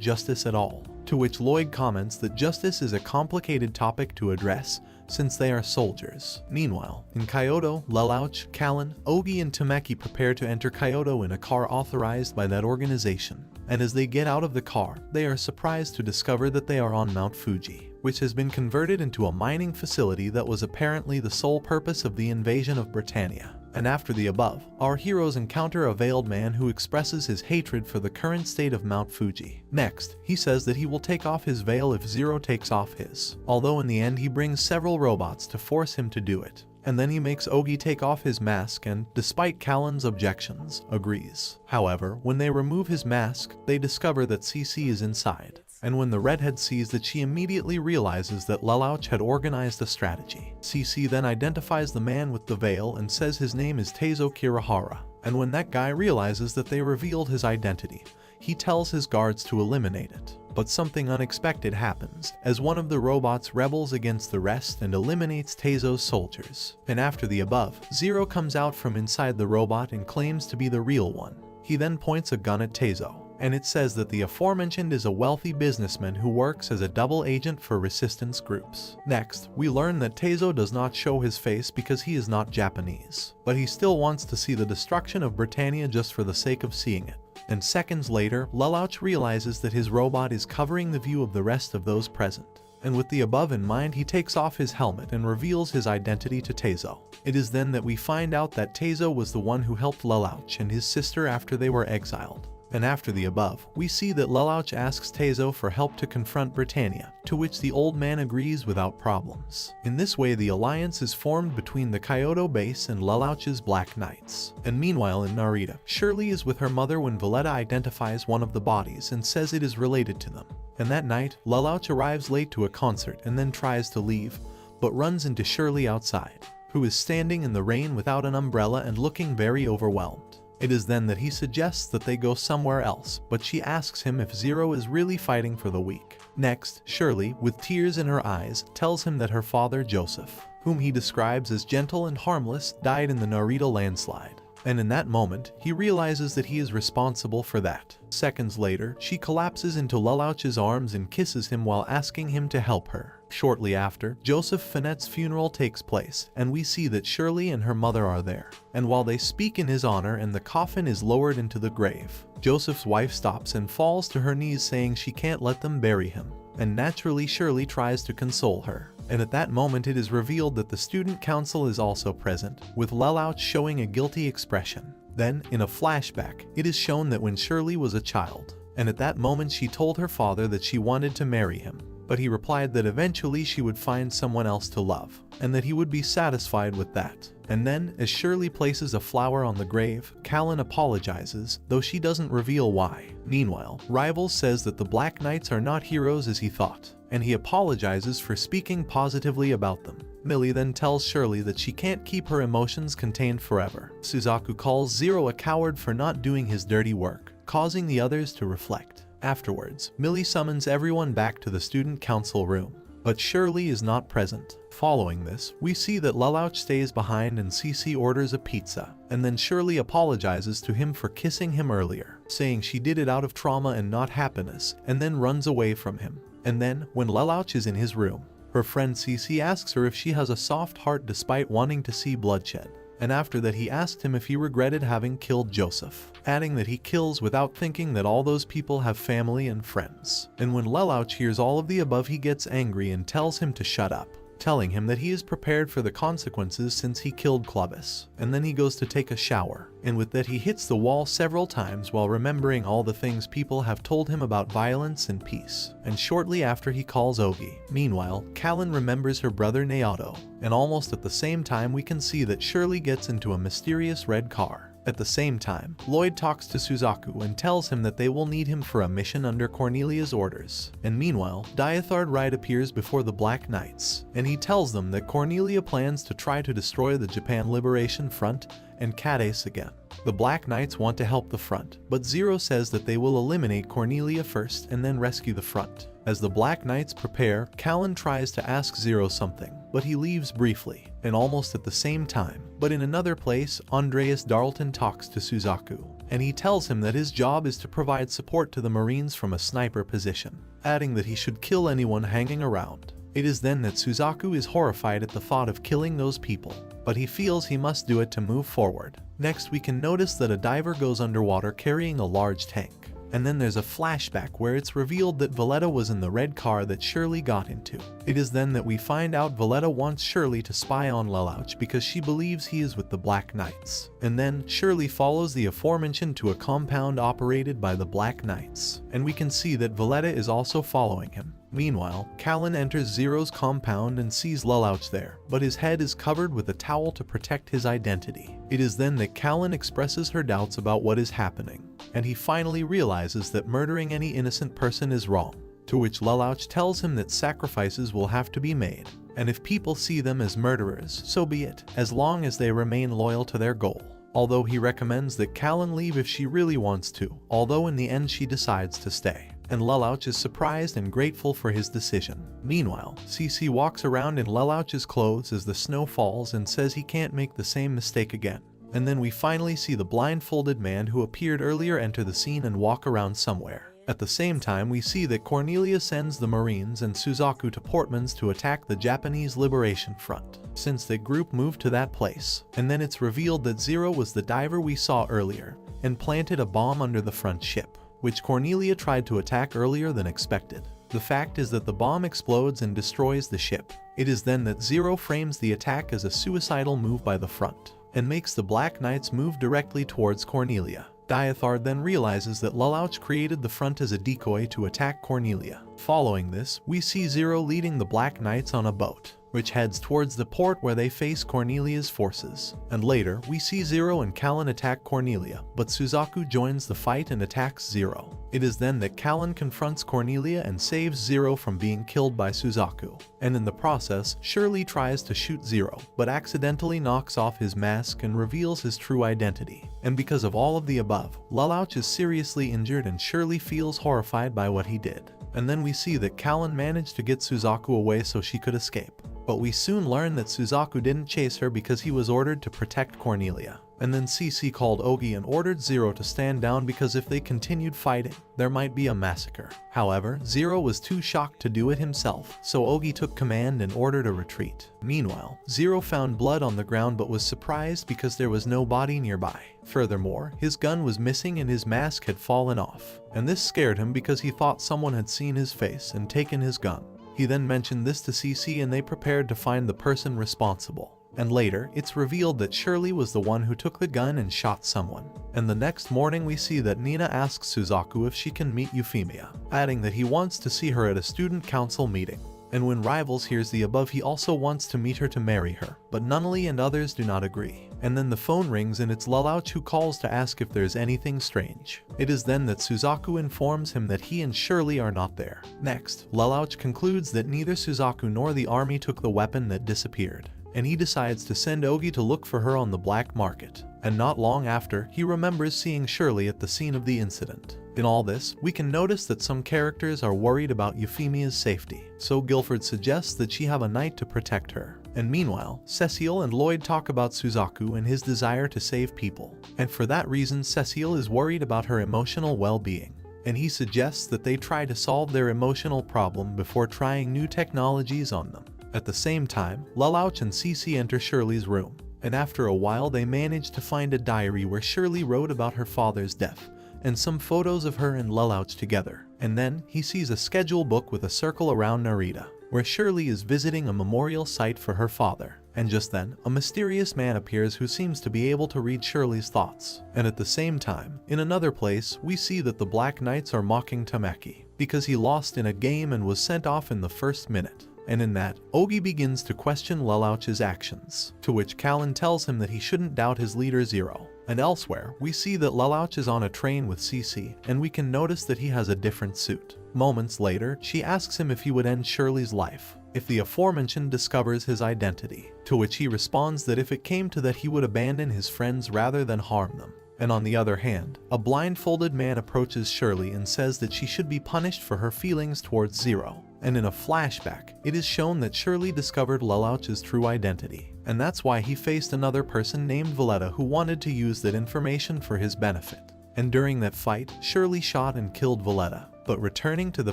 justice at all. To which Lloyd comments that justice is a complicated topic to address, since they are soldiers. Meanwhile, in Kyoto, Lelouch, Callan, Ogi and Tamaki prepare to enter Kyoto in a car authorized by that organization. And as they get out of the car, they are surprised to discover that they are on Mount Fuji, which has been converted into a mining facility that was apparently the sole purpose of the invasion of Britannia. And after the above, our heroes encounter a veiled man who expresses his hatred for the current state of Mount Fuji. Next, he says that he will take off his veil if Zero takes off his, although in the end he brings several robots to force him to do it. And then he makes Ogi take off his mask and, despite Callan's objections, agrees. However, when they remove his mask, they discover that CC is inside. And when the redhead sees that, she immediately realizes that Lelouch had organized a strategy. CC then identifies the man with the veil and says his name is Teizo Kirihara. And when that guy realizes that they revealed his identity, he tells his guards to eliminate it. But something unexpected happens, as one of the robots rebels against the rest and eliminates Teizo's soldiers. And after the above, Zero comes out from inside the robot and claims to be the real one. He then points a gun at Teizo, and it says that the aforementioned is a wealthy businessman who works as a double agent for resistance groups. Next, we learn that Teizo does not show his face because he is not Japanese, but he still wants to see the destruction of Britannia just for the sake of seeing it. And seconds later, Lelouch realizes that his robot is covering the view of the rest of those present. And with the above in mind, he takes off his helmet and reveals his identity to Teizo. It is then that we find out that Teizo was the one who helped Lelouch and his sister after they were exiled. And after the above, we see that Lelouch asks Teizo for help to confront Britannia, to which the old man agrees without problems. In this way, the alliance is formed between the Kyoto base and Lelouch's Black Knights. And meanwhile in Narita, Shirley is with her mother when Valletta identifies one of the bodies and says it is related to them. And that night, Lelouch arrives late to a concert and then tries to leave, but runs into Shirley outside, who is standing in the rain without an umbrella and looking very overwhelmed. It is then that he suggests that they go somewhere else, but she asks him if Zero is really fighting for the weak. Next, Shirley, with tears in her eyes, tells him that her father, Joseph, whom he describes as gentle and harmless, died in the Narita landslide. And in that moment, he realizes that he is responsible for that. Seconds later, she collapses into Lelouch's arms and kisses him while asking him to help her. Shortly after, Joseph Finette's funeral takes place, and we see that Shirley and her mother are there. And while they speak in his honor and the coffin is lowered into the grave, Joseph's wife stops and falls to her knees saying she can't let them bury him. And naturally Shirley tries to console her. And at that moment it is revealed that the student council is also present, with Lelouch showing a guilty expression. Then, in a flashback, it is shown that when Shirley was a child, and at that moment she told her father that she wanted to marry him. But he replied that eventually she would find someone else to love, and that he would be satisfied with that. And then, as Shirley places a flower on the grave, Callan apologizes, though she doesn't reveal why. Meanwhile, Rivals says that the Black Knights are not heroes as he thought, and he apologizes for speaking positively about them. Millie then tells Shirley that she can't keep her emotions contained forever. Suzaku calls Zero a coward for not doing his dirty work, causing the others to reflect. Afterwards, Millie summons everyone back to the student council room, but Shirley is not present. Following this, we see that Lelouch stays behind and Cece orders a pizza, and then Shirley apologizes to him for kissing him earlier, saying she did it out of trauma and not happiness, and then runs away from him. And then, when Lelouch is in his room, her friend Cece asks her if she has a soft heart despite wanting to see bloodshed. And after that he asked him if he regretted having killed Joseph, adding that he kills without thinking that all those people have family and friends. And when Lelouch hears all of the above he gets angry and tells him to shut up, telling him that he is prepared for the consequences since he killed Clovis. And then he goes to take a shower, and with that he hits the wall several times while remembering all the things people have told him about violence and peace. And shortly after he calls Ogi. Meanwhile, Callan remembers her brother Naoto, and almost at the same time we can see that Shirley gets into a mysterious red car. At the same time, Lloyd talks to Suzaku and tells him that they will need him for a mission under Cornelia's orders. And meanwhile, Diathard Wright appears before the Black Knights, and he tells them that Cornelia plans to try to destroy the Japan Liberation Front and Cadace again. The Black Knights want to help the front, but Zero says that they will eliminate Cornelia first and then rescue the front. As the Black Knights prepare, Callan tries to ask Zero something, but he leaves briefly, and almost at the same time. But in another place, Andreas Darlton talks to Suzaku, and he tells him that his job is to provide support to the Marines from a sniper position, adding that he should kill anyone hanging around. It is then that Suzaku is horrified at the thought of killing those people, but he feels he must do it to move forward. Next we can notice that a diver goes underwater carrying a large tank. And then there's a flashback where it's revealed that Valletta was in the red car that Shirley got into. It is then that we find out Valletta wants Shirley to spy on Lelouch because she believes he is with the Black Knights. And then Shirley follows the aforementioned to a compound operated by the Black Knights, and we can see that Valletta is also following him. Meanwhile, Callan enters Zero's compound and sees Lelouch there, but his head is covered with a towel to protect his identity. It is then that Callan expresses her doubts about what is happening, and he finally realizes that murdering any innocent person is wrong, to which Lelouch tells him that sacrifices will have to be made, and if people see them as murderers, so be it, as long as they remain loyal to their goal. Although he recommends that Callan leave if she really wants to, although in the end she decides to stay. And Lelouch is surprised and grateful for his decision. Meanwhile, Cece walks around in Lelouch's clothes as the snow falls and says he can't make the same mistake again. And then we finally see the blindfolded man who appeared earlier enter the scene and walk around somewhere. At the same time, we see that Cornelia sends the Marines and Suzaku to Portman's to attack the Japanese Liberation Front, since the group moved to that place. And then it's revealed that Zero was the diver we saw earlier, and planted a bomb under the front ship, which Cornelia tried to attack earlier than expected. The fact is that the bomb explodes and destroys the ship. It is then that Zero frames the attack as a suicidal move by the front, and makes the Black Knights move directly towards Cornelia. Diathard then realizes that Lelouch created the front as a decoy to attack Cornelia. Following this, we see Zero leading the Black Knights on a boat, which heads towards the port where they face Cornelia's forces. And later, we see Zero and Callan attack Cornelia, but Suzaku joins the fight and attacks Zero. It is then that Callan confronts Cornelia and saves Zero from being killed by Suzaku. And in the process, Shirley tries to shoot Zero, but accidentally knocks off his mask and reveals his true identity. And because of all of the above, Lelouch is seriously injured and Shirley feels horrified by what he did. And then we see that Callan managed to get Suzaku away so she could escape. But we soon learn that Suzaku didn't chase her because he was ordered to protect Cornelia. And then CC called Ogi and ordered Zero to stand down because if they continued fighting, there might be a massacre. However, Zero was too shocked to do it himself, so Ogi took command and ordered a retreat. Meanwhile, Zero found blood on the ground but was surprised because there was no body nearby. Furthermore, his gun was missing and his mask had fallen off. And this scared him because he thought someone had seen his face and taken his gun. He then mentioned this to CC and they prepared to find the person responsible. And later, it's revealed that Shirley was the one who took the gun and shot someone. And the next morning we see that Nina asks Suzaku if she can meet Euphemia, adding that he wants to see her at a student council meeting. And when Rivals hears the above, he also wants to meet her to marry her, but Nunnally and others do not agree. And then the phone rings and it's Lelouch who calls to ask if there's anything strange. It is then that Suzaku informs him that he and Shirley are not there. Next, Lelouch concludes that neither Suzaku nor the army took the weapon that disappeared, and he decides to send Ogi to look for her on the black market. And not long after, he remembers seeing Shirley at the scene of the incident. In all this, we can notice that some characters are worried about Euphemia's safety, so Guilford suggests that she have a knight to protect her. And meanwhile, Cecile and Lloyd talk about Suzaku and his desire to save people. And for that reason, Cecile is worried about her emotional well-being. And he suggests that they try to solve their emotional problem before trying new technologies on them. At the same time, Lelouch and CC enter Shirley's room, and after a while they manage to find a diary where Shirley wrote about her father's death, and some photos of her and Lelouch together. And then, he sees a schedule book with a circle around Narita, where Shirley is visiting a memorial site for her father. And just then, a mysterious man appears who seems to be able to read Shirley's thoughts. And at the same time, in another place, we see that the Black Knights are mocking Tamaki, because he lost in a game and was sent off in the first minute. And in that, Ogi begins to question Lelouch's actions, to which Callan tells him that he shouldn't doubt his leader Zero. And elsewhere, we see that Lelouch is on a train with CC, and we can notice that he has a different suit. Moments later, she asks him if he would end Shirley's life if the aforementioned discovers his identity, to which he responds that if it came to that he would abandon his friends rather than harm them. And on the other hand, a blindfolded man approaches Shirley and says that she should be punished for her feelings towards Zero. And in a flashback, it is shown that Shirley discovered Lelouch's true identity, and that's why he faced another person named Valletta who wanted to use that information for his benefit. And during that fight, Shirley shot and killed Valletta. But returning to the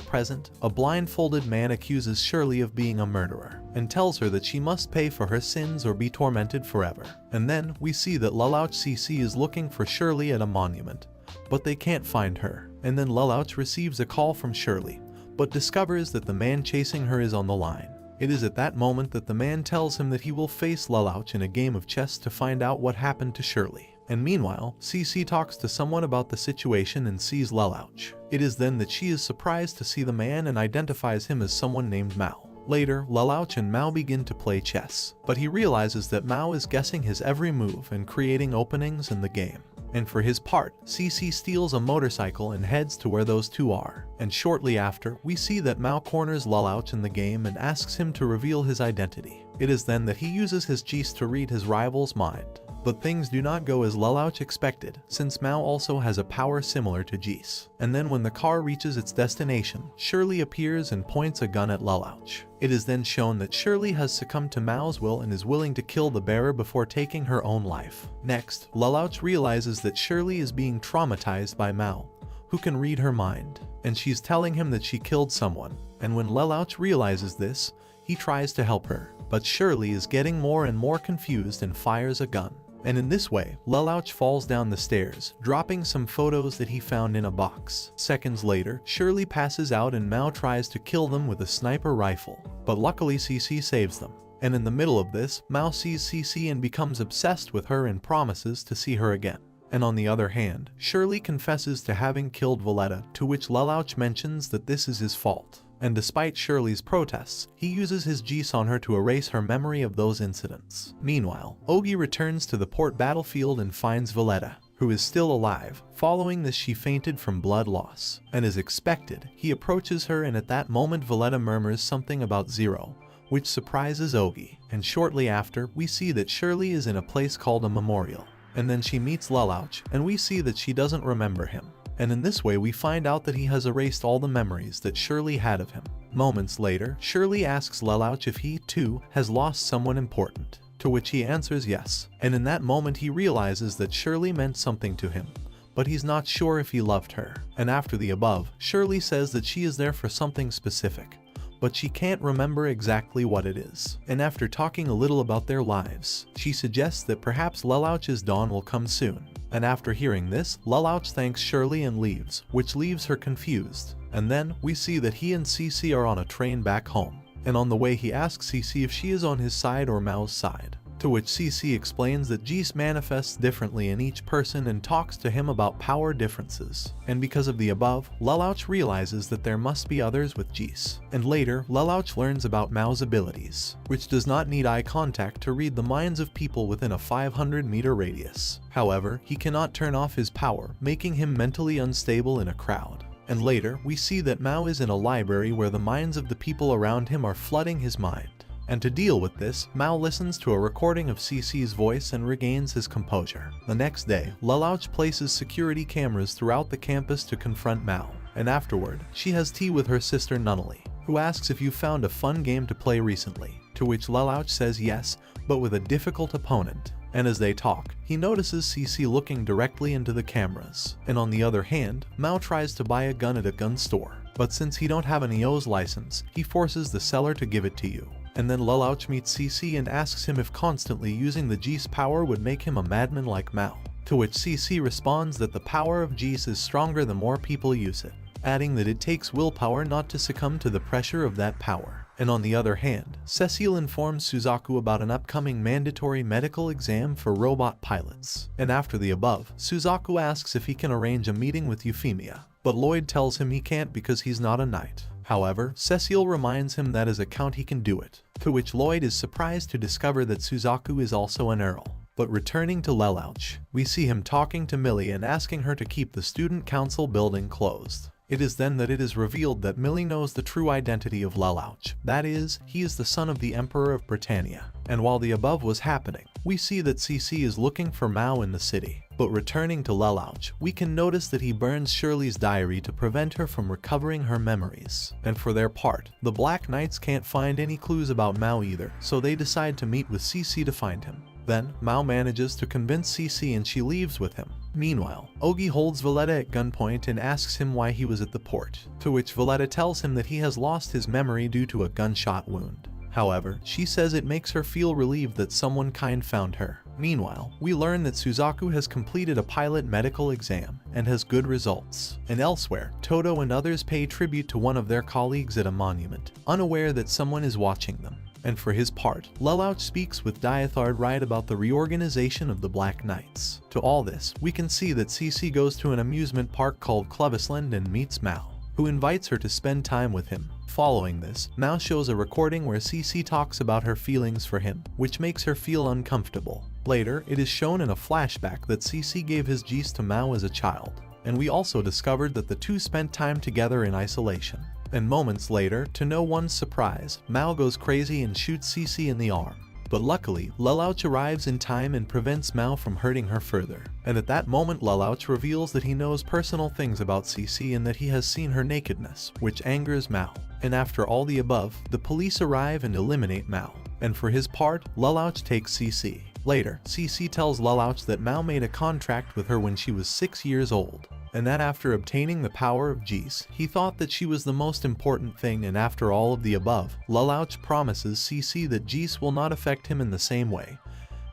present, a blindfolded man accuses Shirley of being a murderer, and tells her that she must pay for her sins or be tormented forever. And then, we see that Lelouch CC is looking for Shirley at a monument, but they can't find her. And then Lelouch receives a call from Shirley, but discovers that the man chasing her is on the line. It is at that moment that the man tells him that he will face Lelouch in a game of chess to find out what happened to Shirley. And meanwhile, CC talks to someone about the situation and sees Lelouch. It is then that she is surprised to see the man and identifies him as someone named Mao. Later, Lelouch and Mao begin to play chess, but he realizes that Mao is guessing his every move and creating openings in the game. And for his part, CC steals a motorcycle and heads to where those two are. And shortly after, we see that Mao corners Lelouch in the game and asks him to reveal his identity. It is then that he uses his Geese to read his rival's mind. But things do not go as Lelouch expected, since Mao also has a power similar to Geese. And then when the car reaches its destination, Shirley appears and points a gun at Lelouch. It is then shown that Shirley has succumbed to Mao's will and is willing to kill the bearer before taking her own life. Next, Lelouch realizes that Shirley is being traumatized by Mao, who can read her mind, and she's telling him that she killed someone. And when Lelouch realizes this, he tries to help her, but Shirley is getting more and more confused and fires a gun. And in this way, Lelouch falls down the stairs, dropping some photos that he found in a box. Seconds later, Shirley passes out and Mao tries to kill them with a sniper rifle, but luckily CC saves them. And in the middle of this, Mao sees CC and becomes obsessed with her and promises to see her again. And on the other hand, Shirley confesses to having killed Valletta, to which Lelouch mentions that this is his fault. And despite Shirley's protests, he uses his Geese on her to erase her memory of those incidents. Meanwhile, Ogi returns to the port battlefield and finds Valletta, who is still alive. Following this, she fainted from blood loss. And as expected, he approaches her and at that moment Valletta murmurs something about Zero, which surprises Ogi. And shortly after, we see that Shirley is in a place called a memorial. And then she meets Lelouch, and we see that she doesn't remember him. and in this way we find out that he has erased all the memories that Shirley had of him. Moments later, Shirley asks Lelouch if he, too, has lost someone important, to which he answers yes, and in that moment he realizes that Shirley meant something to him, but he's not sure if he loved her. And after the above, Shirley says that she is there for something specific, but she can't remember exactly what it is. And after talking a little about their lives, she suggests that perhaps Lelouch's dawn will come soon. And after hearing this, Lelouch thanks Shirley and leaves, which leaves her confused. And then, we see that he and Cece are on a train back home. And on the way he asks Cece if she is on his side or Mao's side. To which Cece explains that Geese manifests differently in each person and talks to him about power differences. And because of the above, Lelouch realizes that there must be others with Geese. And later, Lelouch learns about Mao's abilities, which does not need eye contact to read the minds of people within a 500-meter radius. However, he cannot turn off his power, making him mentally unstable in a crowd. And later, we see that Mao is in a library where the minds of the people around him are flooding his mind. And to deal with this, Mao listens to a recording of Cece's voice and regains his composure. The next day, Lelouch places security cameras throughout the campus to confront Mao. And afterward, she has tea with her sister Nunnally, who asks if you found a fun game to play recently, to which Lelouch says yes, but with a difficult opponent. And as they talk, he notices Cece looking directly into the cameras. And on the other hand, Mao tries to buy a gun at a gun store, but since he don't have an EO's license, he forces the seller to give it to you. And then Lelouch meets Cece and asks him if constantly using the Geese power would make him a madman like Mao. To which Cece responds that the power of Geese is stronger the more people use it, adding that it takes willpower not to succumb to the pressure of that power. And on the other hand, Cecile informs Suzaku about an upcoming mandatory medical exam for robot pilots. And after the above, Suzaku asks if he can arrange a meeting with Euphemia, but Lloyd tells him he can't because he's not a knight. However, Cecile reminds him that as a count he can do it, to which Lloyd is surprised to discover that Suzaku is also an earl. But returning to Lelouch, we see him talking to Millie and asking her to keep the student council building closed. It is then that it is revealed that Millie knows the true identity of Lelouch. That is, he is the son of the Emperor of Britannia. And while the above was happening, we see that Cece is looking for Mao in the city. But returning to Lelouch, we can notice that he burns Shirley's diary to prevent her from recovering her memories. And for their part, the Black Knights can't find any clues about Mao either, so they decide to meet with Cece to find him. Then, Mao manages to convince Cece and she leaves with him. Meanwhile, Ogi holds Valletta at gunpoint and asks him why he was at the port, to which Valletta tells him that he has lost his memory due to a gunshot wound. However, she says it makes her feel relieved that someone kind found her. Meanwhile, we learn that Suzaku has completed a pilot medical exam and has good results. And elsewhere, Todo and others pay tribute to one of their colleagues at a monument, unaware that someone is watching them. And for his part, Lelouch speaks with Diathard Wright about the reorganization of the Black Knights. To all this, we can see that Cece goes to an amusement park called Clovisland and meets Mao, who invites her to spend time with him. Following this, Mao shows a recording where Cece talks about her feelings for him, which makes her feel uncomfortable. Later, it is shown in a flashback that Cece gave his Geese to Mao as a child, and we also discovered that the two spent time together in isolation. And moments later, to no one's surprise, Mao goes crazy and shoots Cece in the arm. But luckily, Lelouch arrives in time and prevents Mao from hurting her further. And at that moment, Lelouch reveals that he knows personal things about Cece and that he has seen her nakedness, which angers Mao. And after all the above, the police arrive and eliminate Mao. And for his part, Lelouch takes Cece. Later, Cece tells Lelouch that Mao made a contract with her when she was 6 years old, and that after obtaining the power of Geese, he thought that she was the most important thing, and after all of the above, Lelouch promises Cece that Geese will not affect him in the same way,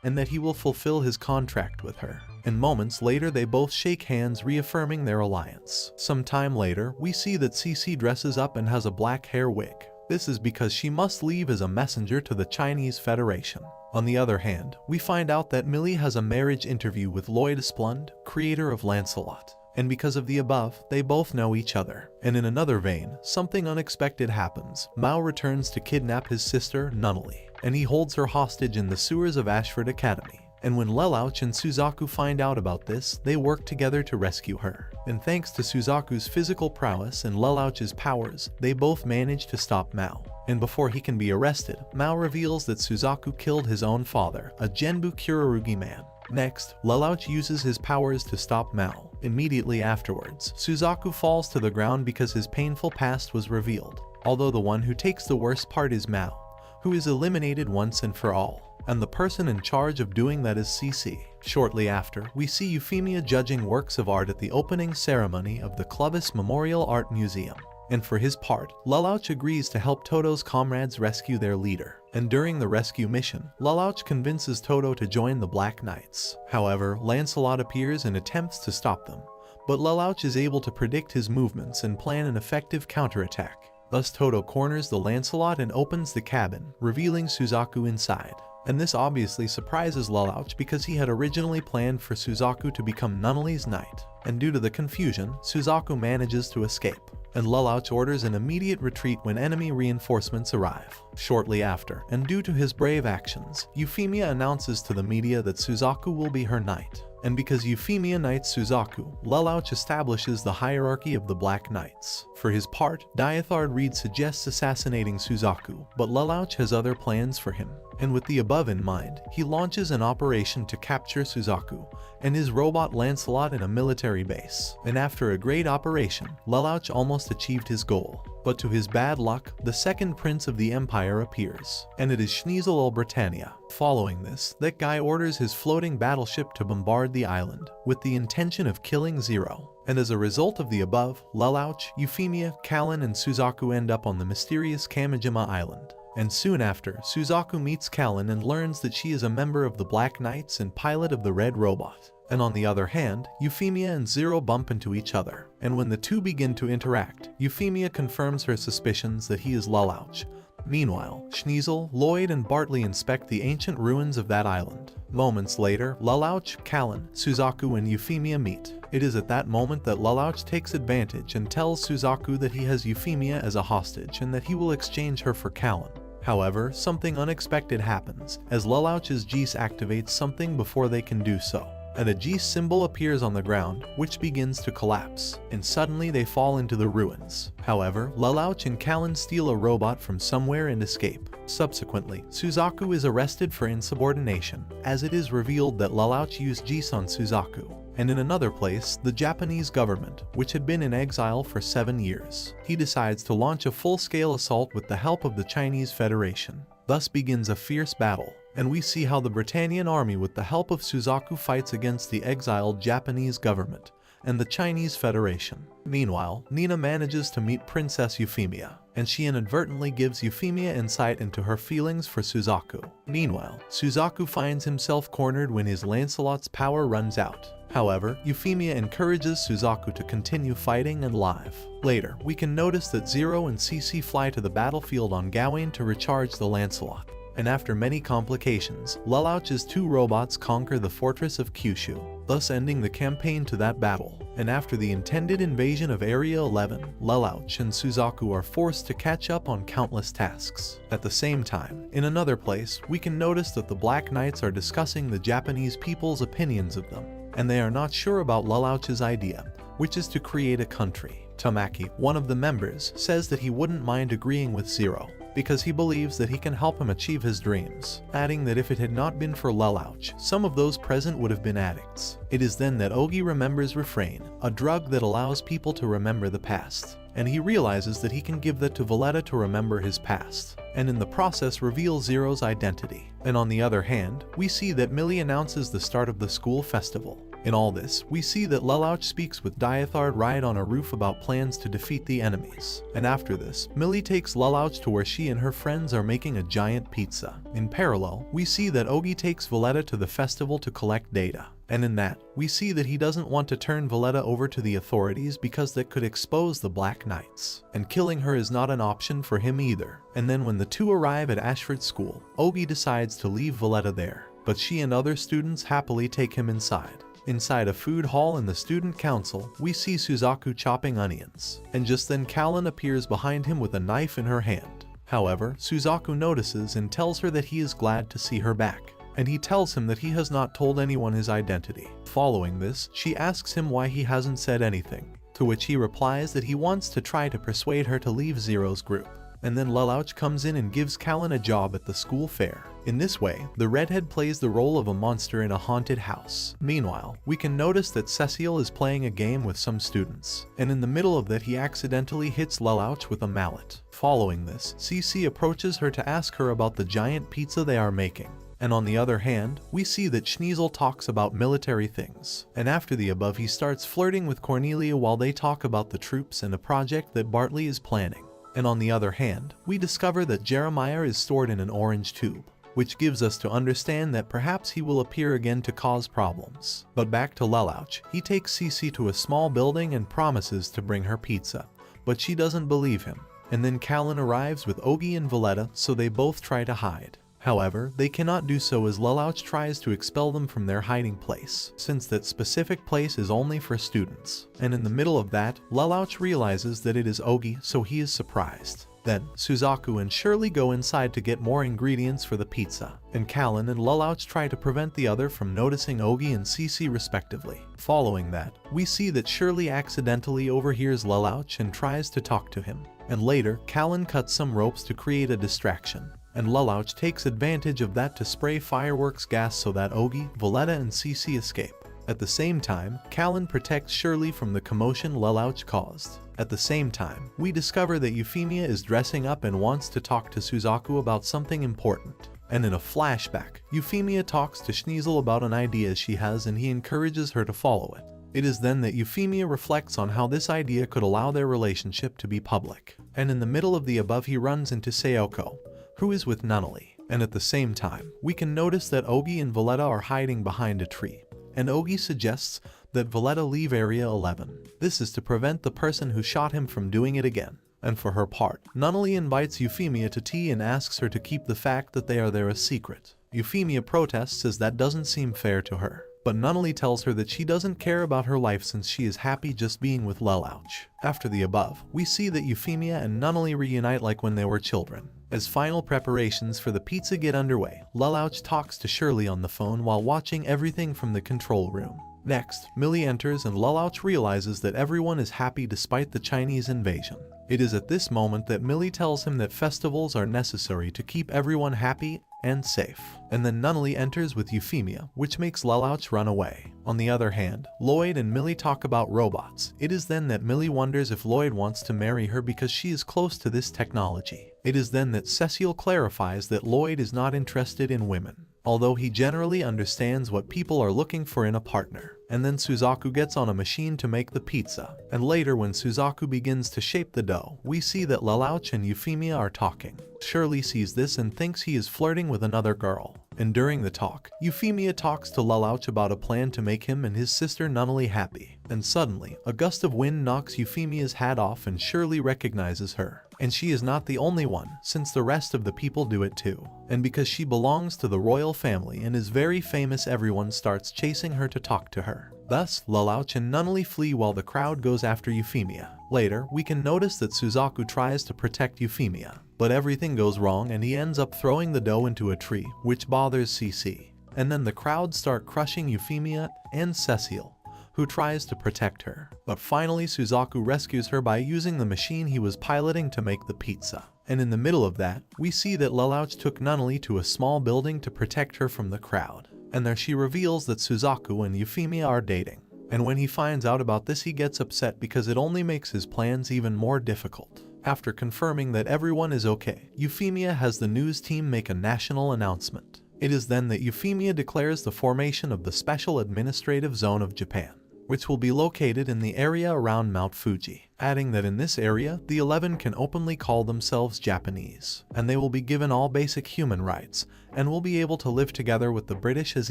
and that he will fulfill his contract with her. And moments later they both shake hands, reaffirming their alliance. Some time later, we see that Cece dresses up and has a black hair wig. This is because she must leave as a messenger to the Chinese Federation. On the other hand, we find out that Millie has a marriage interview with Lloyd Splund, creator of Lancelot. And because of the above, they both know each other. And in another vein, something unexpected happens. Mao returns to kidnap his sister, Nunnally, and he holds her hostage in the sewers of Ashford Academy. And when Lelouch and Suzaku find out about this, they work together to rescue her. And thanks to Suzaku's physical prowess and Lelouch's powers, they both manage to stop Mao. And before he can be arrested, Mao reveals that Suzaku killed his own father, a Genbu Kurarugi man. Next, Lelouch uses his powers to stop Mao. Immediately afterwards, Suzaku falls to the ground because his painful past was revealed, although the one who takes the worst part is Mao, who is eliminated once and for all, and the person in charge of doing that is CC. Shortly after, we see Euphemia judging works of art at the opening ceremony of the Clovis Memorial Art Museum. And for his part, Lelouch agrees to help Todo's comrades rescue their leader. And during the rescue mission, Lelouch convinces Todo to join the Black Knights. However, Lancelot appears and attempts to stop them, but Lelouch is able to predict his movements and plan an effective counterattack. Thus Todo corners the Lancelot and opens the cabin, revealing Suzaku inside. And this obviously surprises Lelouch because he had originally planned for Suzaku to become Nunnally's knight. And due to the confusion, Suzaku manages to escape, and Lelouch orders an immediate retreat when enemy reinforcements arrive. Shortly after, and due to his brave actions, Euphemia announces to the media that Suzaku will be her knight. And because Euphemia knights Suzaku, Lelouch establishes the hierarchy of the Black Knights. For his part, Dyathard Reed suggests assassinating Suzaku, but Lelouch has other plans for him. And with the above in mind, he launches an operation to capture Suzaku and his robot Lancelot in a military base. And after a great operation, Lelouch almost achieved his goal. But to his bad luck, the second prince of the empire appears, and it is Schneasel ul Britannia. Following this, that guy orders his floating battleship to bombard the island, with the intention of killing Zero. And as a result of the above, Lelouch, Euphemia, Callan, and Suzaku end up on the mysterious Kamijima Island. And soon after, Suzaku meets Callan and learns that she is a member of the Black Knights and pilot of the Red Robot. And on the other hand, Euphemia and Zero bump into each other, and when the two begin to interact, Euphemia confirms her suspicions that he is Lelouch. Meanwhile, Schneasel, Lloyd, and Bartley inspect the ancient ruins of that island. Moments later, Lelouch, Callan, Suzaku, and Euphemia meet. It is at that moment that Lelouch takes advantage and tells Suzaku that he has Euphemia as a hostage and that he will exchange her for Callan. However, something unexpected happens, as Lelouch's Geese activates something before they can do so. And a Geese symbol appears on the ground, which begins to collapse, and suddenly they fall into the ruins. However, Lelouch and Callan steal a robot from somewhere and escape. Subsequently, Suzaku is arrested for insubordination, as it is revealed that Lelouch used Geese on Suzaku. And in another place, the Japanese government, which had been in exile for 7 years, he decides to launch a full-scale assault with the help of the Chinese Federation. Thus begins a fierce battle, and we see how the Britannian army with the help of Suzaku fights against the exiled Japanese government and the Chinese Federation. Meanwhile, Nina manages to meet Princess Euphemia, and she inadvertently gives Euphemia insight into her feelings for Suzaku. Meanwhile, Suzaku finds himself cornered when his Lancelot's power runs out. However, Euphemia encourages Suzaku to continue fighting and live. Later, we can notice that Zero and CC fly to the battlefield on Gawain to recharge the Lancelot. And after many complications, Lelouch's 2 robots conquer the fortress of Kyushu, thus ending the campaign to that battle. And after the intended invasion of Area 11, Lelouch and Suzaku are forced to catch up on countless tasks. At the same time, in another place, we can notice that the Black Knights are discussing the Japanese people's opinions of them, and they are not sure about Lelouch's idea, which is to create a country. Tamaki, one of the members, says that he wouldn't mind agreeing with Zero, because he believes that he can help him achieve his dreams, adding that if it had not been for Lelouch, some of those present would have been addicts. It is then that Ogi remembers Refrain, a drug that allows people to remember the past, and he realizes that he can give that to Valletta to remember his past, and in the process reveal Zero's identity. And on the other hand, we see that Millie announces the start of the school festival. In all this, we see that Lelouch speaks with Dyathard Ride on a roof about plans to defeat the enemies. And after this, Millie takes Lelouch to where she and her friends are making a giant pizza. In parallel, we see that Ogi takes Valletta to the festival to collect data. And in that, we see that he doesn't want to turn Valletta over to the authorities because that could expose the Black Knights. And killing her is not an option for him either. And then when the two arrive at Ashford School, Ogi decides to leave Valletta there, but she and other students happily take him inside. Inside a food hall in the student council, we see Suzaku chopping onions, and just then Callan appears behind him with a knife in her hand. However, Suzaku notices and tells her that he is glad to see her back, and he tells him that he has not told anyone his identity. Following this, she asks him why he hasn't said anything, to which he replies that he wants to try to persuade her to leave Zero's group. and then Lelouch comes in and gives Callan a job at the school fair. In this way, the redhead plays the role of a monster in a haunted house. Meanwhile, we can notice that Cecile is playing a game with some students, and in the middle of that he accidentally hits Lelouch with a mallet. Following this, Cece approaches her to ask her about the giant pizza they are making. And on the other hand, we see that Schneasel talks about military things. And after the above, he starts flirting with Cornelia while they talk about the troops and a project that Bartley is planning. And on the other hand, we discover that Jeremiah is stored in an orange tube, which gives us to understand that perhaps he will appear again to cause problems. But back to Lelouch, he takes Cece to a small building and promises to bring her pizza, but she doesn't believe him. And then Callan arrives with Ogie and Valletta, so they both try to hide. However, they cannot do so as Lelouch tries to expel them from their hiding place, since that specific place is only for students. And in the middle of that, Lelouch realizes that it is Ogie, so he is surprised. Then, Suzaku and Shirley go inside to get more ingredients for the pizza, and Callan and Lelouch try to prevent the other from noticing Ogie and Cece respectively. Following that, we see that Shirley accidentally overhears Lelouch and tries to talk to him, and later, Callan cuts some ropes to create a distraction. And Lelouch takes advantage of that to spray fireworks gas so that Ogie, Valletta, and Cece escape. At the same time, Callan protects Shirley from the commotion Lelouch caused. At the same time, we discover that Euphemia is dressing up and wants to talk to Suzaku about something important. And in a flashback, Euphemia talks to Schneasel about an idea she has and he encourages her to follow it. It is then that Euphemia reflects on how this idea could allow their relationship to be public. And in the middle of the above he runs into Sayoko, who is with Nunnally, and at the same time, we can notice that Ogie and Valletta are hiding behind a tree, and Ogie suggests that Valletta leave Area 11. This is to prevent the person who shot him from doing it again. And for her part, Nunnally invites Euphemia to tea and asks her to keep the fact that they are there a secret. Euphemia protests as that doesn't seem fair to her, but Nunnally tells her that she doesn't care about her life since she is happy just being with Lelouch. After the above, we see that Euphemia and Nunnally reunite like when they were children. As final preparations for the pizza get underway, Lelouch talks to Shirley on the phone while watching everything from the control room. Next, Millie enters and Lelouch realizes that everyone is happy despite the Chinese invasion. It is at this moment that Millie tells him that festivals are necessary to keep everyone happy and safe. And then Nunnally enters with Euphemia, which makes Lelouch run away. On the other hand, Lloyd and Millie talk about robots. It is then that Millie wonders if Lloyd wants to marry her because she is close to this technology. It is then that Cecile clarifies that Lloyd is not interested in women, although he generally understands what people are looking for in a partner. And then Suzaku gets on a machine to make the pizza. And later when Suzaku begins to shape the dough, we see that Lelouch and Euphemia are talking. Shirley sees this and thinks he is flirting with another girl. And during the talk, Euphemia talks to Lelouch about a plan to make him and his sister Nunnally happy. And suddenly, a gust of wind knocks Euphemia's hat off and Shirley recognizes her. And she is not the only one, since the rest of the people do it too. And because she belongs to the royal family and is very famous, everyone starts chasing her to talk to her. Thus, Lelouch and Nunnally flee while the crowd goes after Euphemia. Later, we can notice that Suzaku tries to protect Euphemia, but everything goes wrong and he ends up throwing the dough into a tree, which bothers Cece. And then the crowd start crushing Euphemia and Cecile, who tries to protect her. But finally Suzaku rescues her by using the machine he was piloting to make the pizza. And in the middle of that, we see that Lelouch took Nunnally to a small building to protect her from the crowd. And there she reveals that Suzaku and Euphemia are dating. And when he finds out about this, he gets upset because it only makes his plans even more difficult. After confirming that everyone is okay, Euphemia has the news team make a national announcement. It is then that Euphemia declares the formation of the Special Administrative Zone of Japan, which will be located in the area around Mount Fuji, adding that in this area, the 11 can openly call themselves Japanese, and they will be given all basic human rights, and will be able to live together with the British as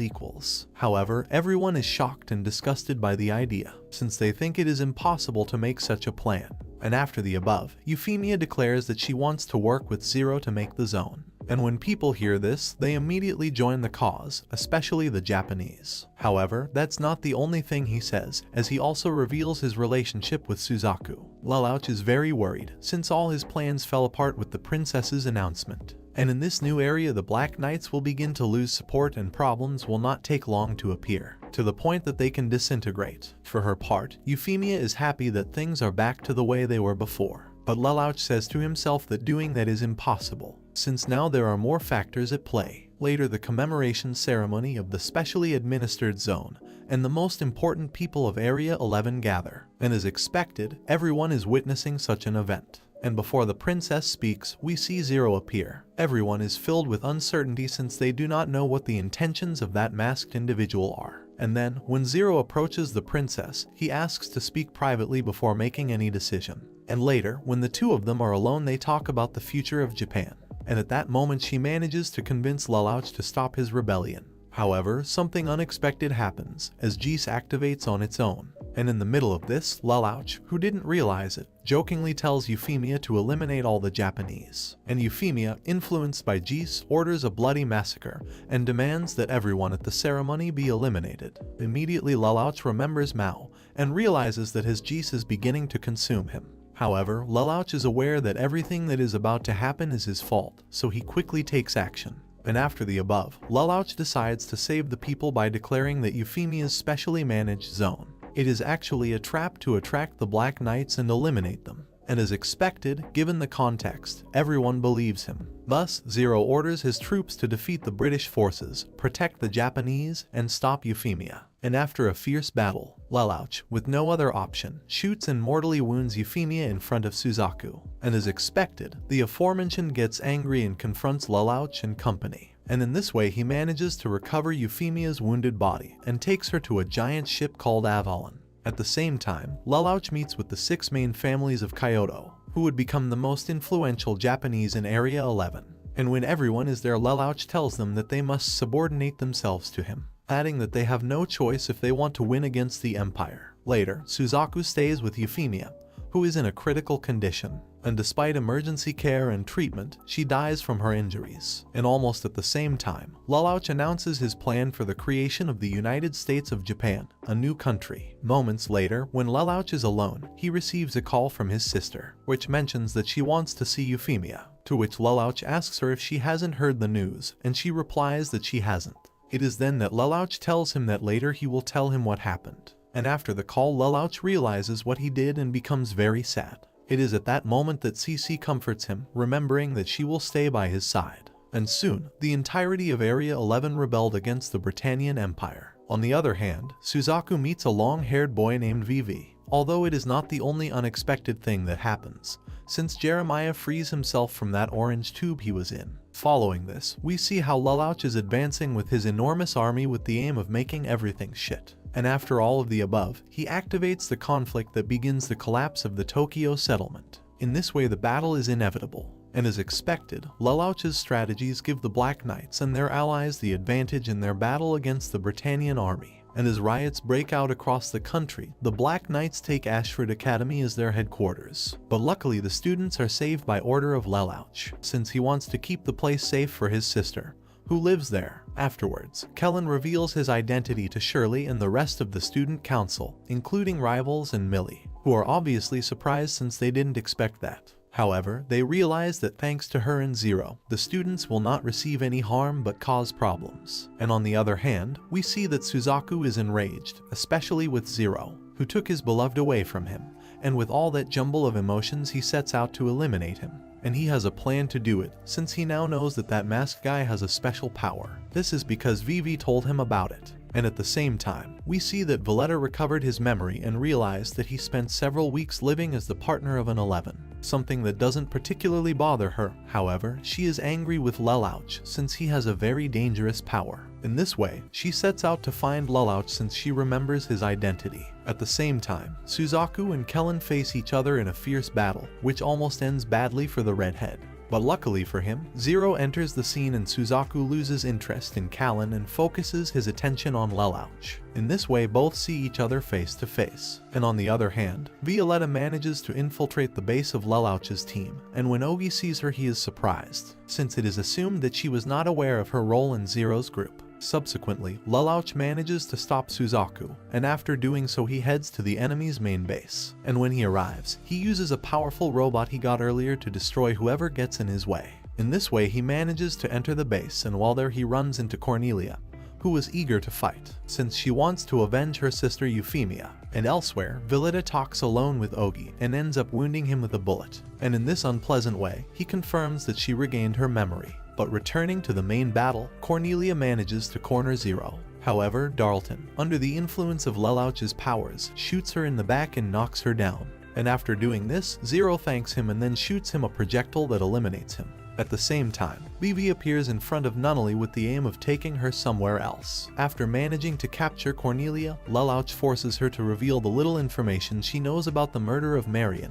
equals. However, everyone is shocked and disgusted by the idea, since they think it is impossible to make such a plan. And after the above, Euphemia declares that she wants to work with Zero to make the zone. And when people hear this, they immediately join the cause, especially the Japanese. However, that's not the only thing he says, as he also reveals his relationship with Suzaku. Lelouch is very worried, since all his plans fell apart with the princess's announcement. And in this new area, the Black Knights will begin to lose support and problems will not take long to appear, to the point that they can disintegrate. For her part, Euphemia is happy that things are back to the way they were before. But Lelouch says to himself that doing that is impossible, since now there are more factors at play. Later, the commemoration ceremony of the specially administered zone and the most important people of Area 11 gather, and as expected, everyone is witnessing such an event. And before the princess speaks, we see Zero appear. Everyone is filled with uncertainty since they do not know what the intentions of that masked individual are. And then, when Zero approaches the princess, he asks to speak privately before making any decision. And later, when the two of them are alone, they talk about the future of Japan. And at that moment she manages to convince Lelouch to stop his rebellion. However, something unexpected happens as Geese activates on its own. And in the middle of this, Lelouch, who didn't realize it, jokingly tells Euphemia to eliminate all the Japanese. And Euphemia, influenced by Geese, orders a bloody massacre and demands that everyone at the ceremony be eliminated. Immediately Lelouch remembers Mao and realizes that his Geese is beginning to consume him. However, Lelouch is aware that everything that is about to happen is his fault, so he quickly takes action. And after the above, Lelouch decides to save the people by declaring that Euphemia's specially managed zone. It is actually a trap to attract the Black Knights and eliminate them. And as expected, given the context, everyone believes him. Thus, Zero orders his troops to defeat the British forces, protect the Japanese, and stop Euphemia. And after a fierce battle, Lelouch, with no other option, shoots and mortally wounds Euphemia in front of Suzaku. And as expected, the aforementioned gets angry and confronts Lelouch and company. And in this way he manages to recover Euphemia's wounded body and takes her to a giant ship called Avalon. At the same time, Lelouch meets with the 6 main families of Kyoto, who would become the most influential Japanese in Area 11. And when everyone is there, Lelouch tells them that they must subordinate themselves to him, adding that they have no choice if they want to win against the Empire. Later, Suzaku stays with Euphemia, who is in a critical condition, and despite emergency care and treatment, she dies from her injuries. And almost at the same time, Lelouch announces his plan for the creation of the United States of Japan, a new country. Moments later, when Lelouch is alone, he receives a call from his sister, which mentions that she wants to see Euphemia, to which Lelouch asks her if she hasn't heard the news, and she replies that she hasn't. It is then that Lelouch tells him that later he will tell him what happened. And after the call, Lelouch realizes what he did and becomes very sad. It is at that moment that Cece comforts him, remembering that she will stay by his side. And soon, the entirety of Area 11 rebelled against the Britannian Empire. On the other hand, Suzaku meets a long-haired boy named Vivi, although it is not the only unexpected thing that happens, since Jeremiah frees himself from that orange tube he was in. Following this, we see how Lelouch is advancing with his enormous army with the aim of making everything shit. And after all of the above, he activates the conflict that begins the collapse of the Tokyo settlement. In this way, the battle is inevitable. And as expected, Lelouch's strategies give the Black Knights and their allies the advantage in their battle against the Britannian army. And as riots break out across the country, the Black Knights take Ashford Academy as their headquarters. But luckily, the students are saved by order of Lelouch, since he wants to keep the place safe for his sister, who lives there. Afterwards, Kellen reveals his identity to Shirley and the rest of the student council, including Rivals and Millie, who are obviously surprised since they didn't expect that. However, they realize that thanks to her and Zero, the students will not receive any harm but cause problems. And on the other hand, we see that Suzaku is enraged, especially with Zero, who took his beloved away from him, and with all that jumble of emotions he sets out to eliminate him. And he has a plan to do it, since he now knows that that masked guy has a special power. This is because Vivi told him about it. And at the same time, we see that Valletta recovered his memory and realized that he spent several weeks living as the partner of an 11, something that doesn't particularly bother her. However, she is angry with Lelouch since he has a very dangerous power. In this way, she sets out to find Lelouch since she remembers his identity. At the same time, Suzaku and Kellen face each other in a fierce battle, which almost ends badly for the redhead. But luckily for him, Zero enters the scene and Suzaku loses interest in Kellen and focuses his attention on Lelouch. In this way, both see each other face to face. And on the other hand, Violetta manages to infiltrate the base of Lelouch's team, and when Ogi sees her, he is surprised, since it is assumed that she was not aware of her role in Zero's group. Subsequently, Lelouch manages to stop Suzaku, and after doing so he heads to the enemy's main base. And when he arrives, he uses a powerful robot he got earlier to destroy whoever gets in his way. In this way he manages to enter the base, and while there he runs into Cornelia, who was eager to fight, since she wants to avenge her sister Euphemia. And elsewhere, Veleta talks alone with Ogi and ends up wounding him with a bullet, and in this unpleasant way, he confirms that she regained her memory. But returning to the main battle, Cornelia manages to corner Zero. However, Darlton, under the influence of Lelouch's powers, shoots her in the back and knocks her down. And after doing this, Zero thanks him and then shoots him a projectile that eliminates him. At the same time, Vivi appears in front of Nunnally with the aim of taking her somewhere else. After managing to capture Cornelia, Lelouch forces her to reveal the little information she knows about the murder of Marion.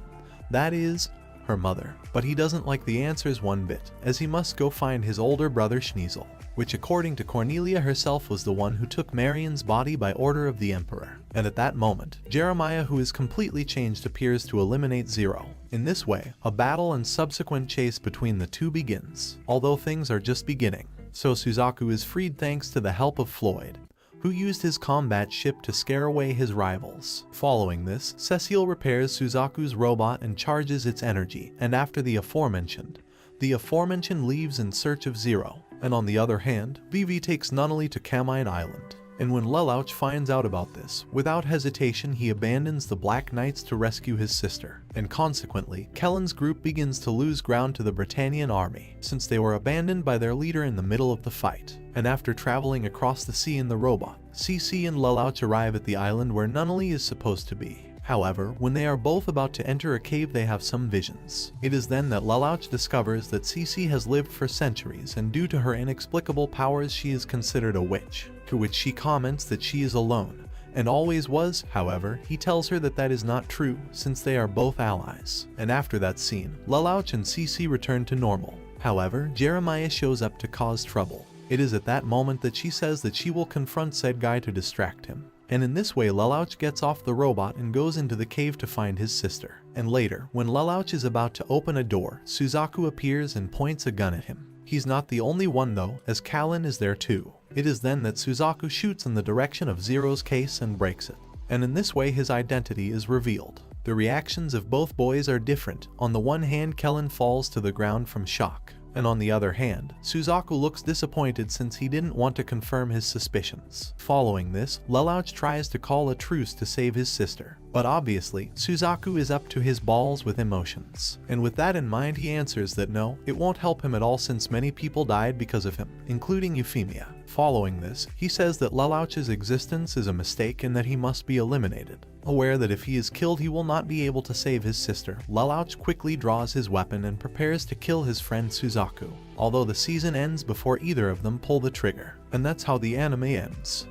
That is, her mother. But he doesn't like the answers one bit, as he must go find his older brother Schneasel, which according to Cornelia herself was the one who took Marion's body by order of the Emperor. And at that moment, Jeremiah, who is completely changed, appears to eliminate Zero. In this way, a battle and subsequent chase between the two begins, although things are just beginning. So Suzaku is freed thanks to the help of Floyd, who used his combat ship to scare away his rivals. Following this, Cecile repairs Suzaku's robot and charges its energy, and after the aforementioned leaves in search of Zero. And on the other hand, Vivi takes Nunnally to Camine Island. And when Lelouch finds out about this, without hesitation he abandons the Black Knights to rescue his sister. And consequently, Kellen's group begins to lose ground to the Britannian army, since they were abandoned by their leader in the middle of the fight. And after traveling across the sea in the robot, CC and Lelouch arrive at the island where Nunnally is supposed to be. However, when they are both about to enter a cave, they have some visions. It is then that Lelouch discovers that CC has lived for centuries, and due to her inexplicable powers she is considered a witch, to which she comments that she is alone, and always was. However, he tells her that that is not true, since they are both allies. And after that scene, Lelouch and CC return to normal. However, Jeremiah shows up to cause trouble. It is at that moment that she says that she will confront said guy to distract him. And in this way Lelouch gets off the robot and goes into the cave to find his sister. And later, when Lelouch is about to open a door, Suzaku appears and points a gun at him. He's not the only one though, as Callan is there too. It is then that Suzaku shoots in the direction of Zero's case and breaks it. And in this way his identity is revealed. The reactions of both boys are different. On the one hand, Kellen falls to the ground from shock. And on the other hand, Suzaku looks disappointed since he didn't want to confirm his suspicions. Following this, Lelouch tries to call a truce to save his sister. But obviously, Suzaku is up to his balls with emotions. And with that in mind he answers that no, it won't help him at all since many people died because of him, including Euphemia. Following this, he says that Lelouch's existence is a mistake and that he must be eliminated. Aware that if he is killed he will not be able to save his sister, Lelouch quickly draws his weapon and prepares to kill his friend Suzaku, although the season ends before either of them pull the trigger. And that's how the anime ends.